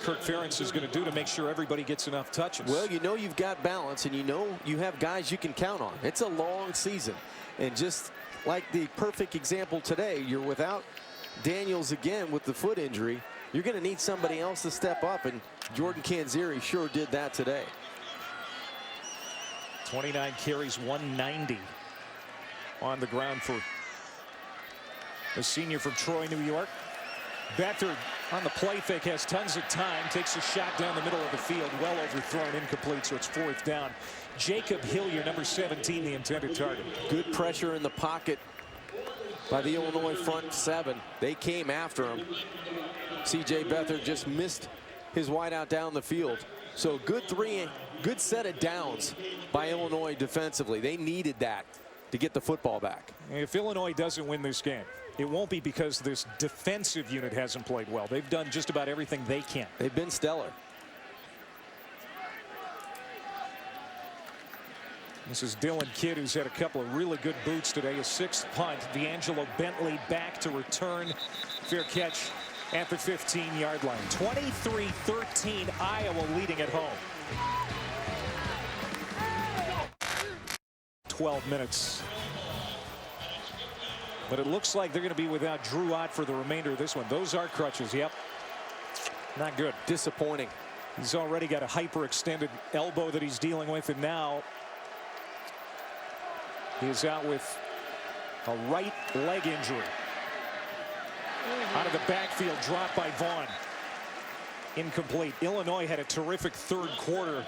Kirk Ferentz is going to do to make sure everybody gets enough touches. Well, you know you've got balance, and you know you have guys you can count on. It's a long season, and just like the perfect example today, you're without Daniels again with the foot injury. You're going to need somebody else to step up, and Jordan Canzeri sure did that today. 29 carries, 190 on the ground for the senior from Troy, New York. Beathard on the play fake, has tons of time, takes a shot down the middle of the field, well overthrown, incomplete, so it's 4th down. Jacob Hillier, number 17, the intended target. Good pressure in the pocket by the Illinois front 7. They came after him. C.J. Beathard just missed his wideout down the field. So good set of downs by Illinois defensively. They needed that to get the football back. If Illinois doesn't win this game, it won't be because this defensive unit hasn't played well. They've done just about everything they can. They've been stellar. This is Dylan Kidd, who's had a couple of really good boots today. A 6th punt. D'Angelo Bentley back to return. Fair catch at the 15-yard line. 23-13, Iowa leading at home. 12 minutes. But it looks like they're going to be without Drew Ott for the remainder of this one. Those are crutches. Yep. Not good. Disappointing. He's already got a hyperextended elbow that he's dealing with, and now he is out with a right leg injury. Out of the backfield, dropped by Vaughn. Incomplete. Illinois had a terrific third quarter.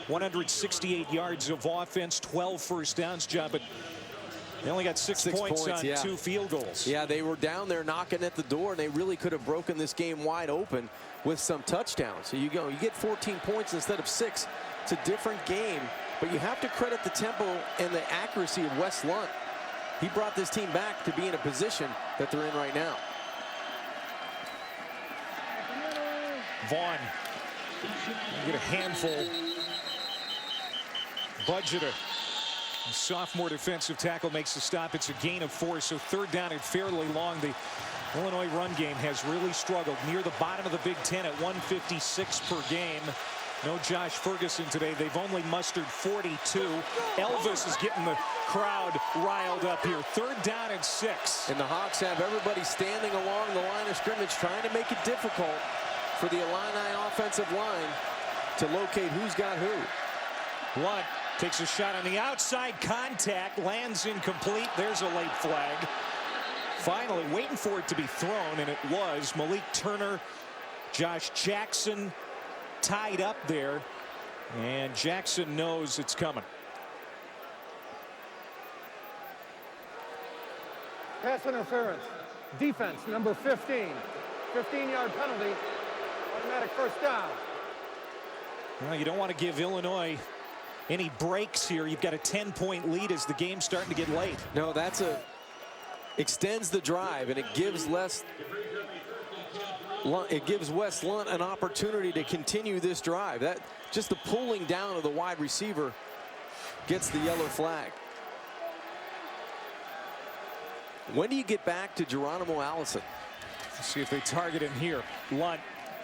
168 yards of offense, 12 first downs, John, but they only got six points on 2 field goals. Yeah, they were down there knocking at the door, and they really could have broken this game wide open with some touchdowns. So you get 14 points instead of 6. It's a different game, but you have to credit the tempo and the accuracy of Wes Lunt. He brought this team back to be in a position that they're in right now. Vaughn, get a handful. Budgeter, sophomore defensive tackle, makes the stop. It's a gain of 4, so third down and fairly long. The Illinois run game has really struggled. Near the bottom of the Big Ten at 156 per game. No Josh Ferguson today. They've only mustered 42. Elvis is getting the crowd riled up here. Third down and 6. And the Hawks have everybody standing along the line of scrimmage, trying to make it difficult for the Illini offensive line to locate who's got who. Lunt takes a shot on the outside, contact, lands incomplete. There's a late flag. Finally waiting for it to be thrown, and it was. Malik Turner, Josh Jackson tied up there, and Jackson knows it's coming. Pass interference. Defense, number 15. 15-yard penalty. Automatic first down. Well, you don't want to give Illinois any breaks here. You've got a 10-point lead as the game's starting to get late. No, extends the drive, and it gives Wes Lunt an opportunity to continue this drive. That just the pulling down of the wide receiver gets the yellow flag. When do you get back to Geronimo Allison? Let's see if they target him here. Lunt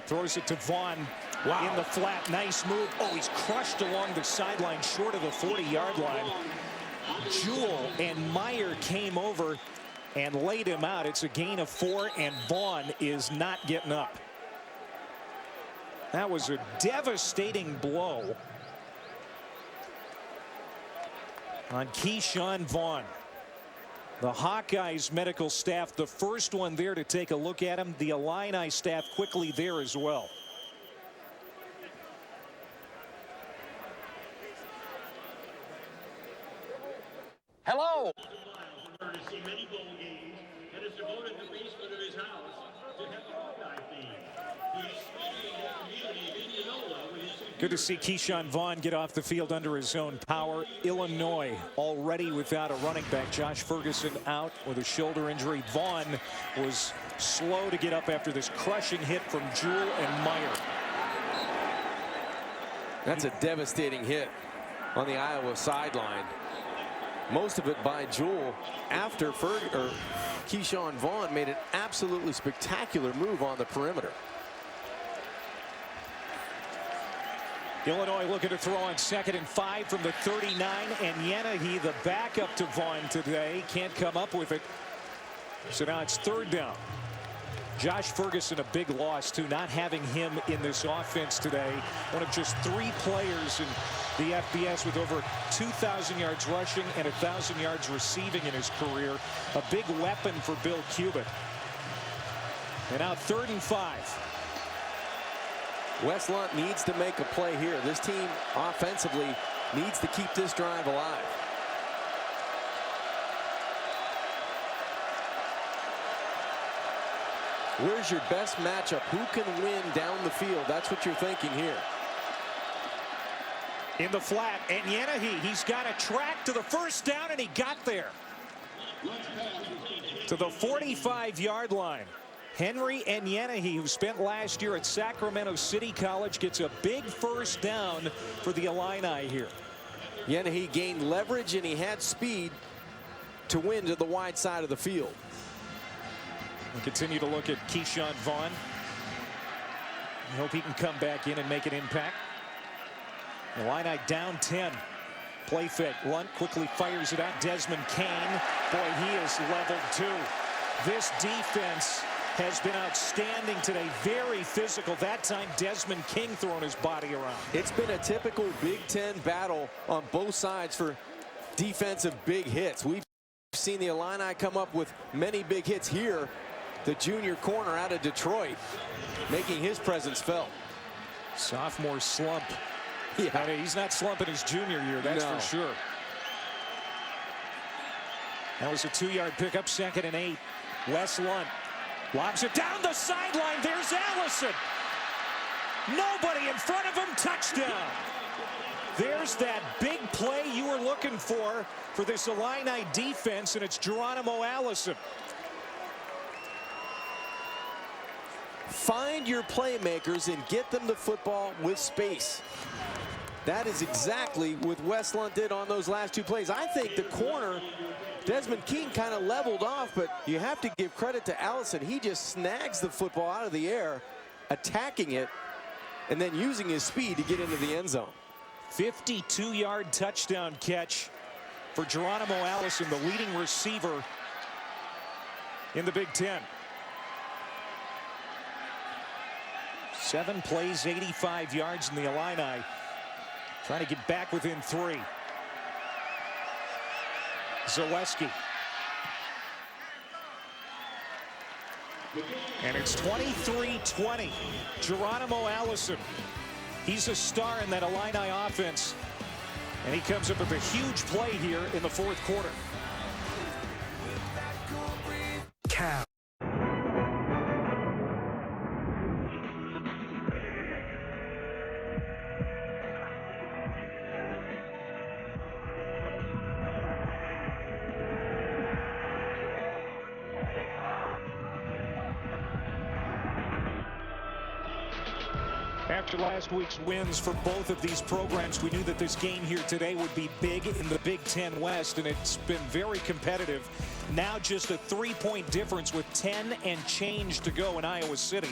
throws it to Vaughn. Wow. In the flat. Nice move. Oh, he's crushed along the sideline short of the 40-yard line. Jewell and Meyer came over and laid him out. It's a gain of 4, and Vaughn is not getting up. That was a devastating blow on Keyshawn Vaughn. The Hawkeyes medical staff, the first one there to take a look at him. The Illini staff quickly there as well. Hello. Good to see Keyshawn Vaughn get off the field under his own power. Illinois already without a running back. Josh Ferguson out with a shoulder injury. Vaughn was slow to get up after this crushing hit from Jewell and Meyer. That's a devastating hit on the Iowa sideline. Most of it by Jewell after Keyshawn Vaughn made an absolutely spectacular move on the perimeter. Illinois looking to throw on 2nd and 5 from the 39, and Yenahe, the backup to Vaughn today, can't come up with it. So now it's 3rd down. Josh Ferguson, a big loss too, not having him in this offense today. One of just 3 players in the FBS with over 2,000 yards rushing and 1,000 yards receiving in his career. A big weapon for Bill Cubitt. And now 3rd and 5. Wes Lunt needs to make a play here. This team offensively needs to keep this drive alive. Where's your best matchup? Who can win down the field? That's what you're thinking here. In the flat, and Yenahe, he's got a track to the first down, and he got there to the 45-yard line. Henry and Yenahe, who spent last year at Sacramento City College, gets a big first down for the Illini here. Yenahe gained leverage, and he had speed to win to the wide side of the field. We continue to look at Keyshawn Vaughn. I hope he can come back in and make an impact. Illini down 10. Play fake. Lunt quickly fires it out. Desmond Kane. Boy, he is leveled too. This defense has been outstanding today. Very physical. That time, Desmond King throwing his body around. It's been a typical Big Ten battle on both sides for defensive big hits. We've seen the Illini come up with many big hits here. The junior corner out of Detroit making his presence felt. Sophomore slump. Yeah. I mean, he's not slumping his junior year, that's for sure. That was a 2-yard pickup, 2nd and 8. Wes Lunt lobs it down the sideline. There's Allison. Nobody in front of him. Touchdown. There's that big play you were looking for this Illini defense, and it's Geronimo Allison. Find your playmakers and get them the football with space. That is exactly what Wes Lunt did on those last 2 plays. I think the corner, Desmond King, kind of leveled off, but you have to give credit to Allison. He just snags the football out of the air, attacking it, and then using his speed to get into the end zone. 52-yard touchdown catch for Geronimo Allison, the leading receiver in the Big Ten. 7 plays, 85 yards, in the Illini trying to get back within 3. Zaleski. And it's 23-20. Geronimo Allison. He's a star in that Illini offense. And he comes up with a huge play here in the 4th quarter. Cow. After last week's wins for both of these programs, we knew that this game here today would be big in the Big Ten West, and it's been very competitive. Now just a 3-point difference with 10 and change to go in Iowa City.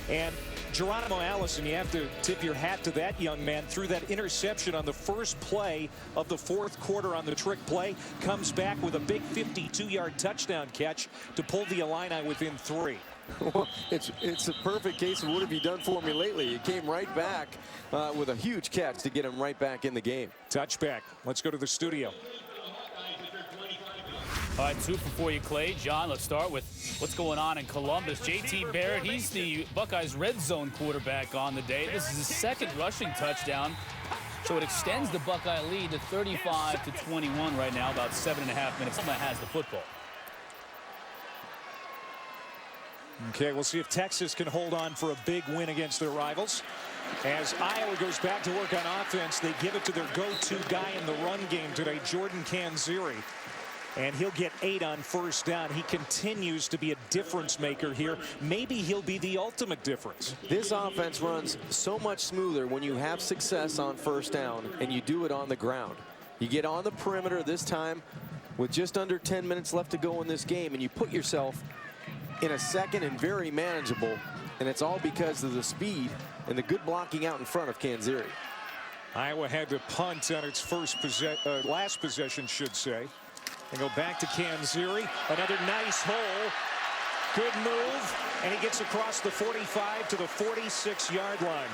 And Geronimo Allison, you have to tip your hat to that young man. Threw that interception on the first play of the 4th quarter on the trick play. Comes back with a big 52-yard touchdown catch to pull the Illini within 3. Well, it's a perfect case of what have you done for me lately. It came right back with a huge catch to get him right back in the game. Touchback. Let's go to the studio. All right, 2 for you, Clay. John, let's start with what's going on in Columbus. J.T. Barrett, he's the Buckeyes' red zone quarterback on the day. This is his 2nd rushing touchdown, so it extends the Buckeye lead to 35-21 right now, about 7.5 minutes. Illini has the football. Okay, we'll see if Texas can hold on for a big win against their rivals. As Iowa goes back to work on offense, they give it to their go-to guy in the run game today, Jordan Canzeri. And he'll get 8 on first down. He continues to be a difference maker here. Maybe he'll be the ultimate difference. This offense runs so much smoother when you have success on first down and you do it on the ground. You get on the perimeter this time with just under 10 minutes left to go in this game, and you put yourself in a 2nd and very manageable, and it's all because of the speed and the good blocking out in front of Canziri. Iowa had to punt on its last possession, should say. And go back to Canziri. Another nice hole. Good move. And he gets across the 45 to the 46-yard line.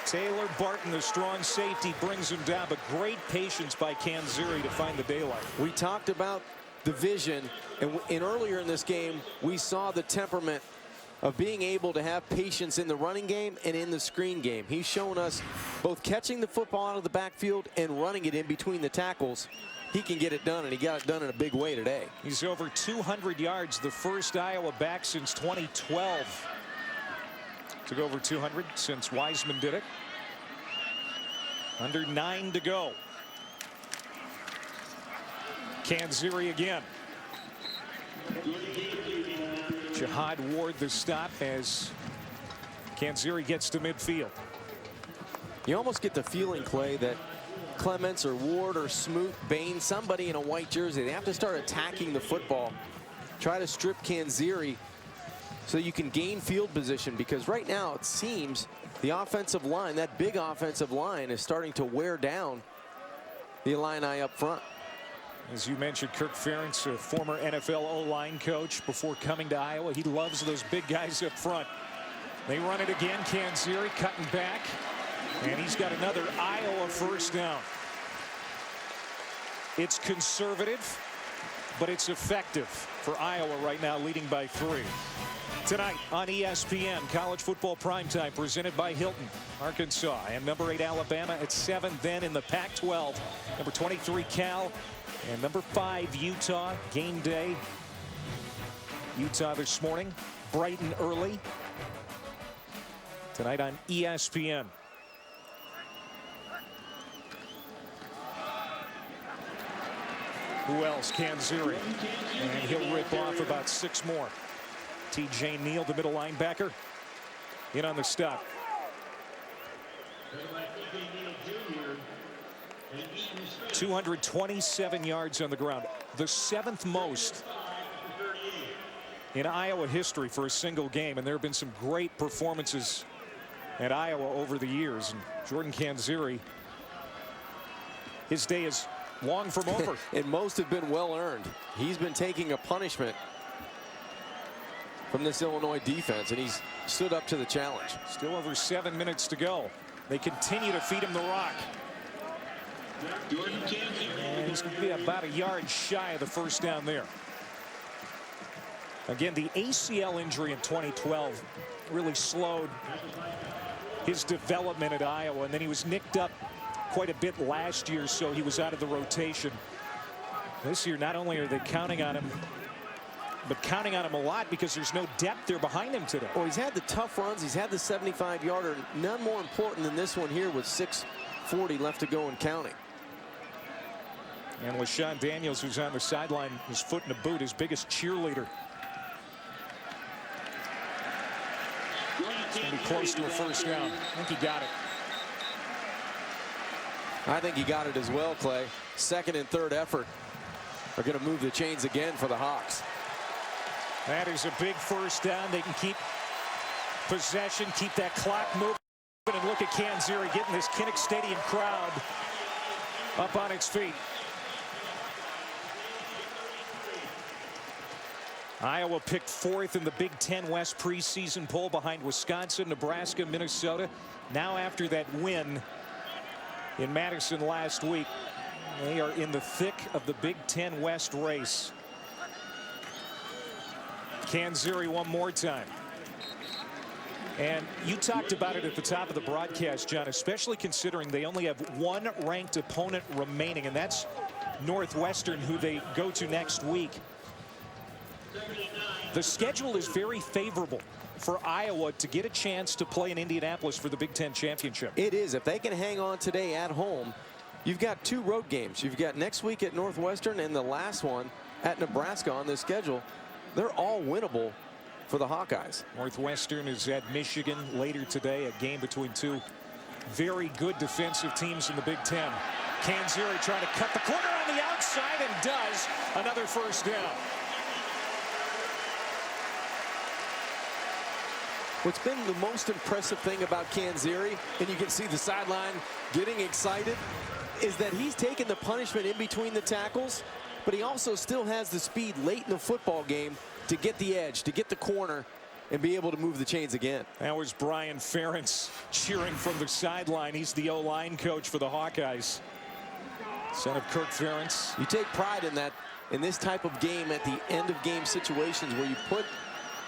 Taylor Barton, the strong safety, brings him down, but great patience by Canziri to find the daylight. We talked about the vision, and earlier in this game, we saw the temperament of being able to have patience in the running game and in the screen game. He's shown us both catching the football out of the backfield and running it in between the tackles. He can get it done, and he got it done in a big way today. He's over 200 yards, the first Iowa back since 2012. To go over 200 since Wiseman did it. Under 9 to go. Canziri again. Jihad Ward the stop as Canziri gets to midfield. You almost get the feeling, Clay, that Clements or Ward or Smoot, Bain, somebody in a white jersey, they have to start attacking the football. Try to strip Canziri so you can gain field position, because right now it seems the offensive line, that big offensive line, is starting to wear down the Illini up front. As you mentioned, Kirk Ferentz, a former NFL O-line coach before coming to Iowa. He loves those big guys up front. They run it again. Canziri cutting back. And he's got another Iowa first down. It's conservative, but it's effective for Iowa right now, leading by 3. Tonight on ESPN, college football primetime presented by Hilton, Arkansas, and number 8 Alabama at 7. Then in the Pac-12, number 23 Cal and number 5 Utah. Game day. Utah this morning, bright and early. Tonight on ESPN. Who else? Canziri. And he'll rip off about 6 more. T.J. Neal, the middle linebacker, in on the stop. 227 yards on the ground, the 7th most in Iowa history for a single game. And there have been some great performances at Iowa over the years. And Jordan Canzeri, his day is long from over. And most have been well earned. He's been taking a punishment from this Illinois defense, and he's stood up to the challenge. Still over 7 minutes to go. They continue to feed him the rock. And he's going to be about a yard shy of the first down there. Again, the ACL injury in 2012 really slowed his development at Iowa, and then he was nicked up quite a bit last year, so he was out of the rotation. This year, not only are they counting on him, but counting on him a lot because there's no depth there behind him today. Well, he's had the tough runs. He's had the 75-yarder. None more important than this one here with 6:40 left to go and counting. And LaShawn Daniels, who's on the sideline, his foot in a boot, his biggest cheerleader. It's going to be close to a first down. I think he got it. I think he got it as well, Clay. Second and third effort are going to move the chains again for the Hawks. That is a big first down. They can keep possession, keep that clock moving. And look at Canziri getting this Kinnick Stadium crowd up on its feet. Iowa picked 4th in the Big Ten West preseason poll behind Wisconsin, Nebraska, Minnesota. Now after that win in Madison last week, they are in the thick of the Big Ten West race. Canziri one more time. And you talked about it at the top of the broadcast, John, especially considering they only have one ranked opponent remaining, and that's Northwestern, who they go to next week. The schedule is very favorable for Iowa to get a chance to play in Indianapolis for the Big Ten championship. It is. If they can hang on today at home, you've got 2 road games. You've got next week at Northwestern and the last one at Nebraska on this schedule. They're all winnable for the Hawkeyes. Northwestern is at Michigan later today, a game between 2 very good defensive teams in the Big Ten. Canziri trying to cut the corner on the outside and does. Another first down. What's been the most impressive thing about Canziri, and you can see the sideline getting excited, is that he's taken the punishment in between the tackles, but he also still has the speed late in the football game to get the edge, to get the corner, and be able to move the chains again. That was Brian Ferentz cheering from the sideline. He's the O-line coach for the Hawkeyes. Son of Kirk Ferentz. You take pride in that, in this type of game, at the end of game situations where you put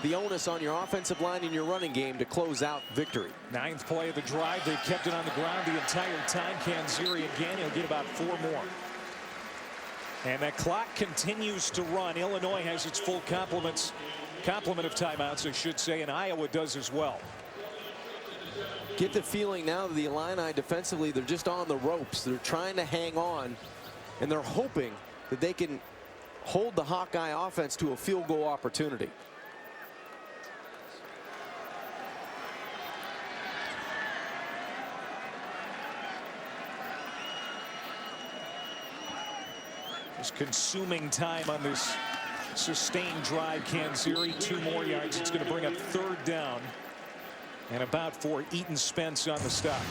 the onus on your offensive line and your running game to close out victory. 9th play of the drive. They've kept it on the ground the entire time. Canziri again. He'll get about 4 more. And that clock continues to run. Illinois has its full complement of timeouts, I should say, and Iowa does as well. Get the feeling now that the Illini defensively, they're just on the ropes. They're trying to hang on, and they're hoping that they can hold the Hawkeye offense to a field goal opportunity. Just consuming time on this sustained drive. Canziri 2 more yards. It's going to bring up 3rd down and about for Eaton Spence on the stop.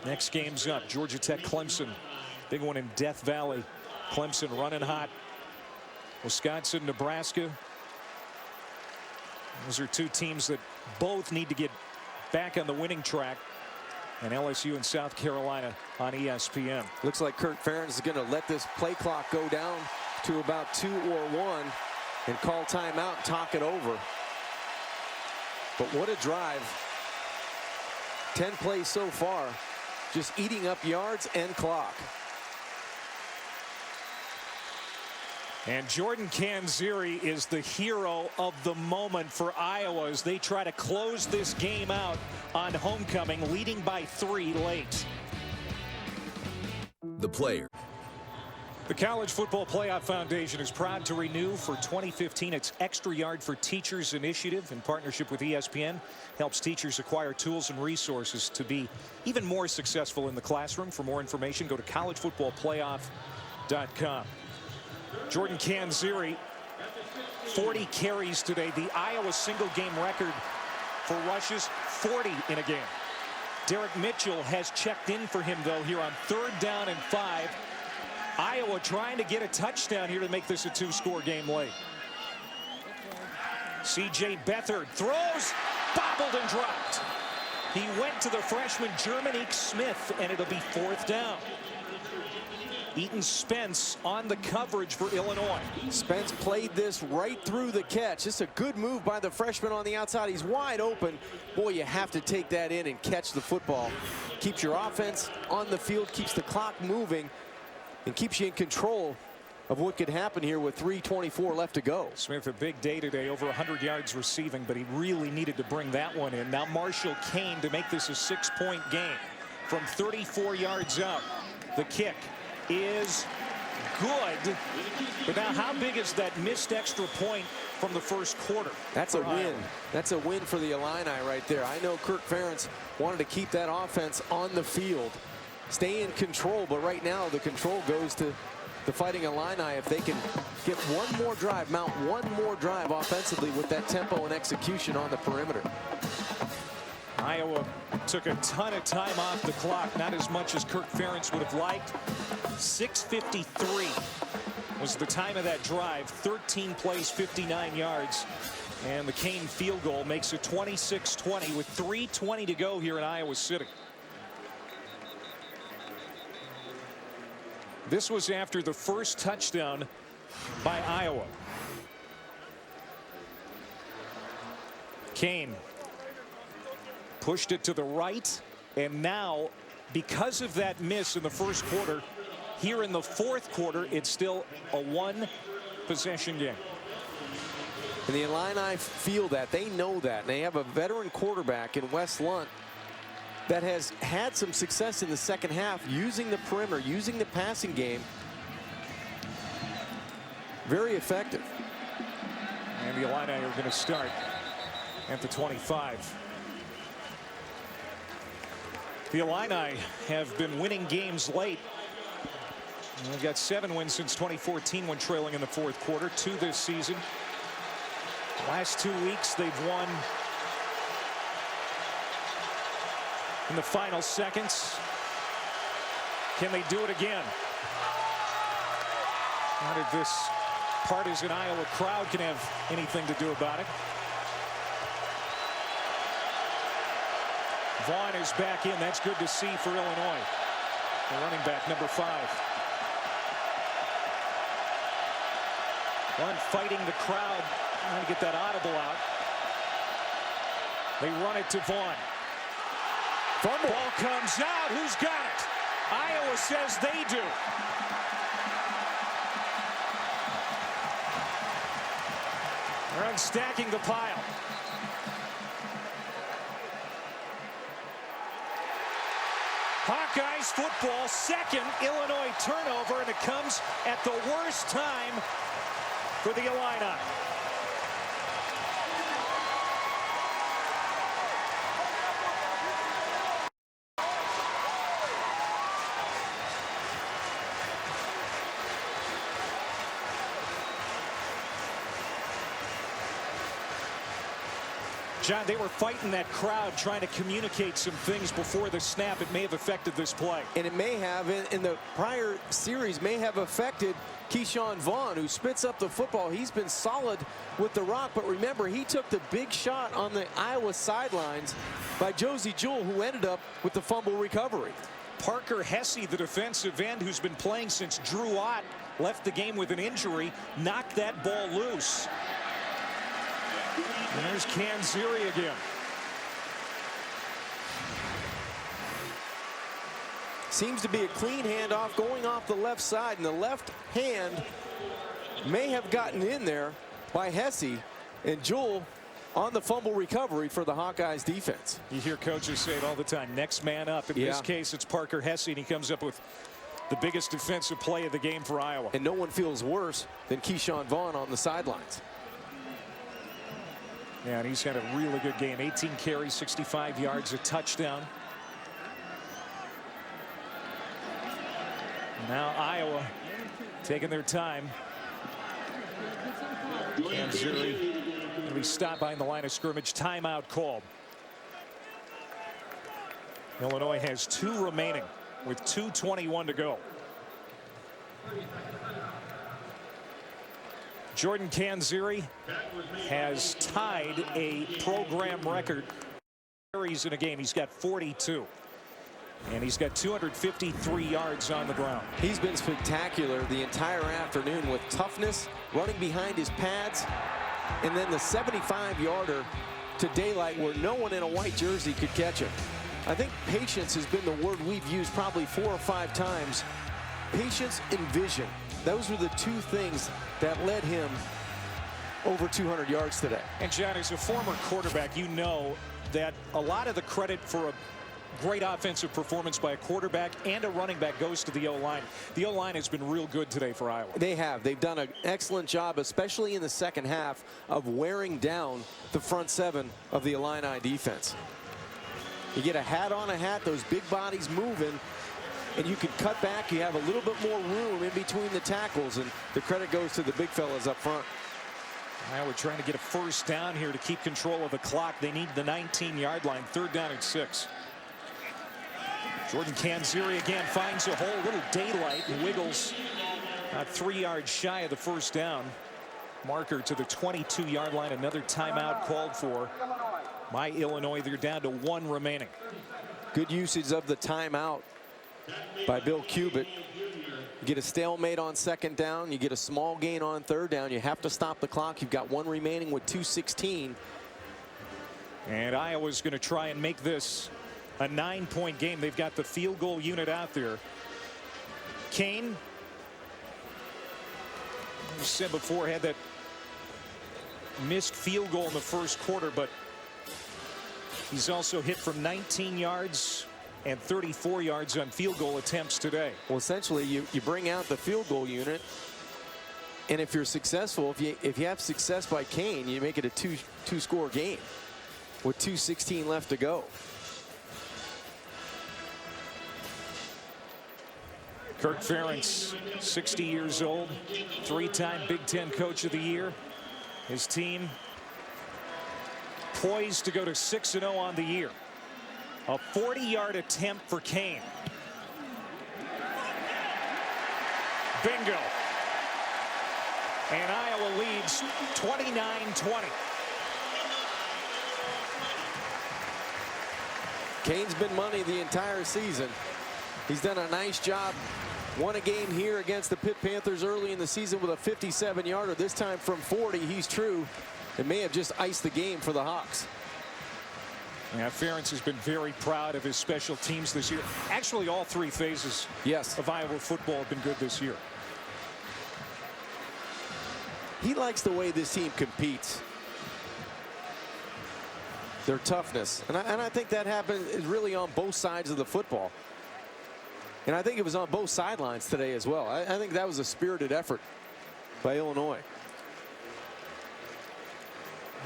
Next game's up. Georgia Tech Clemson. Big one in Death Valley Clemson running hot. Wisconsin, Nebraska. Those are two teams that both need to get back on the winning track. And LSU and South Carolina on ESPN. Looks like Kirk Ferentz is going to let this play clock go down to about 2 or 1 and call timeout, talk it over. But what a drive. 10 plays so far, just eating up yards and clock. And Jordan Canzeri is the hero of the moment for Iowa as they try to close this game out on homecoming, leading by 3 late. The player. The College Football Playoff Foundation is proud to renew for 2015 its Extra Yard for Teachers initiative in partnership with ESPN. Helps teachers acquire tools and resources to be even more successful in the classroom. For more information, go to collegefootballplayoff.com. Jordan Canzeri, 40 carries today. The Iowa single game record for rushes, 40 in a game. Derek Mitchell has checked in for him, though, here on 3rd down and 5. Iowa trying to get a touchdown here to make this a 2-score game late. C.J. Beathard throws, bobbled and dropped. He went to the freshman Jermanique Smith, and it'll be 4th down. Eaton Spence on the coverage for Illinois. Spence played this right through the catch. Just a good move by the freshman on the outside. He's wide open. Boy, you have to take that in and catch the football. Keeps your offense on the field, keeps the clock moving, and keeps you in control of what could happen here with 3:24 left to go. Smith, a big day today, over 100 yards receiving, but he really needed to bring that one in. Now Marshall Kane to make this a 6-point game from 34 yards out. The kick is good, but now how big is that missed extra point from the first quarter? That's a win. That's a win for the Illini right there. I know Kirk Ferentz wanted to keep that offense on the field, stay in control, but right now the control goes to the Fighting Illini. If they can get one more drive, mount one more drive offensively with that tempo and execution on the perimeter. Iowa took a ton of time off the clock, not as much as Kirk Ferentz would have liked. 6:53 was the time of that drive. 13 plays, 59 yards. And the Kane field goal makes it 26-20 with 3:20 to go here in Iowa City. This was after the first touchdown by Iowa. Kane pushed it to the right, and now because of that miss in the first quarter, here in the 4th quarter, it's still a 1-possession game. And the Illini feel that. They know that. And they have a veteran quarterback in Wes Lunt that has had some success in the second half using the perimeter, using the passing game. Very effective. And the Illini are going to start at the 25. The Illini have been winning games late. They've got 7 wins since 2014 when trailing in the 4th quarter, 2 this season. The last 2 weeks they've won in the final seconds. Can they do it again? How did this partisan Iowa crowd can have anything to do about it? Vaughn is back in. That's good to see for Illinois. The running back, number 5. One fighting the crowd, trying to get that audible out. They run it to Vaughn. Fumble. Ball comes out. Who's got it? Iowa says they do. They're unstacking the pile. Hawkeyes football, 2nd Illinois turnover, and it comes at the worst time for the Illini. John, they were fighting that crowd, trying to communicate some things before the snap. It may have affected this play. And it may have, in the prior series, may have affected Keyshawn Vaughn, who spits up the football. He's been solid with the rock, but remember, he took the big shot on the Iowa sidelines by Josie Jewell, who ended up with the fumble recovery. Parker Hesse, the defensive end who's been playing since Drew Ott left the game with an injury, knocked that ball loose. And there's Canziri again. Seems to be a clean handoff going off the left side, and the left hand may have gotten in there by Hesse, and Jewell on the fumble recovery for the Hawkeyes defense. You hear coaches say it all the time, next man up. In this case, it's Parker Hesse, and he comes up with the biggest defensive play of the game for Iowa. And no one feels worse than Keyshawn Vaughn on the sidelines. Yeah, and he's had a really good game. 18 carries, 65 yards, a touchdown. Now Iowa taking their time. Canziri will be stopped behind the line of scrimmage. Timeout called. Illinois has 2 remaining with 2:21 to go. Jordan Canzeri has tied a program record carries in a game. He's got 42. And he's got 253 yards on the ground. He's been spectacular the entire afternoon with toughness, running behind his pads, and then the 75-yarder to daylight where no one in a white jersey could catch him. I think patience has been the word we've used probably 4 or 5 times. Patience and vision. Those were the 2 things that led him over 200 yards today. And John, as a former quarterback, you know that a lot of the credit for a great offensive performance by a quarterback and a running back goes to the O-line. The O-line has been real good today for Iowa. They have. They've done an excellent job, especially in the second half, of wearing down the front 7 of the Illini defense. You get a hat on a hat, those big bodies moving, and you can cut back. You have a little bit more room in between the tackles, and the credit goes to the big fellas up front. Now we're trying to get a first down here to keep control of the clock. They need the 19-yard line. 3rd down and 6. Jordan Canzeri again finds a hole. Little daylight, wiggles about 3 yards shy of the first down marker to the 22-yard line. Another timeout called for by Illinois. They're down to 1 remaining. Good usage of the timeout by Bill Cubitt. You get a stalemate on 2nd down. You get a small gain on 3rd down. You have to stop the clock. You've got 1 remaining with 2:16. And Iowa's going to try and make this a 9-point game. They've got the field goal unit out there. Kane, I said before, had that missed field goal in the first quarter, but he's also hit from 19 yards and 34 yards on field goal attempts today. Well, essentially, you bring out the field goal unit, and if you're successful, if you have success by Kane, you make it a two-score game with 2:16 left to go. Kirk Ferentz, 60 years old, 3-time Big Ten Coach of the Year. His team poised to go to 6-0 on the year. A 40-yard attempt for Kane. Bingo. And Iowa leads 29-20. Kane's been money the entire season. He's done a nice job. Won a game here against the Pitt Panthers early in the season with a 57-yarder. This time from 40, he's true. It may have just iced the game for the Hawks. Yeah, Ferentz has been very proud of his special teams this year. Actually, all 3 phases of Iowa football have been good this year. He likes the way this team competes. Their toughness. And I think that happens really on both sides of the football. And I think it was on both sidelines today as well. I think that was a spirited effort by Illinois.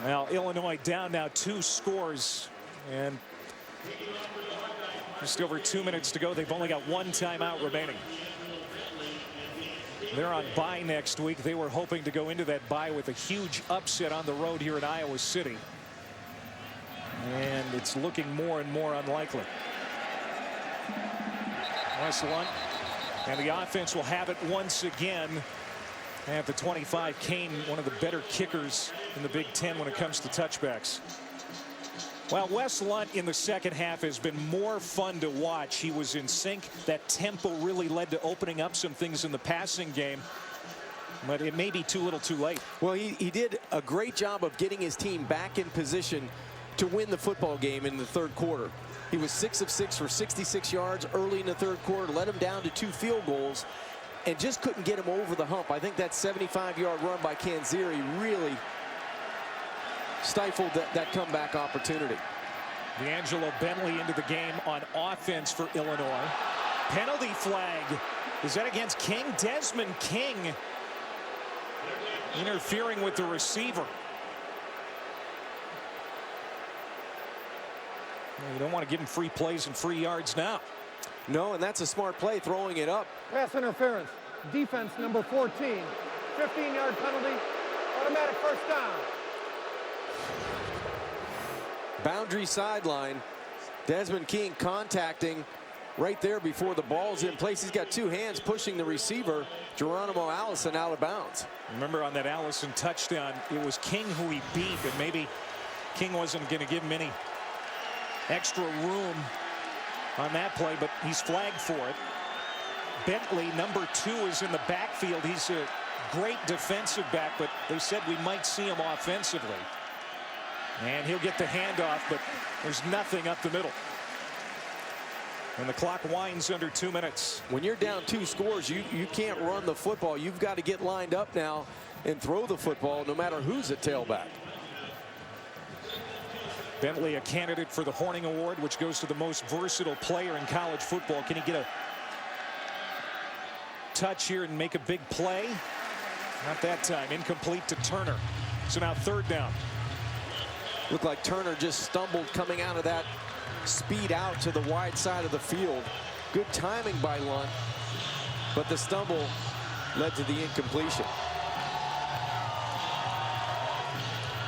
Well, Illinois down now 2 scores. And just over 2 minutes to go. They've only got 1 timeout remaining. They're on bye next week. They were hoping to go into that bye with a huge upset on the road here in Iowa City. And it's looking more and more unlikely. Wes Lunt, and the offense will have it once again at the 25. Kane, one of the better kickers in the Big Ten when it comes to touchbacks. Well, Wes Lunt in the second half has been more fun to watch. He was in sync. That tempo really led to opening up some things in the passing game. But it may be too little too late. Well, he did a great job of getting his team back in position to win the football game in the third quarter. He was 6 of 6 for 66 yards early in the third quarter, led him down to 2 field goals, and just couldn't get him over the hump. I think that 75-yard run by Canziri really stifled that comeback opportunity. D'Angelo Bentley into the game on offense for Illinois. Penalty flag. Is that against King? Desmond King interfering with the receiver. Well, you don't want to give him free plays and free yards now. No, and that's a smart play, throwing it up. Pass interference. Defense number 14. 15-yard penalty. Automatic first down. Boundary sideline. Desmond King contacting right there before the ball's in place. He's got 2 hands pushing the receiver, Geronimo Allison, out of bounds. Remember on that Allison touchdown, it was King who he beat, but maybe King wasn't going to give him any extra room on that play, but he's flagged for it. Bentley, number 2, is in the backfield. He's a great defensive back, but they said we might see him offensively. And he'll get the handoff, but there's nothing up the middle. And the clock winds under 2 minutes. When you're down 2 scores, you can't run the football. You've got to get lined up now and throw the football no matter who's at tailback. Bentley, a candidate for the Horning Award, which goes to the most versatile player in college football. Can he get a touch here and make a big play? Not that time. Incomplete to Turner. So now 3rd down. Looked like Turner just stumbled coming out of that speed out to the wide side of the field. Good timing by Lunt, but the stumble led to the incompletion.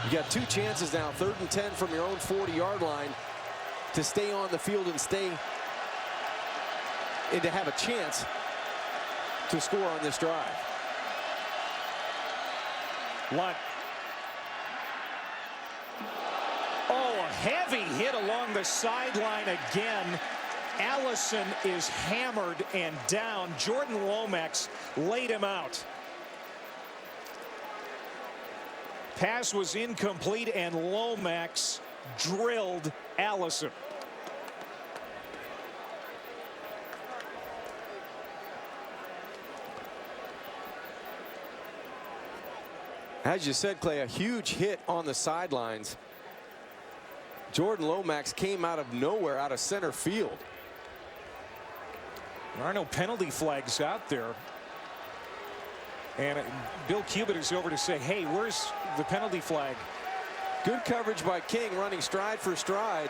You got 2 chances now, 3rd and 10 from your own 40-yard line, to stay on the field and to have a chance to score on this drive. Lunt. Oh, a heavy hit along the sideline again. Allison is hammered and down. Jordan Lomax laid him out. Pass was incomplete, and Lomax drilled Allison. As you said, Clay, a huge hit on the sidelines. Jordan Lomax came out of nowhere, out of center field. There are no penalty flags out there. And Bill Cubitt is over to say, hey, where's the penalty flag? Good coverage by King, running stride for stride.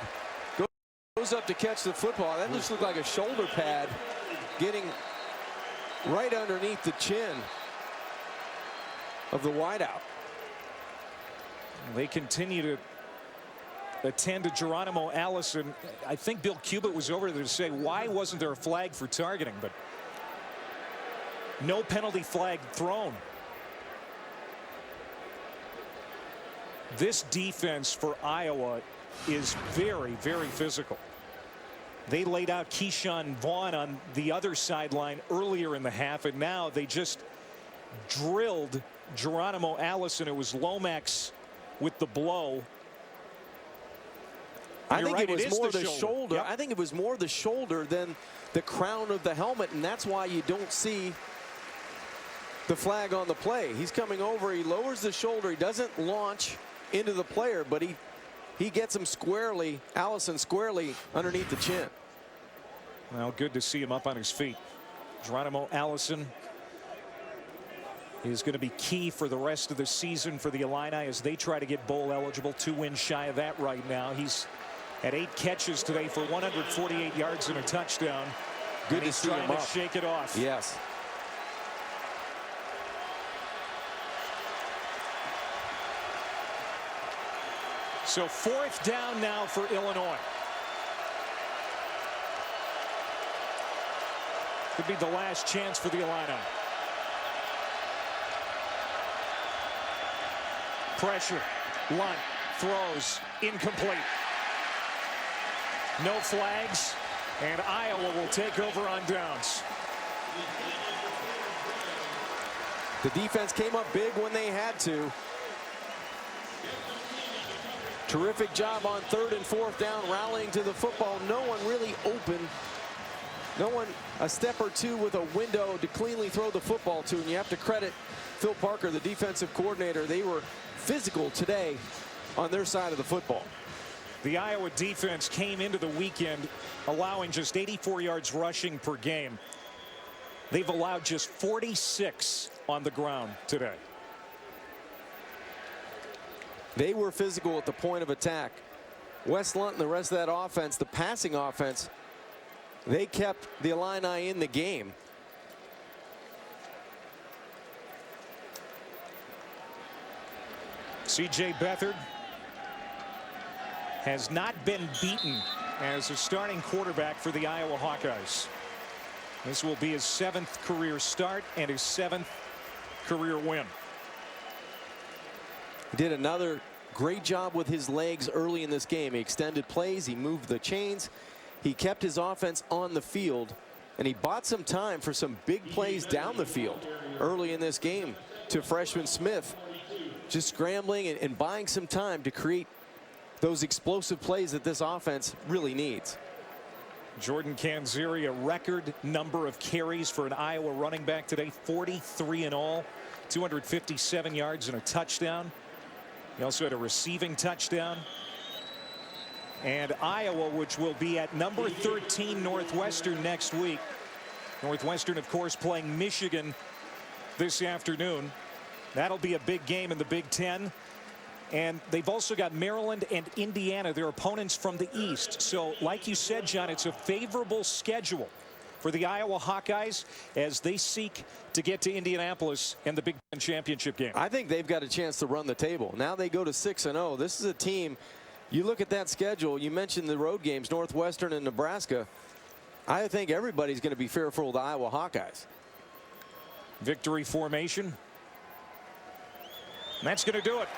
Goes up to catch the football. That just looked like a shoulder pad getting right underneath the chin of the wideout. They continue to attend to Geronimo Allison. I think Bill Cubitt was over there to say, why wasn't there a flag for targeting? But no penalty flag thrown. This defense for Iowa is very, very physical. They laid out Keyshawn Vaughn on the other sideline earlier in the half, and now they just drilled Geronimo Allison. It was Lomax with the blow. I think right, it was more the shoulder. Yep. I think it was more the shoulder than the crown of the helmet, and that's why you don't see the flag on the play. He's coming over, he lowers the shoulder, he doesn't launch into the player, but he gets him squarely, Allison squarely underneath the chin. Well, good to see him up on his feet. Geronimo Allison is going to be key for the rest of the season for the Illini as they try to get bowl eligible. 2 wins shy of that right now. He's at 8 catches today for 148 yards and a touchdown. Good to see him trying up. to shake it off. Yes. So 4th down now for Illinois. Could be the last chance for the Illini. Pressure. Lunt throws incomplete. No flags, and Iowa will take over on downs. The defense came up big when they had to. Terrific job on 3rd and 4th down, rallying to the football. No one really open. No one a step or two with a window to cleanly throw the football to. And you have to credit Phil Parker, the defensive coordinator. They were physical today on their side of the football. The Iowa defense came into the weekend allowing just 84 yards rushing per game. They've allowed just 46 on the ground today. They were physical at the point of attack. Wes Lunt and the rest of that offense, the passing offense, they kept the Illini in the game. C.J. Beathard has not been beaten as a starting quarterback for the Iowa Hawkeyes. This will be his 7th career start and his 7th career win. He did another great job with his legs early in this game. He extended plays, he moved the chains, he kept his offense on the field, and he bought some time for some big plays down the field early in this game to freshman Smith, just scrambling and buying some time to create those explosive plays that this offense really needs. Jordan Canzeri, a record number of carries for an Iowa running back today, 43 in all, 257 yards and a touchdown. He also had a receiving touchdown. And Iowa, which will be at number 13 Northwestern next week. Northwestern, of course, playing Michigan this afternoon. That'll be a big game in the Big Ten. And they've also got Maryland and Indiana, their opponents from the East. So, like you said, John, it's a favorable schedule for the Iowa Hawkeyes as they seek to get to Indianapolis and the Big Ten championship game. I think they've got a chance to run the table. Now they go to 6-0. This is a team, you look at that schedule, you mentioned the road games, Northwestern and Nebraska. I think everybody's going to be fearful of the Iowa Hawkeyes. Victory formation. And that's going to do it.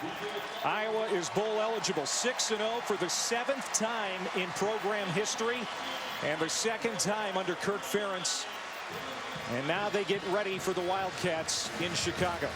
Iowa is bowl eligible, 6-0 for the 7th time in program history and the 2nd time under Kirk Ferentz. And now they get ready for the Wildcats in Chicago.